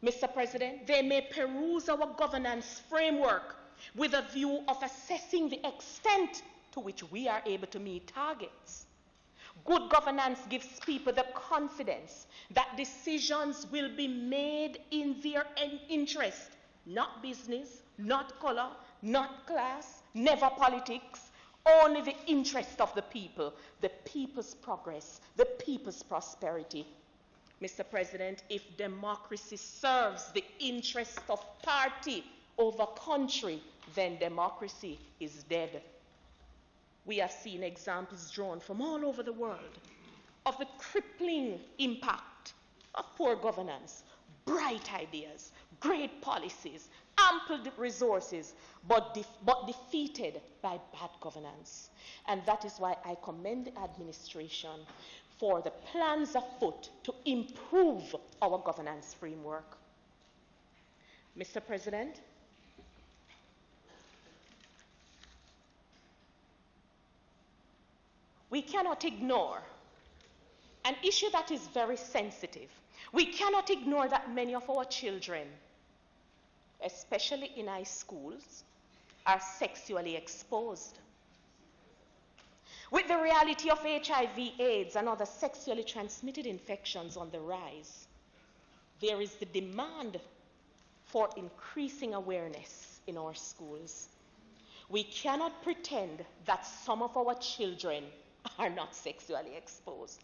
Mr. President, they may peruse our governance framework with a view of assessing the extent to which we are able to meet targets. Good governance gives people the confidence that decisions will be made in their interest, not business, not color, not class, never politics, only the interest of the people, the people's progress, the people's prosperity. Mr. President, if democracy serves the interest of party over country, then democracy is dead. We have seen examples drawn from all over the world of the crippling impact of poor governance, bright ideas, great policies, ample resources, but defeated by bad governance. And that is why I commend the administration for the plans afoot to improve our governance framework. Mr. President, we cannot ignore an issue that is very sensitive. We cannot ignore that many of our children, especially in high schools, are sexually exposed. With the reality of HIV, AIDS, and other sexually transmitted infections on the rise, there is the demand for increasing awareness in our schools. We cannot pretend that some of our children are not sexually exposed.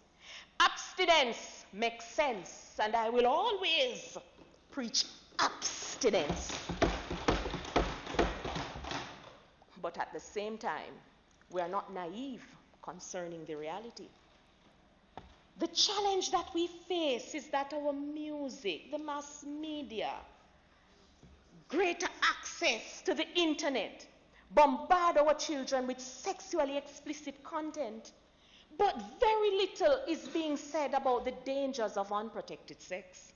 Abstinence makes sense, and I will always preach abstinence. But at the same time, we are not naive concerning the reality. The challenge that we face is that our music, the mass media, greater access to the internet, bombard our children with sexually explicit content, but very little is being said about the dangers of unprotected sex.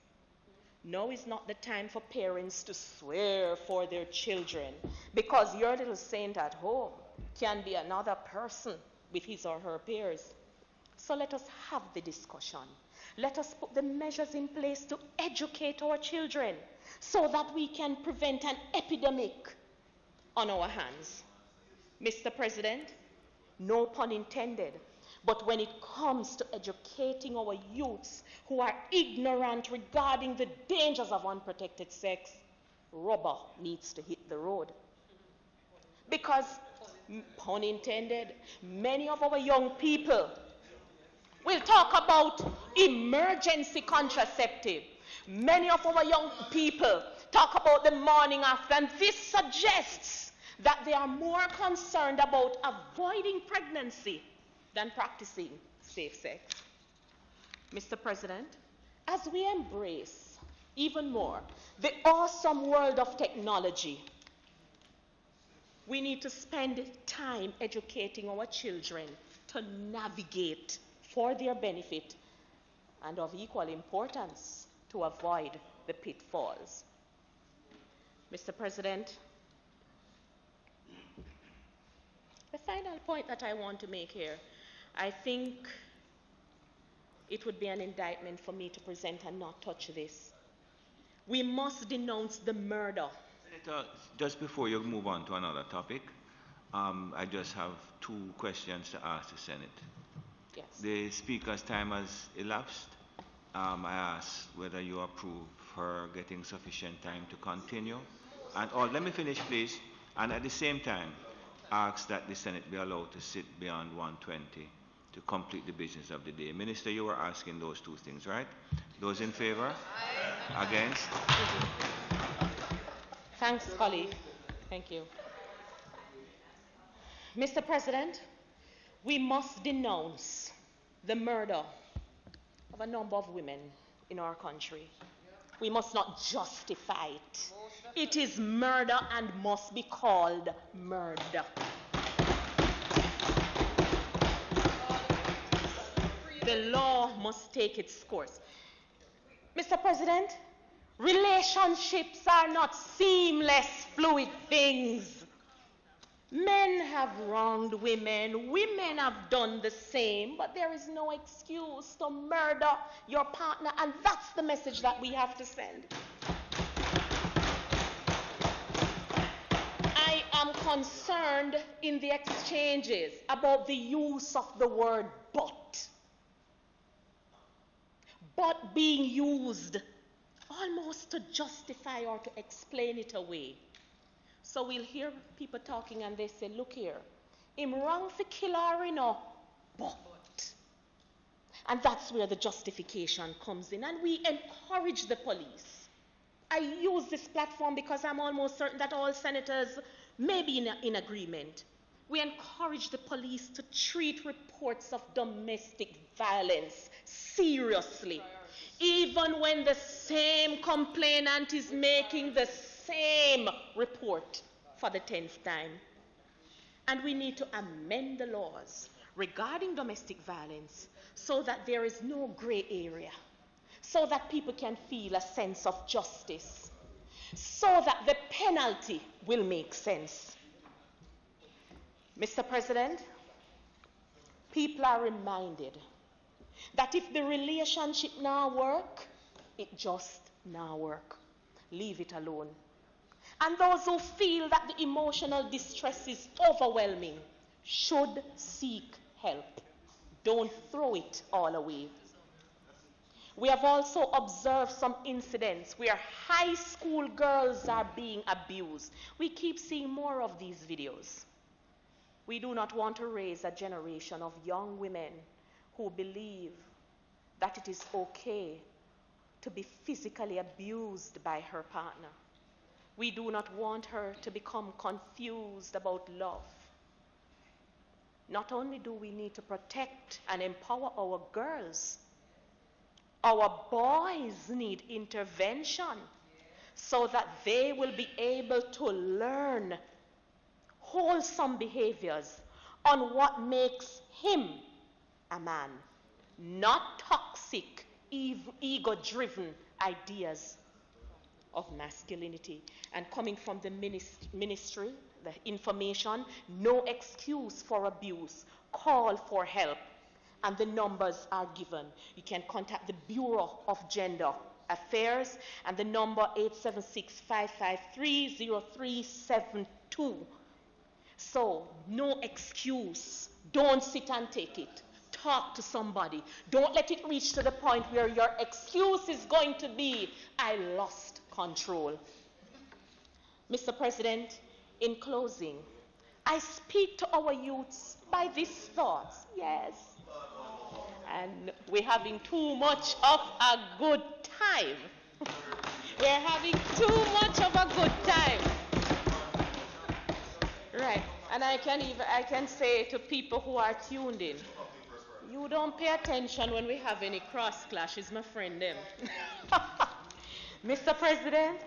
Now is not the time for parents to swear for their children, because your little saint at home can be another person with his or her peers. So let us have the discussion. Let us put the measures in place to educate our children so that we can prevent an epidemic on our hands. Mr. President, no pun intended, but when it comes to educating our youths who are ignorant regarding the dangers of unprotected sex, rubber needs to hit the road. Because, pun intended, many of our young people will talk about emergency contraceptive. Many of our young people talk about the morning after, and this suggests that they are more concerned about avoiding pregnancy than practicing safe sex. Mr. President, as we embrace even more the awesome world of technology, we need to spend time educating our children to navigate for their benefit, and of equal importance, to avoid the pitfalls. Mr. President, the final point that I want to make here, I think it would be an indictment for me to present and not touch this. We must denounce the murder. Senator, just before you move on to another topic, I just have two questions to ask the Senate. Yes. The Speaker's time has elapsed. I ask whether you approve her getting sufficient time to continue. And let me finish, please. And at the same time, ask that the Senate be allowed to sit beyond 1:20 to complete the business of the day. Minister, you were asking those two things, right? Those in favor? Aye. Against? Thanks, colleague. Thank you. Mr. President, we must denounce the murder of a number of women in our country. We must not justify it. It is murder and must be called murder. The law must take its course. Mr. President, relationships are not seamless, fluid things. Men have wronged women, women have done the same, but there is no excuse to murder your partner, and that's the message that we have to send. I am concerned in the exchanges about the use of the word but. But being used almost to justify or to explain it away. So we'll hear people talking and they say, look here, him wrong for kill her, you know, but. And that's where the justification comes in. And we encourage the police. I use this platform because I'm almost certain that all senators may be in agreement. We encourage the police to treat reports of domestic violence seriously, even when the same complainant is making the same report for the 10th time. And we need to amend the laws regarding domestic violence so that there is no gray area, so that people can feel a sense of justice, so that the penalty will make sense. Mr. President, people are reminded that if the relationship now work, it just now work. Leave it alone. And those who feel that the emotional distress is overwhelming should seek help. Don't throw it all away. We have also observed some incidents where high school girls are being abused. We keep seeing more of these videos. We do not want to raise a generation of young women who believe that it is okay to be physically abused by her partner. We do not want her to become confused about love. Not only do we need to protect and empower our girls, our boys need intervention so that they will be able to learn wholesome behaviors on what makes him a man, not toxic, ego-driven ideas of masculinity. And coming from the ministry, the information, no excuse for abuse, call for help, and the numbers are given. You can contact the Bureau of Gender Affairs and the number 876-553-0372. So, no excuse. Don't sit and take it. Talk to somebody. Don't let it reach to the point where your excuse is going to be, I lost control. Mr. President, in closing, I speak to our youths by these thoughts. Yes. And we're having too much of a good time. We're having too much of a good time. And I can say to people who are tuned in, you don't pay attention when we have any cross clashes, my friend them. Mr. President,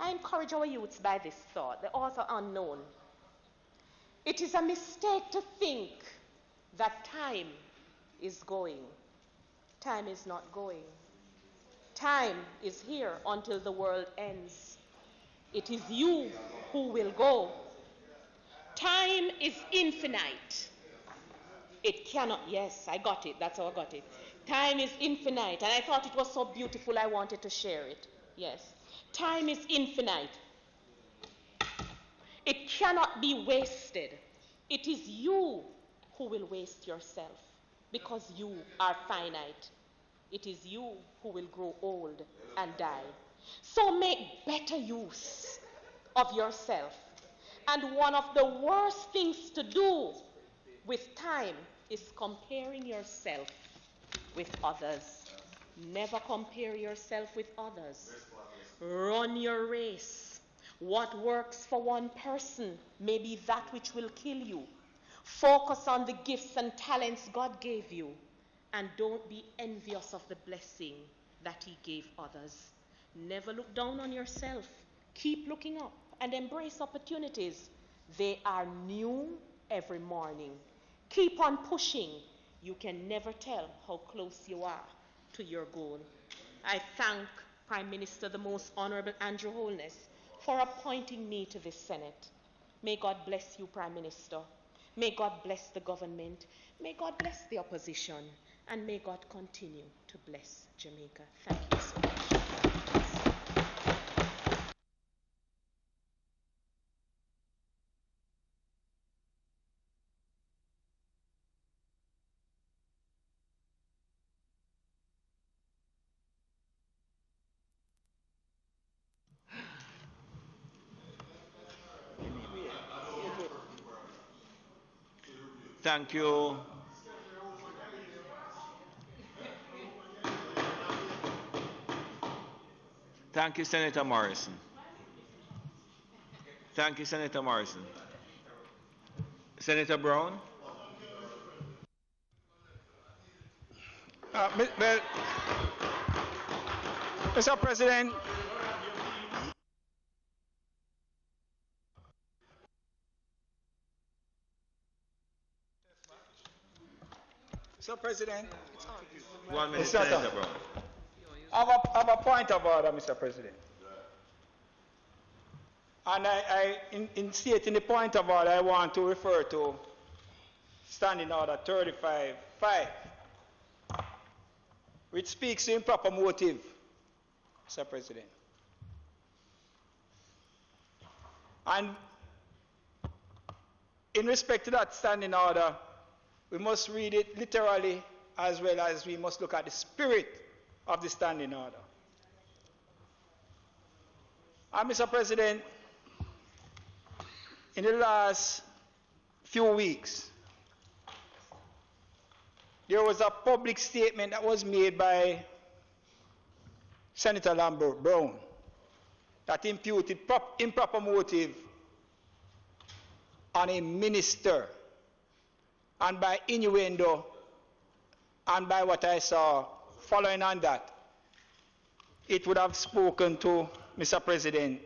I encourage our youths by this thought, the author unknown. It is a mistake to think that time is going. Time is not going. Time is here until the world ends. It is you who will go. Time is infinite. It cannot, yes, I got it, that's how I got it. Time is infinite, and I thought it was so beautiful I wanted to share it. Yes. Time is infinite. It cannot be wasted. It is you who will waste yourself because you are finite. It is you who will grow old and die. So make better use of yourself. And one of the worst things to do with time is comparing yourself with others. Never compare yourself with others. Run your race. What works for one person may be that which will kill you. Focus on the gifts and talents God gave you, and don't be envious of the blessing that He gave others. Never look down on yourself. Keep looking up and embrace opportunities. They are new every morning. Keep on pushing. You can never tell how close you are to your goal. I thank Prime Minister, the Most Honourable Andrew Holness, for appointing me to this Senate. May God bless you, Prime Minister. May God bless the government. May God bless the opposition. And may God continue to bless Jamaica. Thank you so much. Thank you. Thank you, Senator Morrison. Thank you, Senator Morrison. Senator Brown? Mr. President, Mr. President, 1 minute, Senator Brown. I have a point of order, Mr. President. And in stating the point of order, I want to refer to Standing Order 35-5, which speaks to improper motive, Mr. President. And in respect to that standing order, we must read it literally as well as we must look at the spirit of the standing order. And Mr. President, in the last few weeks, there was a public statement that was made by Senator Lambert Brown that imputed improper motive on a minister, and by innuendo and by what I saw following on that, it would have spoken to Mr. President.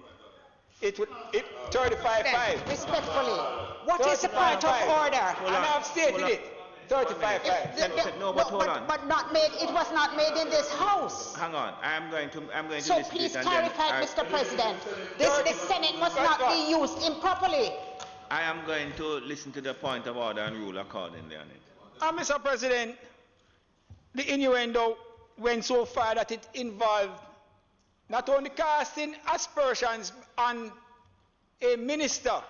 35-5. Respectfully, what is the point of order? And I've stated it. 35-5. No, but hold on. But not made. It was not made in this house. Hang on. I'm going to So listen please to it clarify, Mr. President. The Senate must not be used improperly. I am going to listen to the point of order and rule accordingly on it. Mr. President, the innuendo went so far that it involved not only casting aspersions on a minister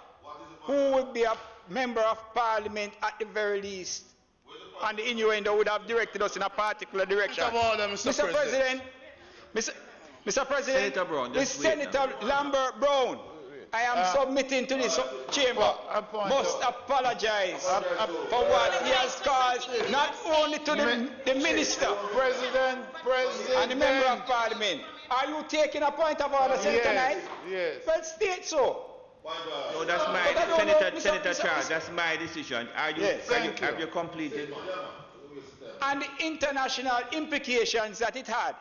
who would be a member of parliament at the very least, and the innuendo would have directed us in a particular direction. Mr. President, Mr. President, Senator Lambert Brown, I am submitting to this chamber, must apologize for what he has caused, not only to the minister, and the member of parliament. Are you taking a point of order, Senator Knight? Yes. Well, state so. No, that's my, Senator Charles, that's my decision. Are you, Yes, have you completed? And the international implications that it had.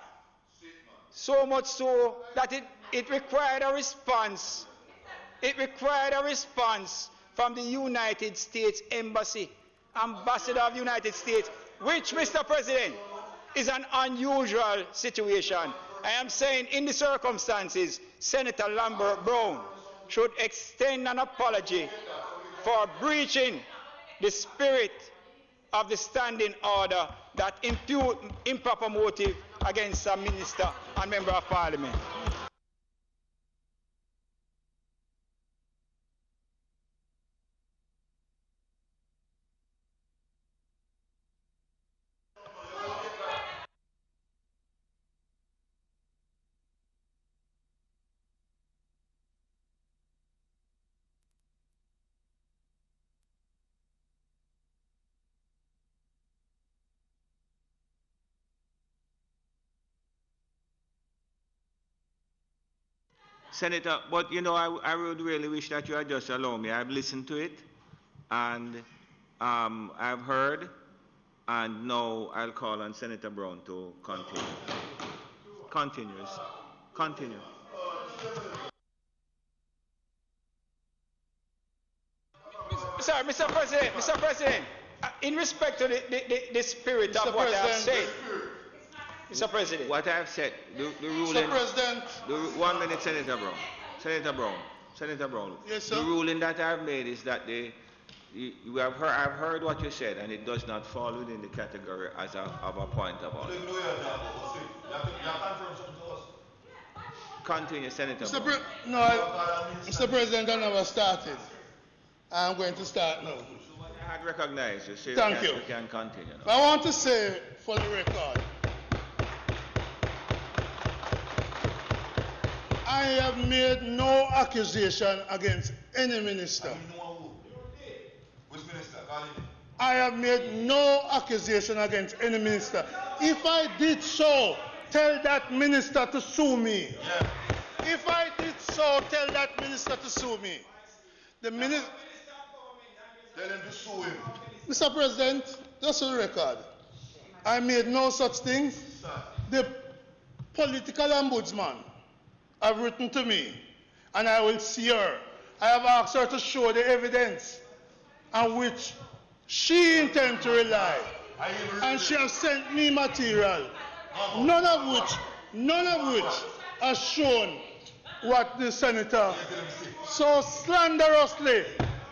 So much so that it required a response. It required a response from the United States Embassy, Ambassador of the United States, which, Mr. President, is an unusual situation. I am saying in the circumstances, Senator Lambert Brown should extend an apology for breaching the spirit of the standing order that impute improper motive against a minister and member of parliament. Senator, but you know, I would really wish that you had just allowed me. I've listened to it, and I've heard, and now I'll call on Senator Brown to continue. Continue. Sir, Mr. President, in respect to the spirit of what I have said, Mr. President. What I have said, the ruling. Mr. President. 1 minute, Senator Brown. Yes, sir. The ruling that I have made is that I've heard what you said, and it does not fall within the category of a point of order. Continue, Senator Brown. Mr. President, I never started. I'm going to start now. I had recognized you, so Thank you. You can continue now. I want to say, for the record, I have made no accusation against any minister. Which minister? I have made no accusation against any minister. If I did so, tell that minister to sue me. Yeah. If I did so, tell that minister to sue me. The minister. Tell him to sue him. Mr. President, just for the record, I made no such thing. The political ombudsman have written to me, and I will see her. I have asked her to show the evidence on which she intends to rely. And she has sent me material, none of which has shown what the senator so slanderously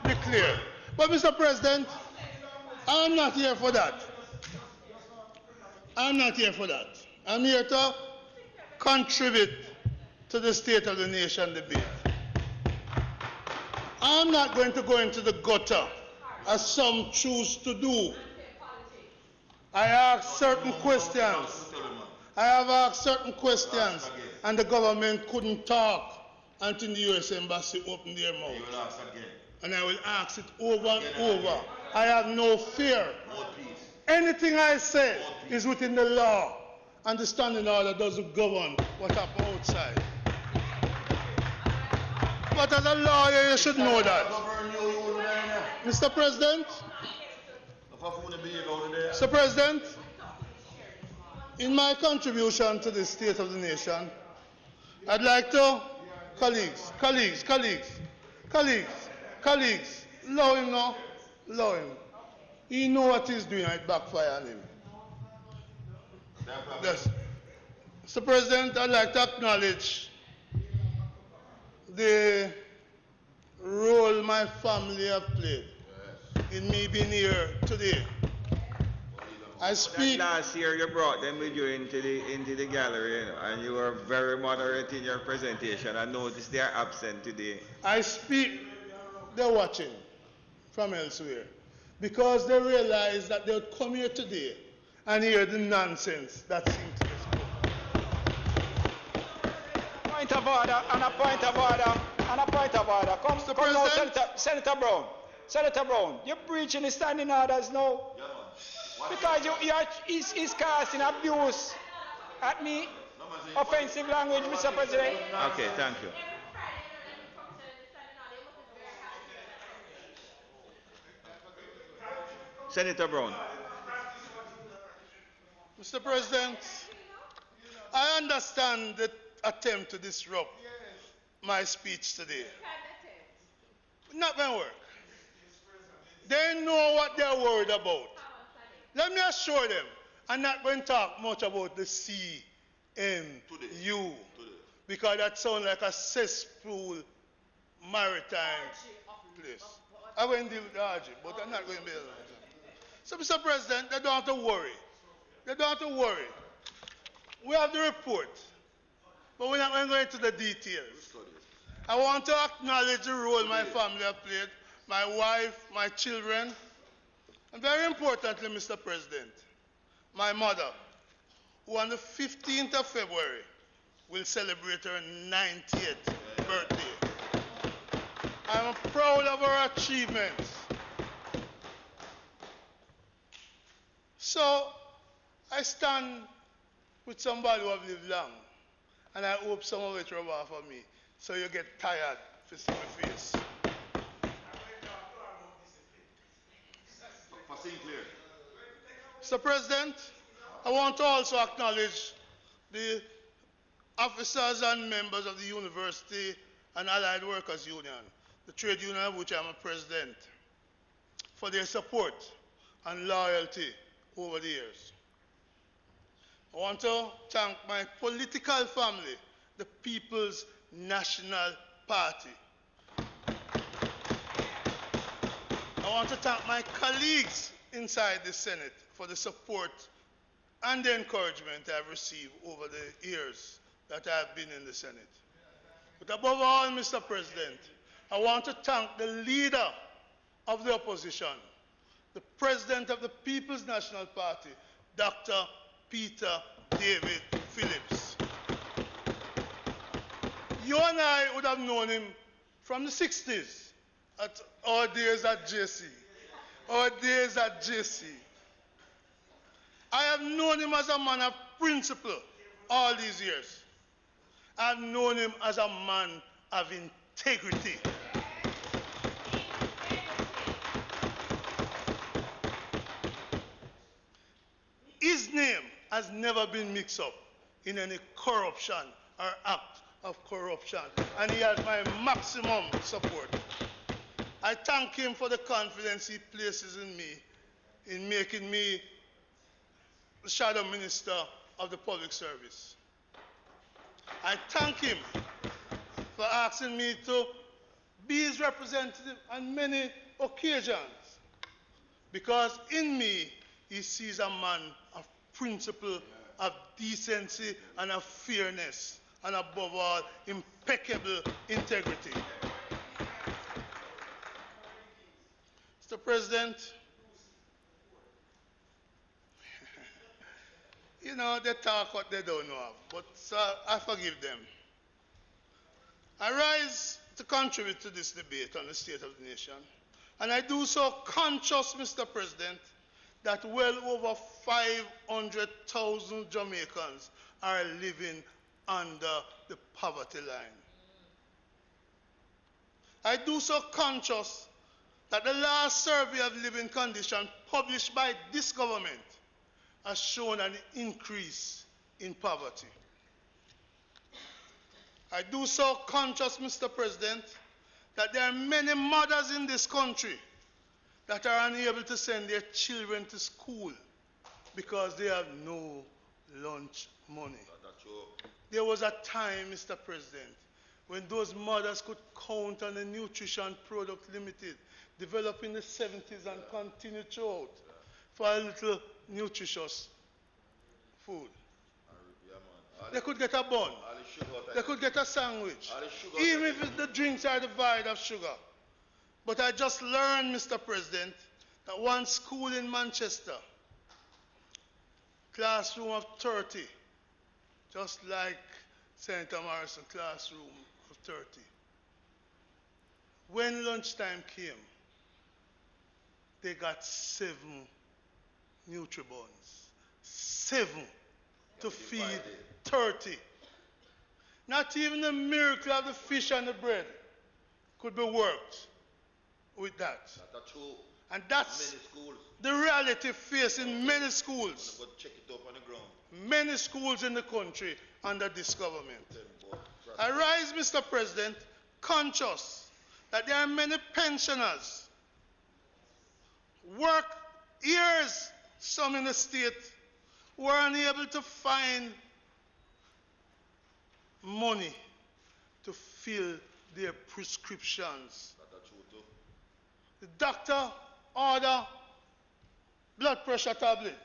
declared. But Mr. President, I'm not here for that. I'm here to contribute to the State of the Nation debate. I'm not going to go into the gutter as some choose to do. I asked certain questions. I have asked certain questions, and the government couldn't talk until the U.S. Embassy opened their mouth. And I will ask it over and over. I have no fear. Anything I say is within the law, and the standing order doesn't govern what happens outside. But as a lawyer, you should know that. Mr. President, in my contribution to the State of the Nation, I'd like to, colleagues, allow him now, allow him. He knows what he's doing, it backfire on him. Yes. Mr. President, I'd like to acknowledge the role my family have played in me being here today. I speak. Last year you brought them with you into the gallery, you know, and you were very moderate in your presentation. I noticed they are absent today. I speak. They're watching from elsewhere because they realize that they would come here today and hear the nonsense that seems to be spoken. Point of order, and a point of order, and a point of order. Come now, Senator Brown. Senator Brown, you're breaching the standing orders now. Because he's casting abuse at me, offensive language, Mr. President. Okay, thank you. Senator Brown. Mr. President, I understand the attempt to disrupt my speech today. Not going to work. They know what they're worried about. Let me assure them, I'm not going to talk much about the CMU because that sounds like a cesspool maritime place. I'm going to deal with the RG, but I'm not going to be able to. So, Mr. President, they don't have to worry. They don't have to worry. We have the report, but we're not going to go into the details. I want to acknowledge the role my family have played, my wife, my children, and very importantly, Mr. President, my mother, who on the 15th of February will celebrate her 90th birthday. I'm proud of her achievements. So, I stand with somebody who have lived long, and I hope some of it rub off of me, so you get tired to see my face. Mr. President, I want to also acknowledge the officers and members of the University and Allied Workers Union, the trade union of which I'm a president, for their support and loyalty over the years. I want to thank my political family, the People's National Party. I want to thank my colleagues inside the Senate for the support and the encouragement I've received over the years that I've been in the Senate. But above all, Mr. President, I want to thank the leader of the opposition, the President of the People's National Party, Dr. Peter David Phillips. You and I would have known him from the 60s, at our days at JC. Our days at JC. I have known him as a man of principle all these years. I've known him as a man of integrity. His name has never been mixed up in any corruption or act of corruption, and he has my maximum support. I thank him for the confidence he places in me in making me the Shadow Minister of the Public Service. I thank him for asking me to be his representative on many occasions, because in me he sees a man of principle, of decency, and of fairness, and above all, impeccable integrity. Mr. President, you know, they talk what they don't know of, but I forgive them. I rise to contribute to this debate on the state of the nation, and I do so conscious, Mr. President, that well over 500,000 Jamaicans are living under the poverty line. I do so conscious that the last survey of living conditions published by this government has shown an increase in poverty. I do so conscious, Mr. President, that there are many mothers in this country that are unable to send their children to school because they have no lunch money. There was a time, Mr. President, when those mothers could count on the Nutrition Product Limited, developed in the 70s and continued throughout, for a little nutritious food. They could get a bun. They could get a sandwich. Even if the drinks are devoid of sugar. But I just learned, Mr. President, that one school in Manchester, classroom of 30, just like Senator Morrison, classroom of 30. When lunchtime came, they got 7 Nutribuns. 7 to feed 30. Not even the miracle of the fish and the bread could be worked with that. And that's Many schools. the reality facing many schools. But check it up on the ground. Many schools in the country under this government. I rise, Mr. President, conscious that there are many pensioners, work years, some in the state, who are unable to find money to fill their prescriptions. The doctor order blood pressure tablet,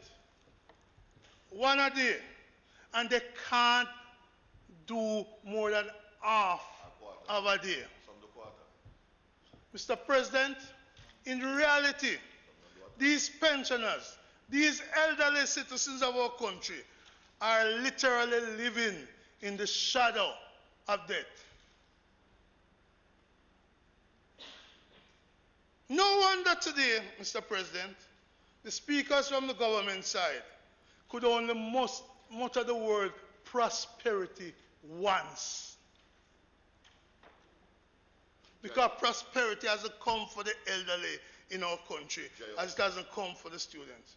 one a day, and they can't do more than half of a day. Mr. President, in reality, these pensioners, these elderly citizens of our country are literally living in the shadow of death. No wonder today, Mr. President, the speakers from the government side could only mutter the word prosperity once. Because prosperity hasn't come for the elderly in our country, as it hasn't come for the students.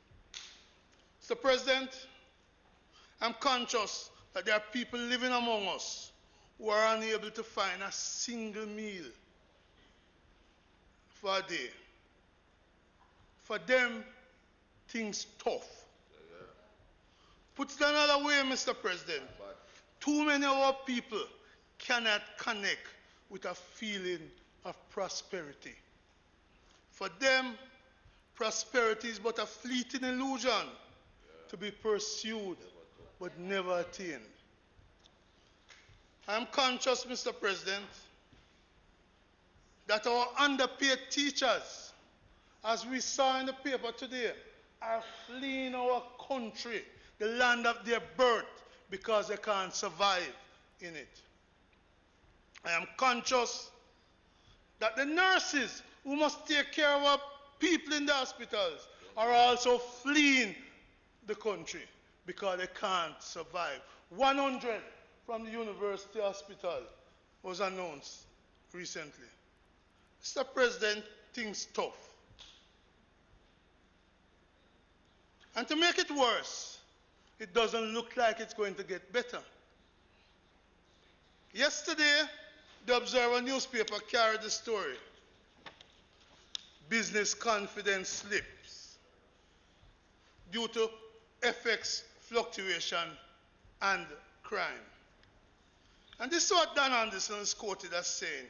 Mr. President, I'm conscious that there are people living among us who are unable to find a single meal for a day. For them, things tough. Put it another way, Mr. President, too many of our people cannot connect with a feeling of prosperity. For them, prosperity is but a fleeting illusion to be pursued but never attained. I'm conscious, Mr. President, that our underpaid teachers, as we saw in the paper today, are fleeing our country, the land of their birth, because they can't survive in it. I am conscious that the nurses who must take care of our people in the hospitals are also fleeing the country because they can't survive. 100 from the university hospital was announced recently. Mr. President, things tough. And to make it worse, it doesn't look like it's going to get better. Yesterday, the Observer newspaper carried the story, business confidence slips due to FX fluctuation and crime. And this is what Dan Anderson is quoted as saying,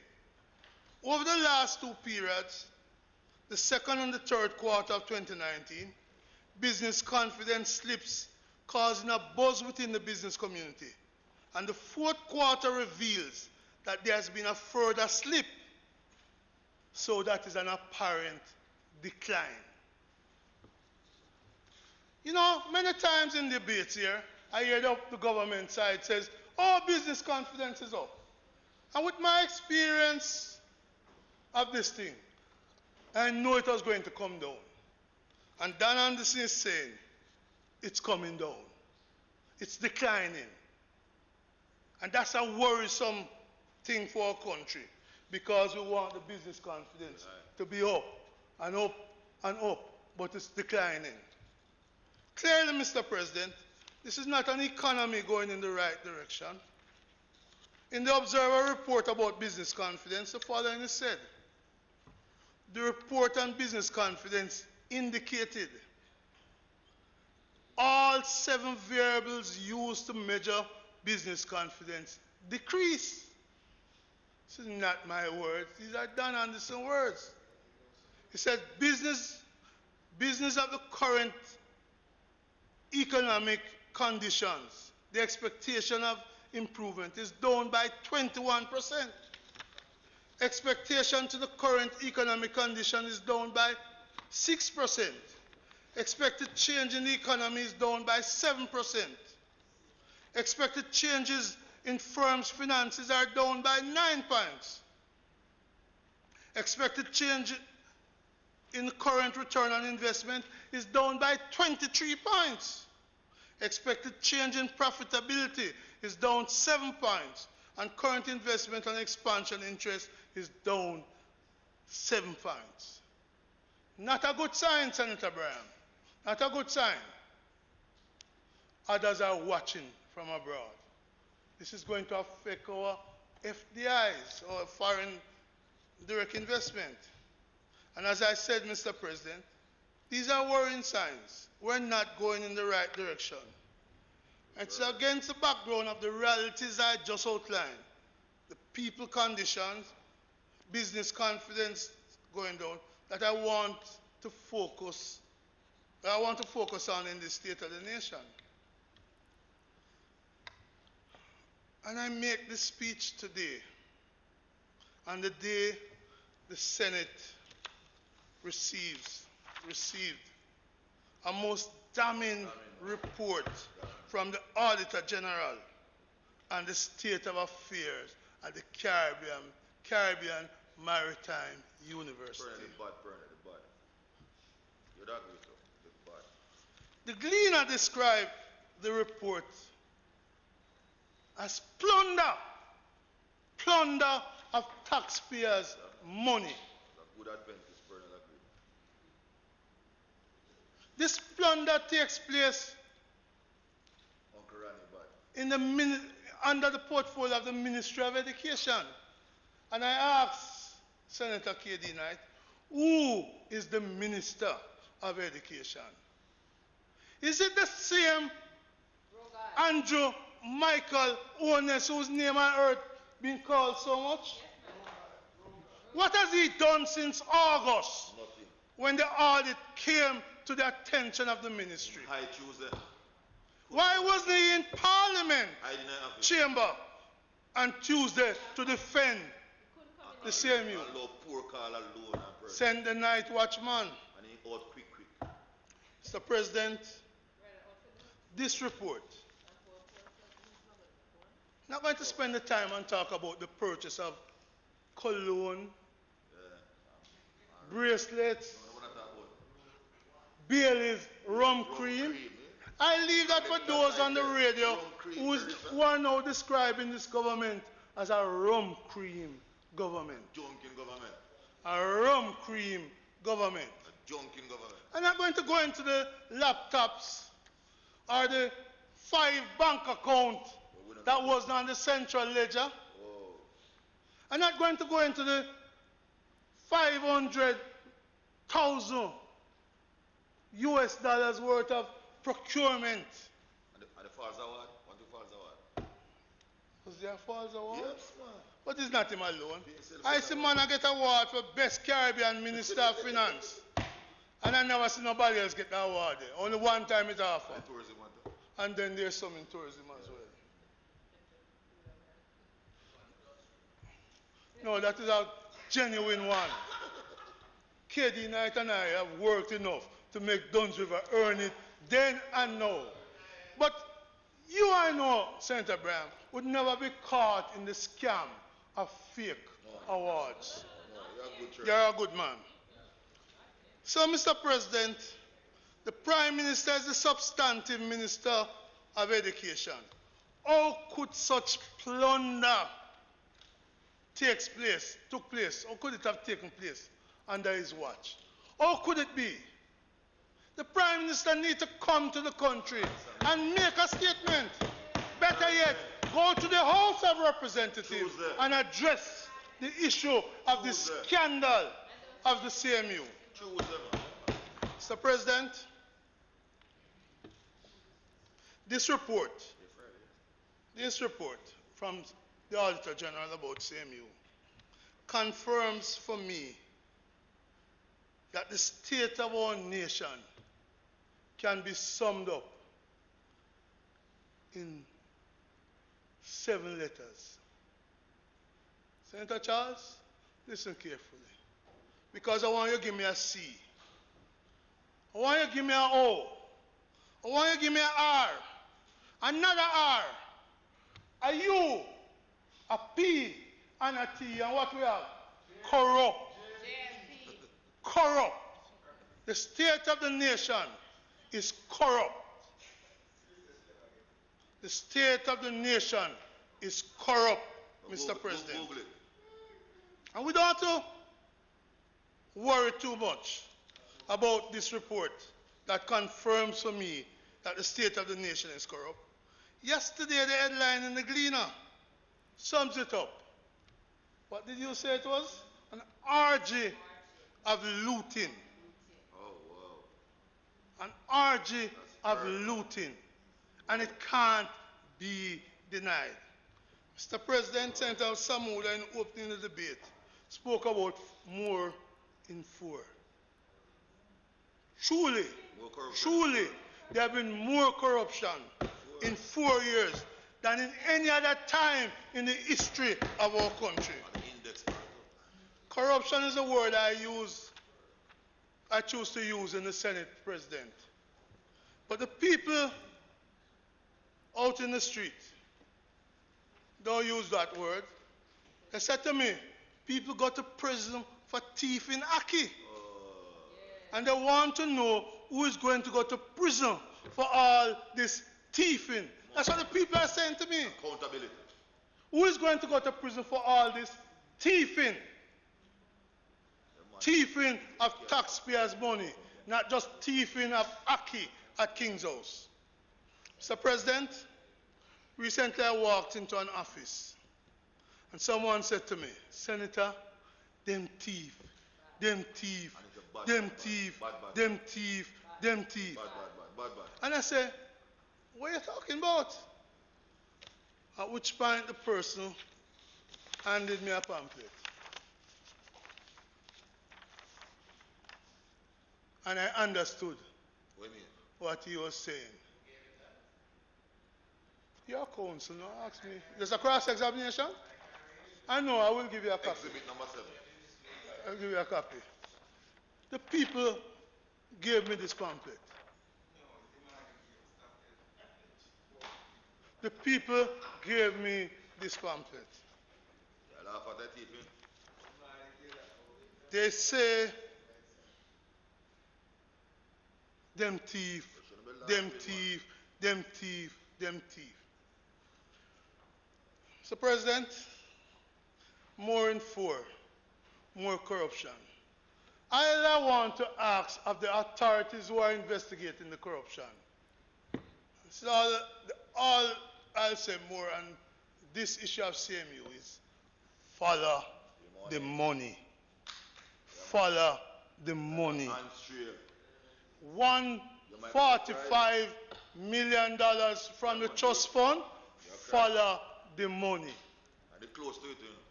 over the last two periods, the second and the third quarter of 2019, business confidence slips causing a buzz within the business community. And the fourth quarter reveals that there has been a further slip. So that is an apparent decline. You know, many times in debates here, I hear the government side says, oh, business confidence is up. And with my experience of this thing, I know it was going to come down. And Dan Anderson is saying, it's coming down. It's declining. And that's a worrisome thing for our country because we want the business confidence to be up and up and up, but it's declining. Clearly, Mr. President, this is not an economy going in the right direction. In the Observer report about business confidence, the following is said. The report on business confidence indicated all 7 variables used to measure business confidence decrease. This is not my words. These are Dan Anderson words. He said business of the current economic conditions, the expectation of improvement is down by 21%. Expectation to the current economic condition is down by 6%. Expected change in the economy is down by 7%. Expected changes in firms' finances are down by 9 points. Expected change in the current return on investment is down by 23 points. Expected change in profitability is down 7 points. And current investment and expansion interest is down 7 points. Not a good sign, Senator Braham. Not a good sign. Others are watching from abroad. This is going to affect our FDIs, or foreign direct investment. And as I said, Mr. President, these are worrying signs. We're not going in the right direction. It's against the background of the realities I just outlined. The people conditions, business confidence going down, that I want to focus on in the state of the nation. And I make this speech today, on the day the Senate received a most damning report from the Auditor General on the state of affairs at the Caribbean Maritime University. The Gleaner described the report as plunder of taxpayers' money. This plunder takes place under the portfolio of the Ministry of Education. And I asked Senator K.D. Knight, who is the Minister of Education? Is it the same Andrew Michael Ones, whose name on earth been called so much? What has he done since August, when the audit came to the attention of the ministry? Why wasn't he in Parliament chamber on Tuesday to defend the CMU? Send the night watchman. Mr. President, this report, I'm not going to spend the time and talk about the purchase of cologne, bracelets, Bailey's rum cream. I leave that for those on the radio who are now describing this government as a rum cream government. A rum cream government. I'm not going to go into the laptops or the 5 bank accounts that was on the central ledger. I'm not going to go into the 500,000 US dollars worth of procurement. And the false award? What the false award? Was there a false award? Yes, man. But it's not him alone. I see man I get award for best Caribbean Minister of Finance. And I never see nobody else get the award there. Only one time it happened. And then there's some in tourism as well. No, that is a genuine one. KD Knight and I have worked enough to make Duns River earn it then and now. But you, I know, Senator Braham, would never be caught in the scam of fake awards. You're a good man. So, Mr. President, the Prime Minister is the substantive Minister of Education. How could such plunder took place? How could it have taken place under his watch? How could it be? The Prime Minister needs to come to the country and make a statement. Better yet, go to the House of Representatives and address the issue of the scandal of the CMU. Mr. President, this report from the Auditor General about CMU confirms for me that the state of our nation can be summed up in 7 letters. Senator Charles, listen carefully, because I want you to give me a C. I want you to give me an O. I want you to give me an R. Another R. A U, a P, and a T. And what we have? Corrupt. Corrupt. The state of the nation is corrupt. The state of the nation is corrupt, Mr. President. And we don't have to worry too much about this report that confirms for me that the state of the nation is corrupt. Yesterday, the headline in the Gleaner sums it up. What did you say it was? An orgy of looting. Oh, wow. An orgy of looting. And it can't be denied. Mr. President, Senator Samuda, in opening the debate, spoke about more in 4. Truly, there have been more corruption in 4 years than in any other time in the history of our country. Corruption is a word I choose to use in the Senate, President. But the people out in the street don't use that word. They said to me, people go to prison for thief in Aki. And they want to know who is going to go to prison for all this thieving. That's what the people are saying to me. Accountability. Who is going to go to prison for all this thieving? Thieving of taxpayers' money, not just thieving of Aki at King's House. Mr. President, recently I walked into an office and someone said to me, Senator, them thief, them thief, them thief, them thief, them thief. And I said, what are you talking about? At which point the person handed me a pamphlet. And I understood what he was saying. Your counsel now ask me, there's a cross-examination? I know, I will give you a copy. Exhibit number 7. I'll give you a copy. The people gave me this pamphlet. The people gave me this pamphlet. They say, them thief, them thief, them thief, them thief. Mr. President, more in 4, more corruption. I want to ask of the authorities who are investigating the corruption. So all I'll say more on this issue of CMU is follow the money. Follow the money. $145 million from the trust fund, follow the money.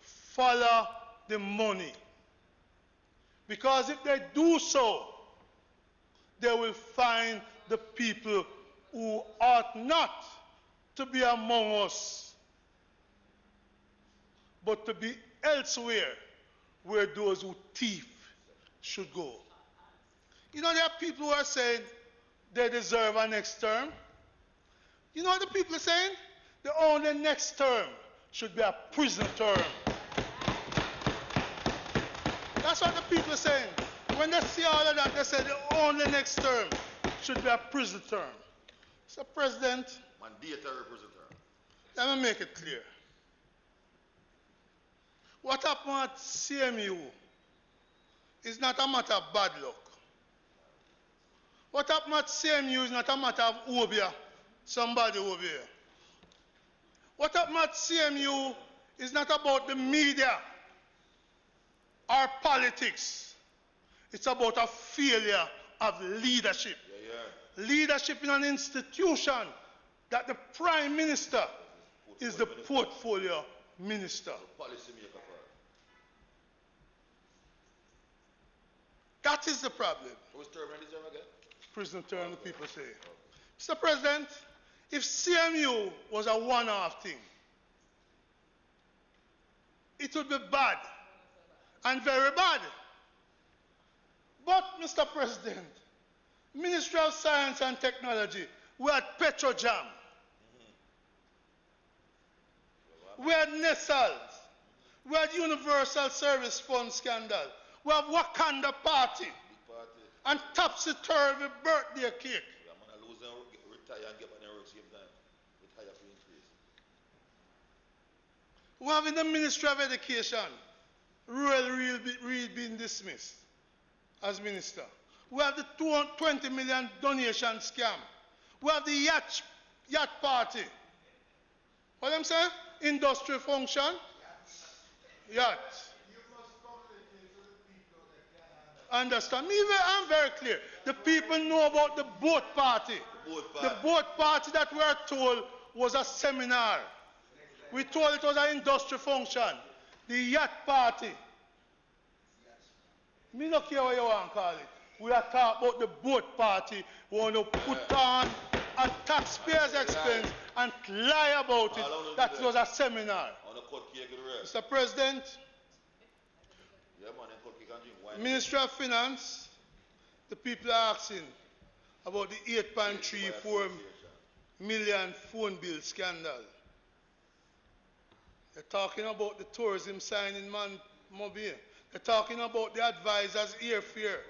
Follow the money. Because if they do so, they will find the people who ought not to be among us, but to be elsewhere where those who thief should go. You know, there are people who are saying they deserve a next term. You know what the people are saying? The only next term should be a prison term. That's what the people are saying. When they see all of that, they say the only next term should be a prison term. So, President, mandatory prison term. Let me make it clear. What happened at CMU is not a matter of bad luck. What happened at CMU is not a matter of Obia, somebody over here. What happened at CMU is not about the media or politics. It's about a failure of leadership. Leadership in an institution that the Prime Minister is the portfolio minister. That is the problem. Who's term again? Prison term, the people say. Mr. President, if CMU was a one-off thing, it would be bad, and very bad. But, Mr. President, Ministry of Science and Technology, we had Petrojam, we had Nessals, we had Universal Service Fund scandal, we have Wakanda Party, and topsy-turvy birthday cake. We have in the Ministry of Education, Rural Reed being dismissed as minister. We have the 20 million donation scam. We have the yacht party. What am I saying? Industrial function. Yacht. Understand? I'm very clear. The people know about the boat party. The boat party that we are told was a seminar. We told it was an industrial function. The yacht party. Me don't care what you want to call it. We are talking about the boat party. We want to put on at taxpayers' expense and lie about it. That was a seminar. Mr. President, Ministry of Finance, the people are asking about the 8.34 million phone bill scandal. They're talking about the tourism sign in Mobile. They're talking about the advisors' airfare.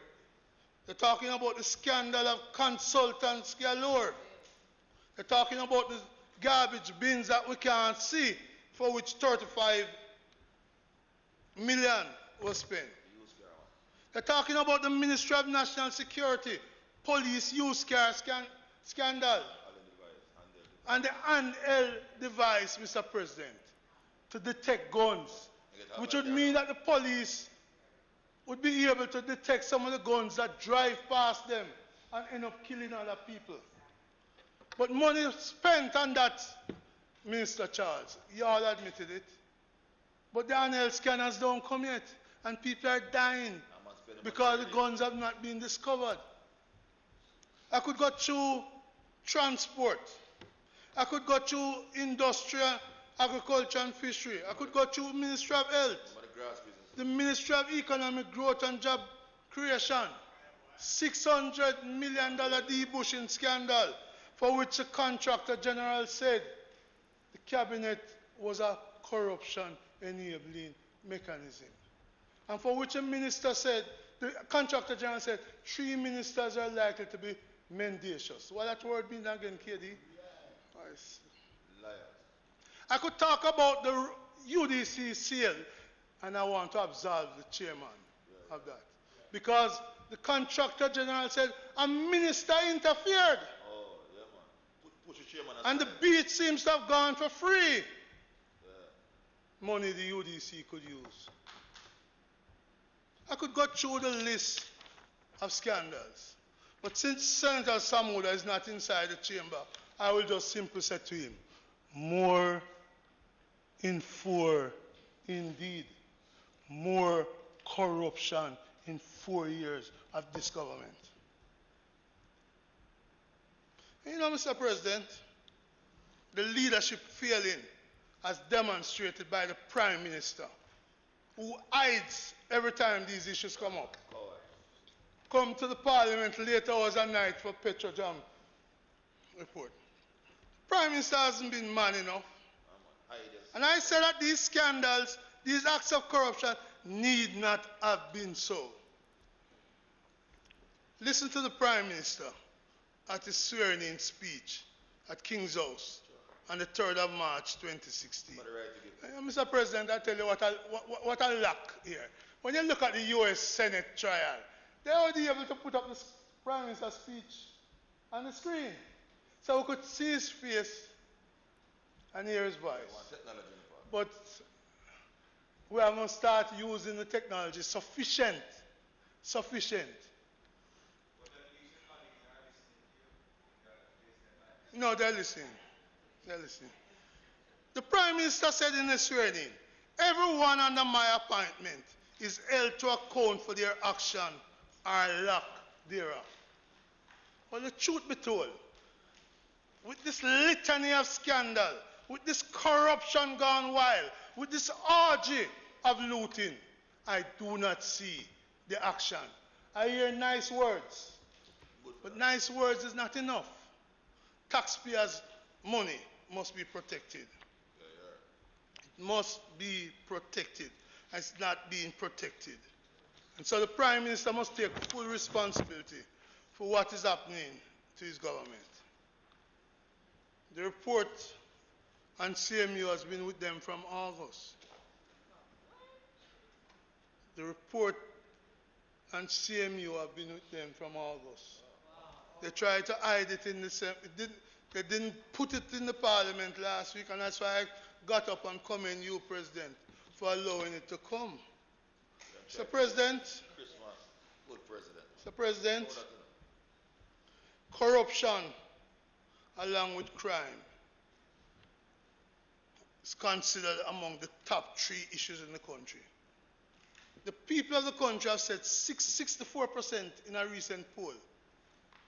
They're talking about the scandal of consultants galore. They're talking about the garbage bins that we can't see, for which 35 million was spent. They're talking about the Ministry of National Security, police used car scandal, and the handheld device, Mr. President, to detect guns, which would mean that the police would be able to detect some of the guns that drive past them and end up killing other people. But money spent on that, Minister Charles, you all admitted it. But the handheld scanners don't come yet, and people are dying because the guns have not been discovered. I could go through transport. I could go through industrial, agriculture and fishery. I could go through Ministry of Health, the Ministry of Economic Growth and Job Creation, $600 million debushing scandal, for which the contractor general said the cabinet was a corruption enabling mechanism. And for which the minister said, the contractor general said, 3 ministers are likely to be mendacious. What that word mean again, KD? Liars. I could talk about the UDC sale, and I want to absolve the chairman of that. Because the contractor general said, a minister interfered. Oh, yeah, man. Put your chairman and the beach seems to have gone for free. Yeah. Money the UDC could use. I could go through the list of scandals. But since Senator Samuda is not inside the chamber, I will just simply say to him, more in 4 indeed. More corruption in 4 years of this government. You know, Mr. President, the leadership failing as demonstrated by the Prime Minister, who hides every time these issues come up. Come to the Parliament late hours at night for PetroJam report. Prime Minister hasn't been man enough. And I said that these scandals, these acts of corruption need not have been so. Listen to the Prime Minister at his swearing-in speech at King's House on the 3rd of March 2016. Mr. President, I tell you what I lack here. When you look at the U.S. Senate trial, they were able to put up the Prime Minister's speech on the screen. So we could see his face and hear his voice. But we have to start using the technology sufficient. No, they're listening. The Prime Minister said in his swearing-in, everyone under my appointment is held to account for their action or lack thereof. Well, the truth be told, with this litany of scandal, with this corruption gone wild, with this orgy of looting, I do not see the action. I hear nice words, but nice words is not enough. Taxpayers' money must be protected. It must be protected. It's not being protected. And so the Prime Minister must take full responsibility for what is happening to his government. The report on CMU has been with them from August. The report and CMU have been with them from August. They tried to hide it in the they didn't put it in the parliament last week, and that's why I got up and commend you, President, for allowing it to come. Mr. President, Good President. Mr. President, corruption along with crime is considered among the top 3 issues in the country. The people of the country have said 64% in a recent poll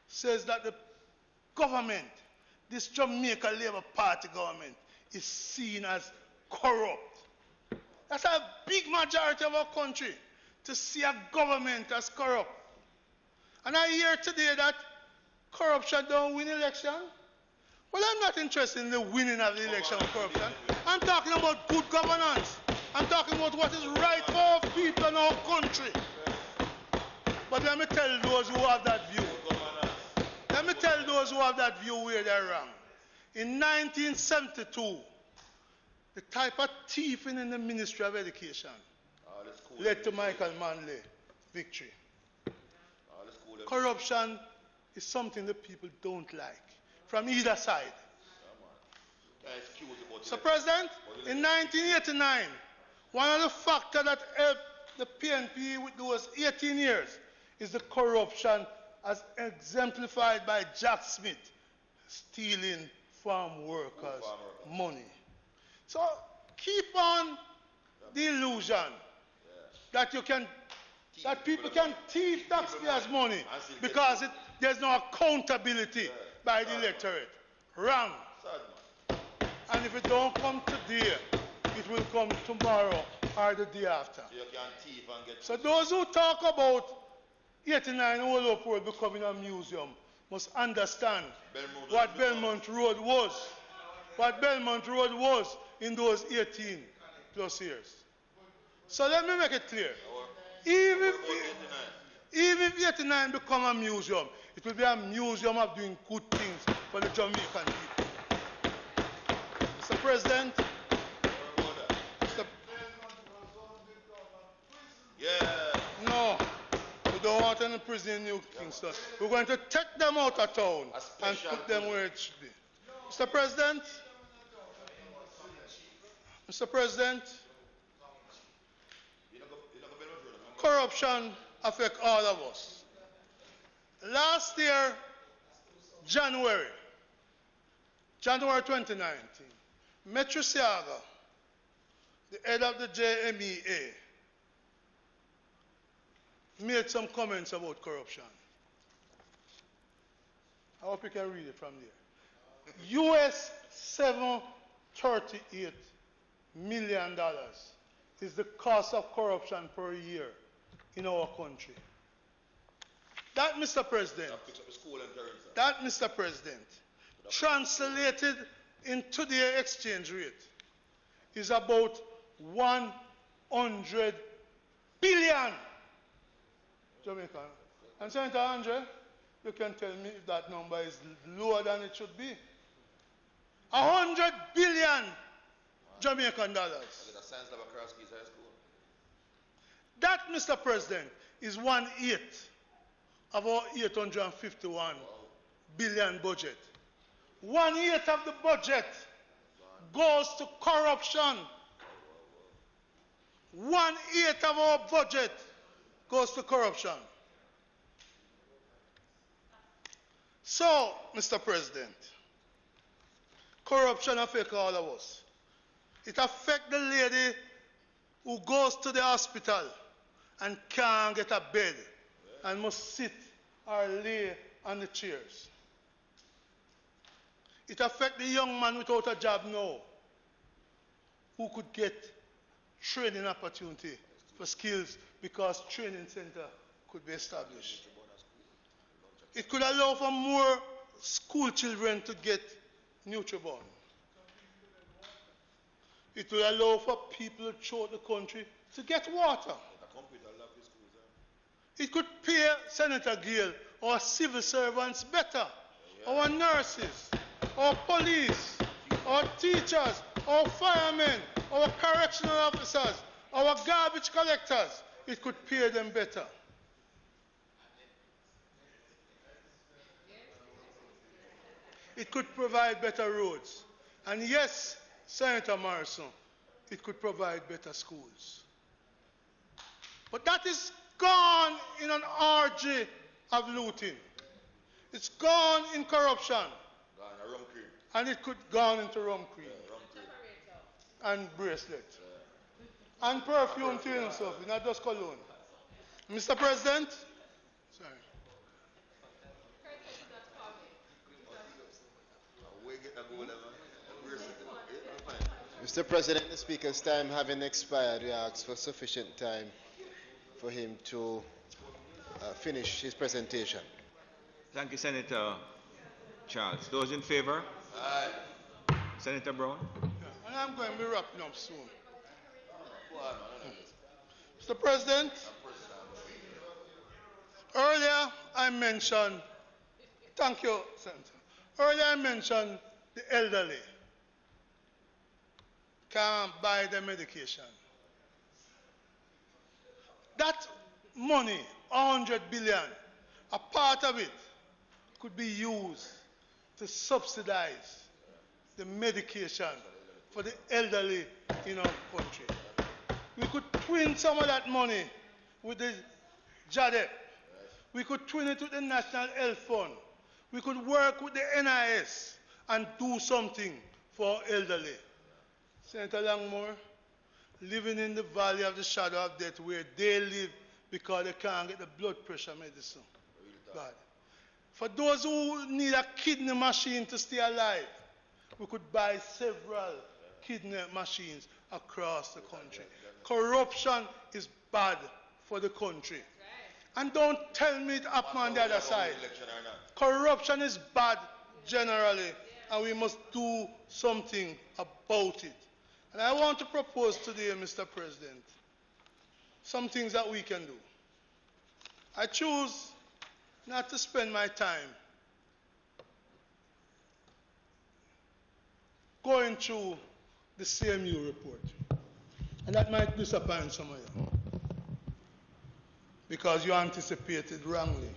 says that the government, this Jamaica Labour Party government, is seen as corrupt. That's a big majority of our country to see a government as corrupt. And I hear today that corruption don't win election. Well, I'm not interested in the winning of the election of corruption. I'm talking about good governance. I'm talking about what is right for our people in our country. But let me tell those who have that view. Let me tell those who have that view where they're wrong. In 1972, the type of thieving in the Ministry of Education led to Michael Manley victory. Corruption is something that people don't like, from either side. So, President, in 1989, one of the factors that helped the PNP with those 18 years is the corruption as exemplified by Jack Smith stealing farm workers' money. So keep on the illusion that you can, that people can thief taxpayers' money because there's no accountability by the electorate. Wrong. And if it don't come today, it will come tomorrow or the day after. So you can thief and get... So those who talk about 89 Honourable becoming a museum must understand what Belmont Road was. What Belmont Road was in those 18 plus years. So let me make it clear. Even if 89 become a museum, it will be a museum of doing good things for the Jamaican people. Mr. President, no, we don't want any prison in New Kingston. We're going to take them out of town and put them where it should be. Mr. President, corruption affects all of us. Last year, January 2019, Metro Siaga, the head of the JMEA, made some comments about corruption. I hope you can read it from there. US $738 million is the cost of corruption per year in our country. That, Mr. President, translated in today's exchange rate, is about 100 billion Jamaican. And Senator Andre, you can tell me if that number is lower than it should be. 100 billion Jamaican dollars. That, Mr. President, is 1/8 of our 851 billion budget. 1/8 of the budget goes to corruption. 1/8 of our budget goes to corruption. So, Mr. President, corruption affects all of us. It affects the lady who goes to the hospital and can't get a bed and must sit or lay on the chairs. It affects the young man without a job now who could get training opportunity for skills because training center could be established. It could allow for more school children to get Nutriborn. It will allow for people throughout the country to get water. It could pay Senator Gill, our civil servants better, our nurses, our police, our teachers, our firemen, our correctional officers, our garbage collectors. It could pay them better. it could provide better roads. And yes, Senator Morrison, it could provide better schools. But that is gone in an orgy of looting. It's gone in corruption. And it could gone into rum cream. And bracelet. And perfume too and stuff, not just cologne. Mr. President? Sorry. Mr. President, the Speaker's time having expired, we ask for sufficient time for him to finish his presentation. Thank you, Senator Charles. Those in favor? Aye. Senator Brown? Yeah, and I'm going to be wrapping up soon. Mr. President, earlier I mentioned, thank you, Senator. Earlier I mentioned the elderly can't buy their medication. That money, 100 billion, a part of it could be used to subsidize the medication for the elderly in our country. We could twin some of that money with the JADEP. We could twin it with the National Health Fund. We could work with the NIS and do something for elderly. Senator Langmore, living in the valley of the shadow of death where they live because they can't get the blood pressure medicine. God. For those who need a kidney machine to stay alive, we could buy several kidney machines across the country. Corruption is bad for the country. And don't tell me it happened on the other side. Corruption is bad generally, and we must do something about it. And I want to propose today, Mr. President, some things that we can do. I choose not to spend my time going through the CMU report. And that might disappoint some of you, because you anticipated wrongly.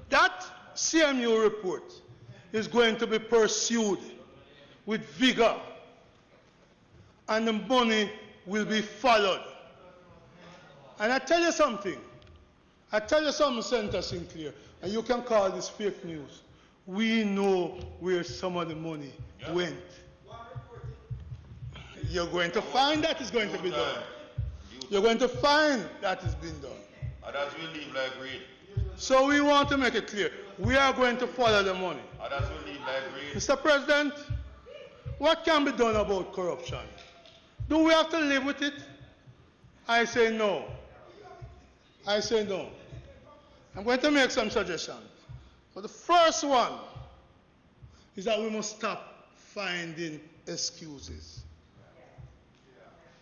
That CMU report is going to be pursued with vigor, and the money will be followed. And I tell you something, Senator Sinclair, and you can call this fake news. We know where some of the money went. You're going to find that is going to be done. You're going to find that is being done. And that will leave like read. So we want to make it clear. We are going to follow the money. And that will leave like read. Mr. President, what can be done about corruption? Do we have to live with it? I say no. I say no. I'm going to make some suggestions. But the first one is that we must stop finding excuses.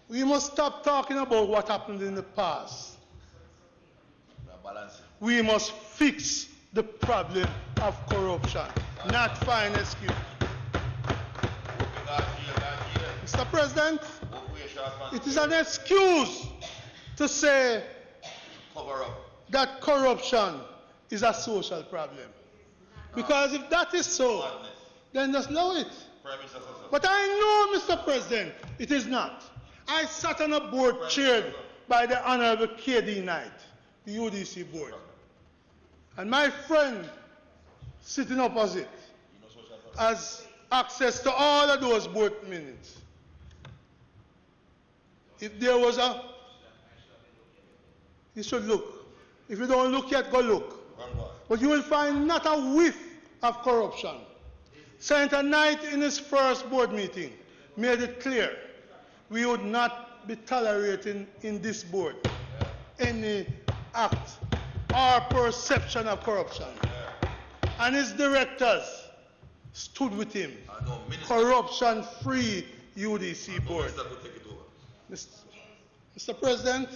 We must stop talking about what happened in the past. We must fix the problem of corruption, not find excuses. Mr. President, it is an excuse to say that corruption is a social problem. Because if that is so, then just know it. But I know, Mr. President, it is not. I sat on a board chaired by the Honourable K.D. Knight, the UDC board. And my friend sitting opposite has access to all of those board minutes. If there was a, you should look. If you don't look yet, go look. But you will find not a whiff of corruption. Senator Knight, in his first board meeting, made it clear we would not be tolerating in this board any act or perception of corruption. And his directors stood with him. Corruption-free UDC board. Mr. President,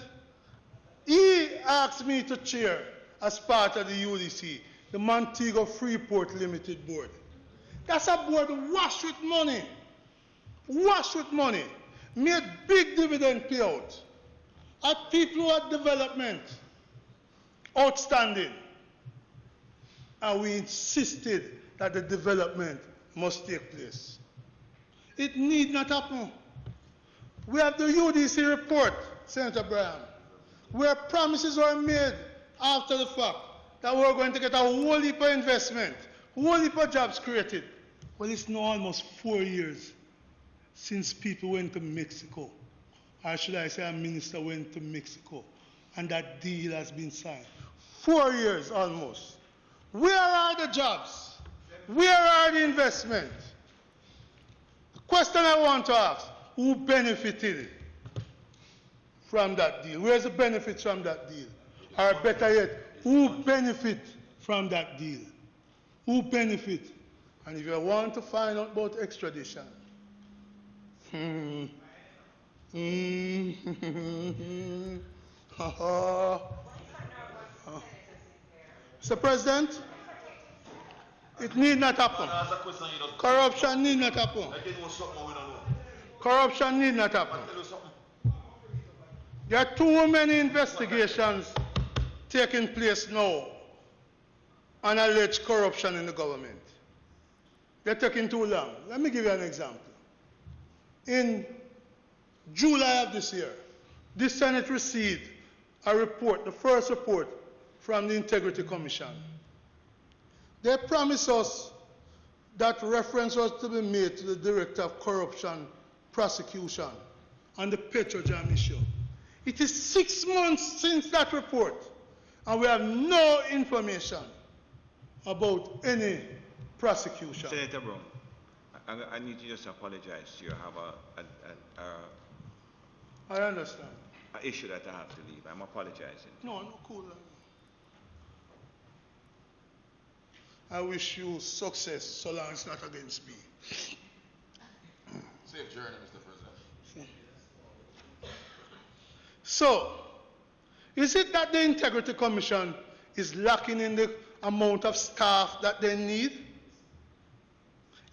he asked me to chair, as part of the UDC, the Montego Freeport Limited Board. That's a board washed with money. Washed with money. Made big dividend payout. At people who had development. outstanding. And we insisted that the development must take place. It need not happen. We have the UDC report, Senator Bryan, where promises were made after the fact that we're going to get a whole heap of investment, whole heap of jobs created. Well, it's now almost 4 years since people went to Mexico. Or should I say a minister went to Mexico, and that deal has been signed. 4 years almost. Where are the jobs? Where are the investments? The question I want to ask, who benefited from that deal? Where's the benefits from that deal? Or better yet, who benefit from that deal? Who benefit? And if you want to find out about extradition, Mr. President, it need not happen. Corruption need not happen. Corruption need not happen. There are too many investigations taking place now on alleged corruption in the government. They're taking too long. Let me give you an example. In July of this year, the Senate received a report, the first report from the Integrity Commission. They promised us that reference was to be made to the Director of Corruption Prosecution on the Petrojam issue. It is 6 months since that report, and we have no information about any prosecution. Senator Brown, I need to just apologize to you. I have I understand. an issue that I have to leave. I'm apologizing. No, cool. I wish you success so long it's not against me. Safe journey, Mr. President. So, is it that the Integrity Commission is lacking in the amount of staff that they need?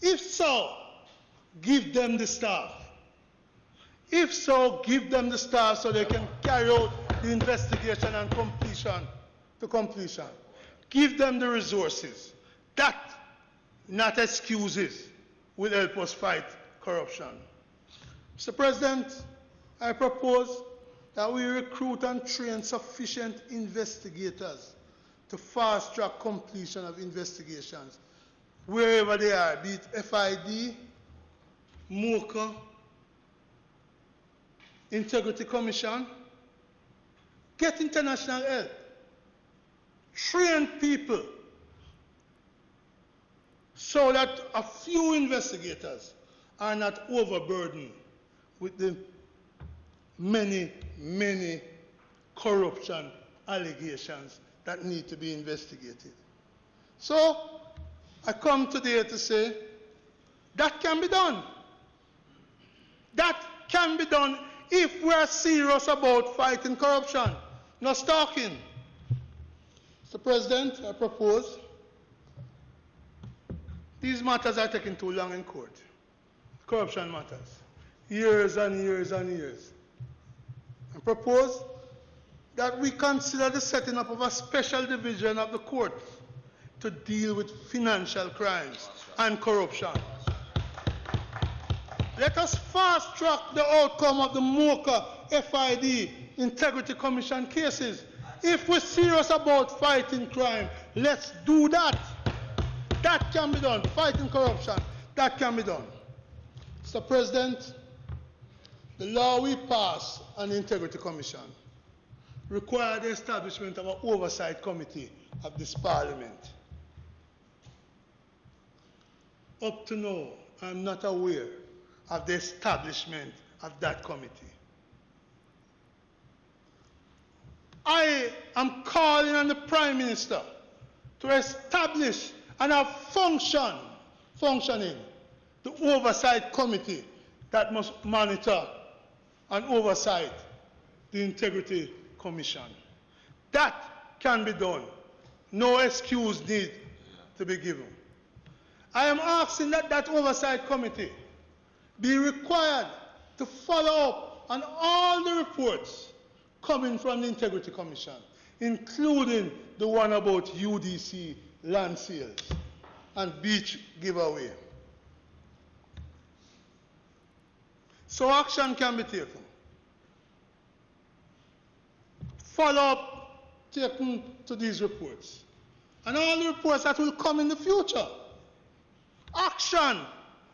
If so, give them the staff. If so, give them the staff so they can carry out the investigation and completion to completion. Give them the resources. That, not excuses, will help us fight corruption. Mr. President, I propose that we recruit and train sufficient investigators to fast-track completion of investigations, wherever they are, be it FID, MOCA, Integrity Commission. Get international help. Train people so that a few investigators are not overburdened with the many, many corruption allegations that need to be investigated. So, I come today to say that can be done. That can be done if we are serious about fighting corruption, not stalking. Mr. President, I propose these matters are taking too long in court. Corruption matters. Years and years and years. I propose that we consider the setting up of a special division of the court to deal with financial crimes and corruption. Let us fast track the outcome of the MOCA, FID, Integrity Commission cases. If we're serious about fighting crime, let's do that. That can be done. Fighting corruption, that can be done. Mr. President, the law we passed on the Integrity Commission required the establishment of an oversight committee of this Parliament. Up to now, I'm not aware of the establishment of that committee. I am calling on the Prime Minister to establish and have functioning the oversight committee that must monitor and oversight the Integrity Commission. That can be done. No excuse need to be given. I am asking that that oversight committee be required to follow up on all the reports coming from the Integrity Commission. including the one about UDC land sales and beach giveaway. So action can be taken. Follow-up taken to these reports. And all the reports that will come in the future. Action,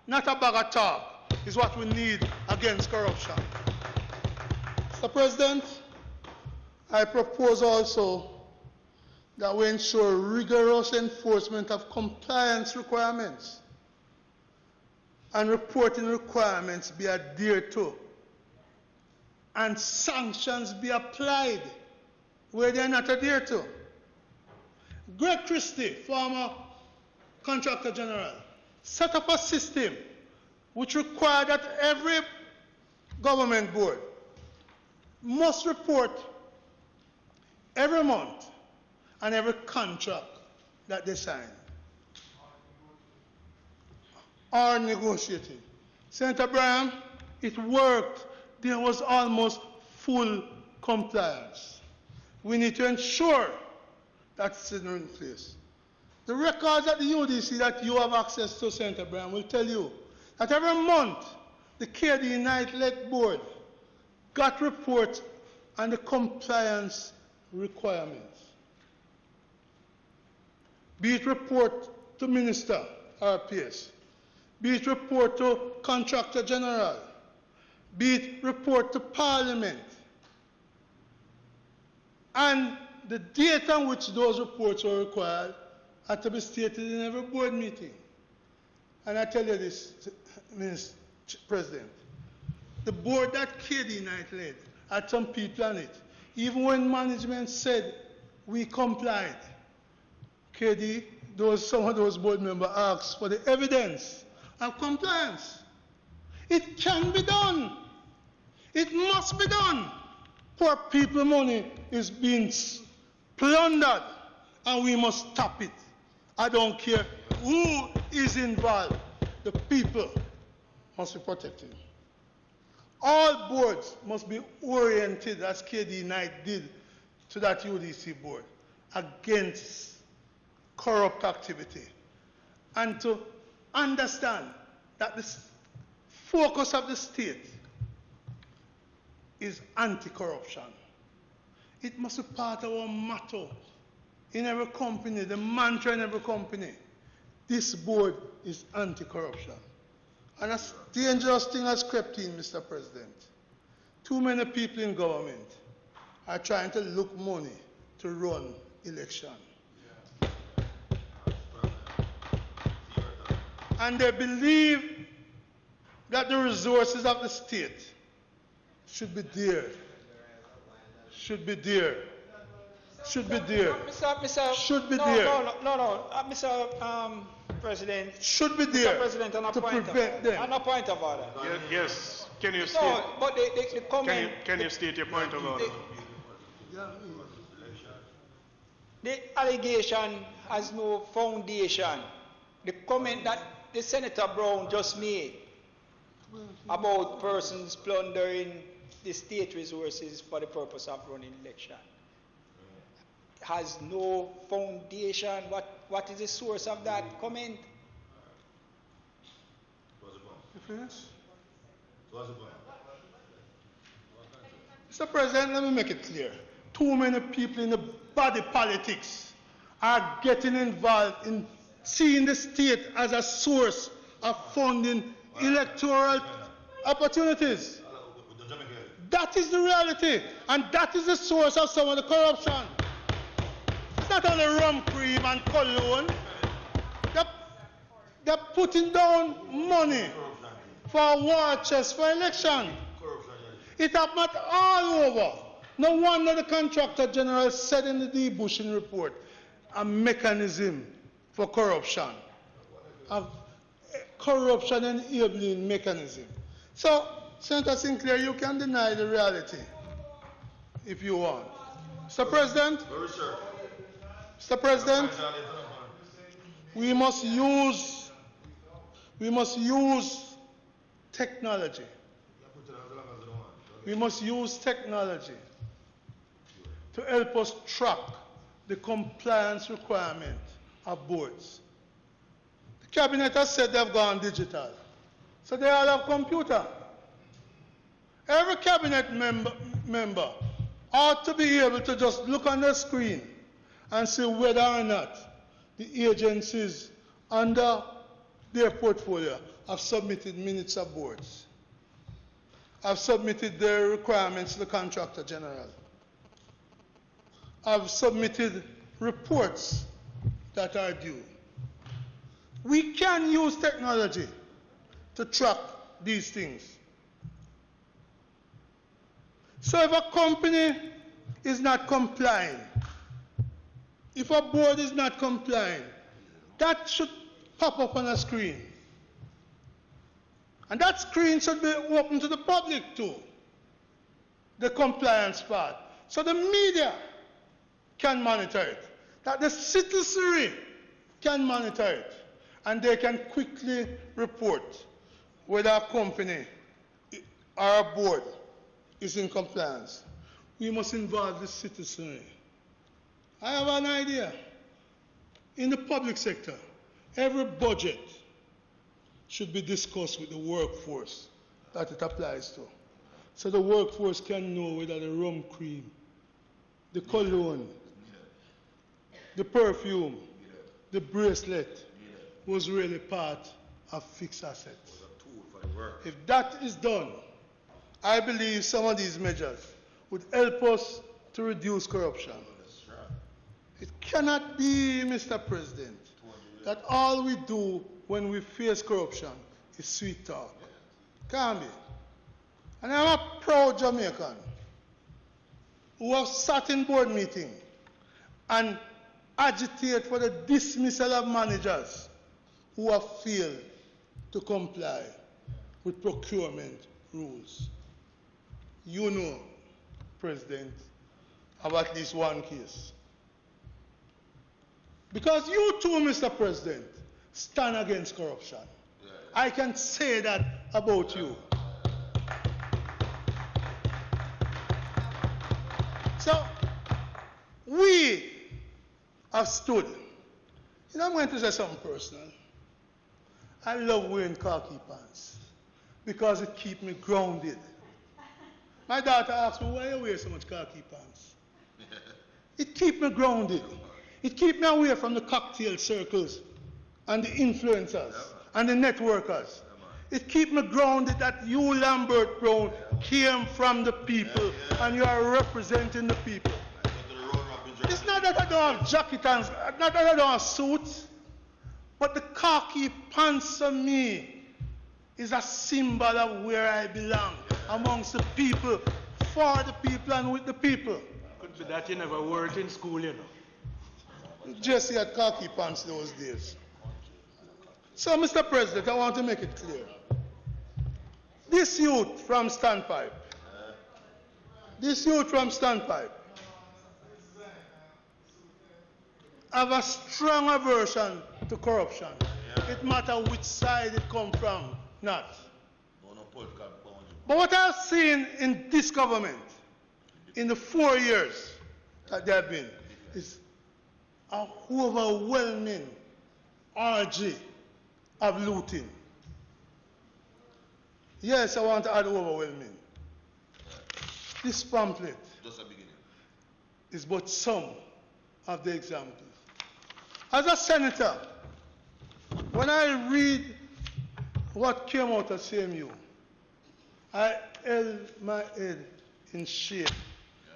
not a bag of talk, is what we need against corruption. Mr. President, I propose also that we ensure rigorous enforcement of compliance requirements and reporting requirements be adhered to, and sanctions be applied where they are not adhered to. Greg Christie, former Contractor General, set up a system which required that every government board must report every month on every contract that they sign or negotiating. Senator Bryan, it worked. There was almost full compliance. We need to ensure that's in place. The records at the UDC that you have access to, Senator Bryan, will tell you that every month the KD Night-led board got reports on the compliance requirements. Be it report to Minister RPS, be it report to Contractor General, be it report to Parliament. And the date on which those reports were required had to be stated in every board meeting. And I tell you this, Mr. President, the board that KD Knight led had some people on it. Even when management said we complied, KD, some of those board members asked for the evidence of compliance. It can be done. It must be done. Poor people money is being plundered, and we must stop it. I don't care who is involved. The people must be protected. All boards must be oriented, as KD Knight did to that UDC board, against corrupt activity. And to understand that the focus of the state is anti-corruption. It must be part of our motto in every company, the mantra in every company. This board is anti-corruption. And a dangerous thing has crept in, Mr. President. Too many people in government are trying to look money to run election. And they believe that the resources of the state should be there. Should be there. Should be there. Should be there. No, Mr. President. Should be there. Mr. President, on a to point prevent them. On a point of order. Yes. Can you state? No, but the comment. Can you state your point of order? The allegation has no foundation. The comment that the Senator Brown just made about persons plundering the state resources for the purpose of running election has no foundation. What is the source of that comment? Mr. President, let me make it clear. Too many people in the body politics are getting involved in seeing the state as a source of funding electoral opportunities. That is the reality, and that is the source of some of the corruption. It's not only rum cream and cologne. They're putting down money for war chest for election. It happened all over. No wonder the Contractor General said in the debushing report a mechanism for corruption. A corruption enabling mechanism. So, Senator Sinclair, you can deny the reality if you want. Mr. President, Mr. President, we must use technology. We must use technology to help us track the compliance requirement of boards. The cabinet has said they've gone digital, so they all have computer. Every cabinet member ought to be able to just look on the screen and see whether or not the agencies under their portfolio have submitted minutes of boards, have submitted their requirements to the Contractor General, have submitted reports that are due. We can use technology to track these things. So if a company is not complying, if a board is not complying, that should pop up on a screen. And that screen should be open to the public too, the compliance part. So the media can monitor it, that the citizenry can monitor it, and they can quickly report whether a company or a board is in compliance. We must involve the citizenry. I have an idea. In the public sector, every budget should be discussed with the workforce that it applies to. So the workforce can know whether the rum cream, the cologne, the perfume, the bracelet was really part of fixed assets. If that is done, I believe some of these measures would help us to reduce corruption. It cannot be, Mr. President, that all we do when we face corruption is sweet talk. Can't be. And I'm a proud Jamaican who have sat in board meeting and agitate for the dismissal of managers who have failed to comply with procurement rules. You know, President, of at least one case. Because you too, Mr. President, stand against corruption. I can say that about you. So, we have stood. You know, I'm going to say something personal. I love wearing khaki pants because it keeps me grounded. My daughter asks me, why you wear so much khaki pants? It keeps me grounded. It keeps me away from the cocktail circles and the influencers and the networkers. It keeps me grounded that you, Lambert Brown, came from the people and you are representing the people. It's not that I don't have jacket and not that I don't have suits, but the khaki pants on me is a symbol of where I belong, amongst the people, for the people and with the people. Could be that you never wore it in school, you know. Jesse had khaki pants those days. So, Mr. President, I want to make it clear. This youth from Standpipe, have a strong aversion to corruption. It matters which side it comes from, not. But what I've seen in this government, in the 4 years that they have been, is an overwhelming orgy of looting. Yes, I want to add overwhelming. This pamphlet is but some of the examples. As a senator, when I read what came out of CMU, I held my head in shame,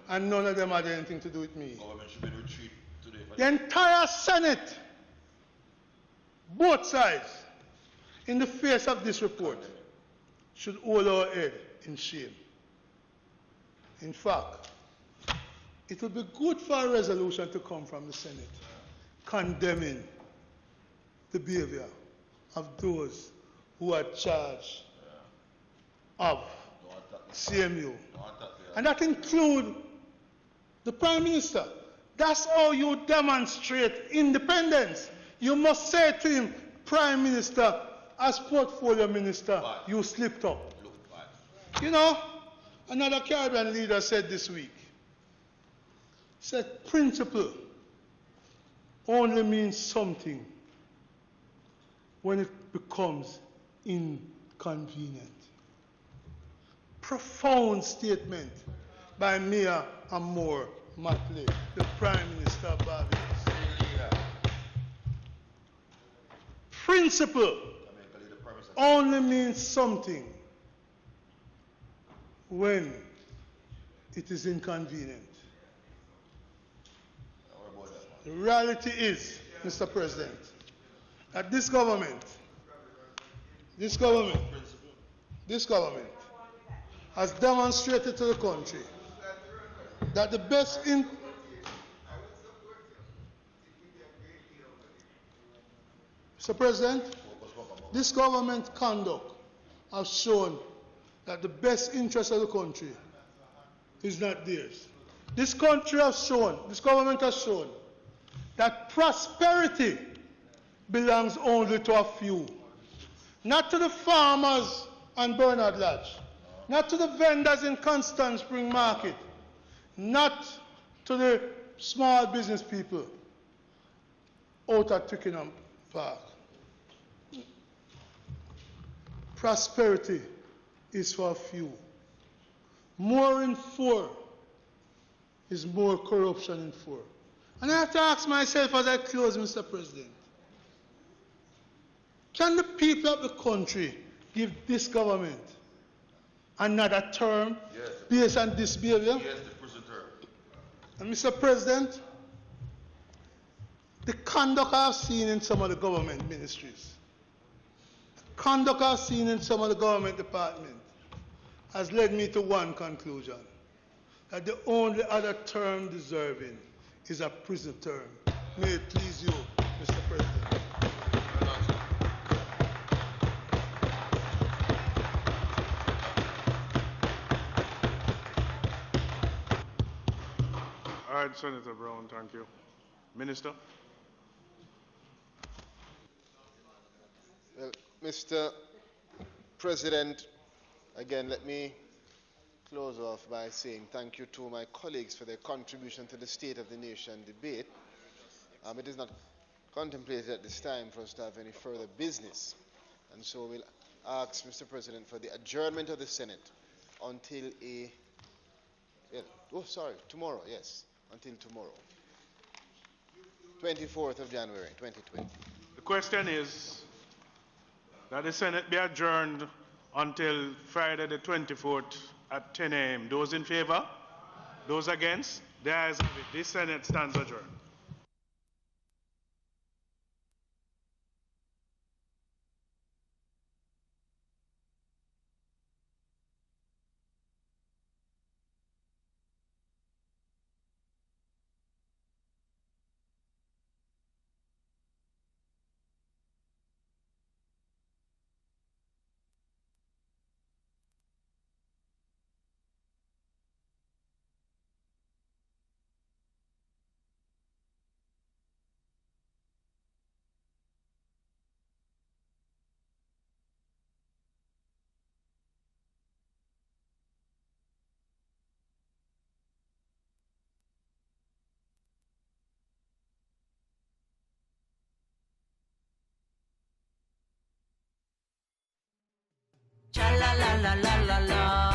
and none of them had anything to do with me. The entire Senate, both sides, in the face of this report, should hold our head in shame. In fact, it would be good for a resolution to come from the Senate condemning the behavior of those who are charged of CMU. And that includes the Prime Minister. That's how you demonstrate independence. You must say to him, Prime Minister, as portfolio minister, you slipped up. You know, another Caribbean leader said this week, said principle only means something when it becomes inconvenient. Profound statement by Mayor Amor Matley, the Prime Minister of Barbados. Principle only means something when it is inconvenient. The reality is, Mr. President, that this government has demonstrated to the country that the best in Mr. President, this government conduct has shown that the best interest of the country is not theirs. This government has shown that prosperity belongs only to a few. Not to the farmers on Bernard Lodge, not to the vendors in Constant Spring Market, not to the small business people out at Twickenham Park. Prosperity is for a few. More in four is more corruption in four. And I have to ask myself as I close, Mr. President, can the people of the country give this government another term based on this behavior? Yes, the prison term. And Mr. President, the conduct I've seen in some of the government ministries, the conduct I've seen in some of the government departments has led me to one conclusion, that the only other term deserving is a prison term. May it please you, Mr. President. All right, Senator Brown, thank you. Minister? Well, Mr. President, again, let me close off by saying thank you to my colleagues for their contribution to the State of the Nation debate. It is not contemplated at this time for us to have any further business, and so we'll ask Mr. President for the adjournment of the Senate until tomorrow, yes, until tomorrow, 24th of January, 2020. The question is that the Senate be adjourned until Friday the 24th at 10 a.m. Those in favor? Those against? The ayes have it. This Senate stands adjourned. Cha la la la la la la.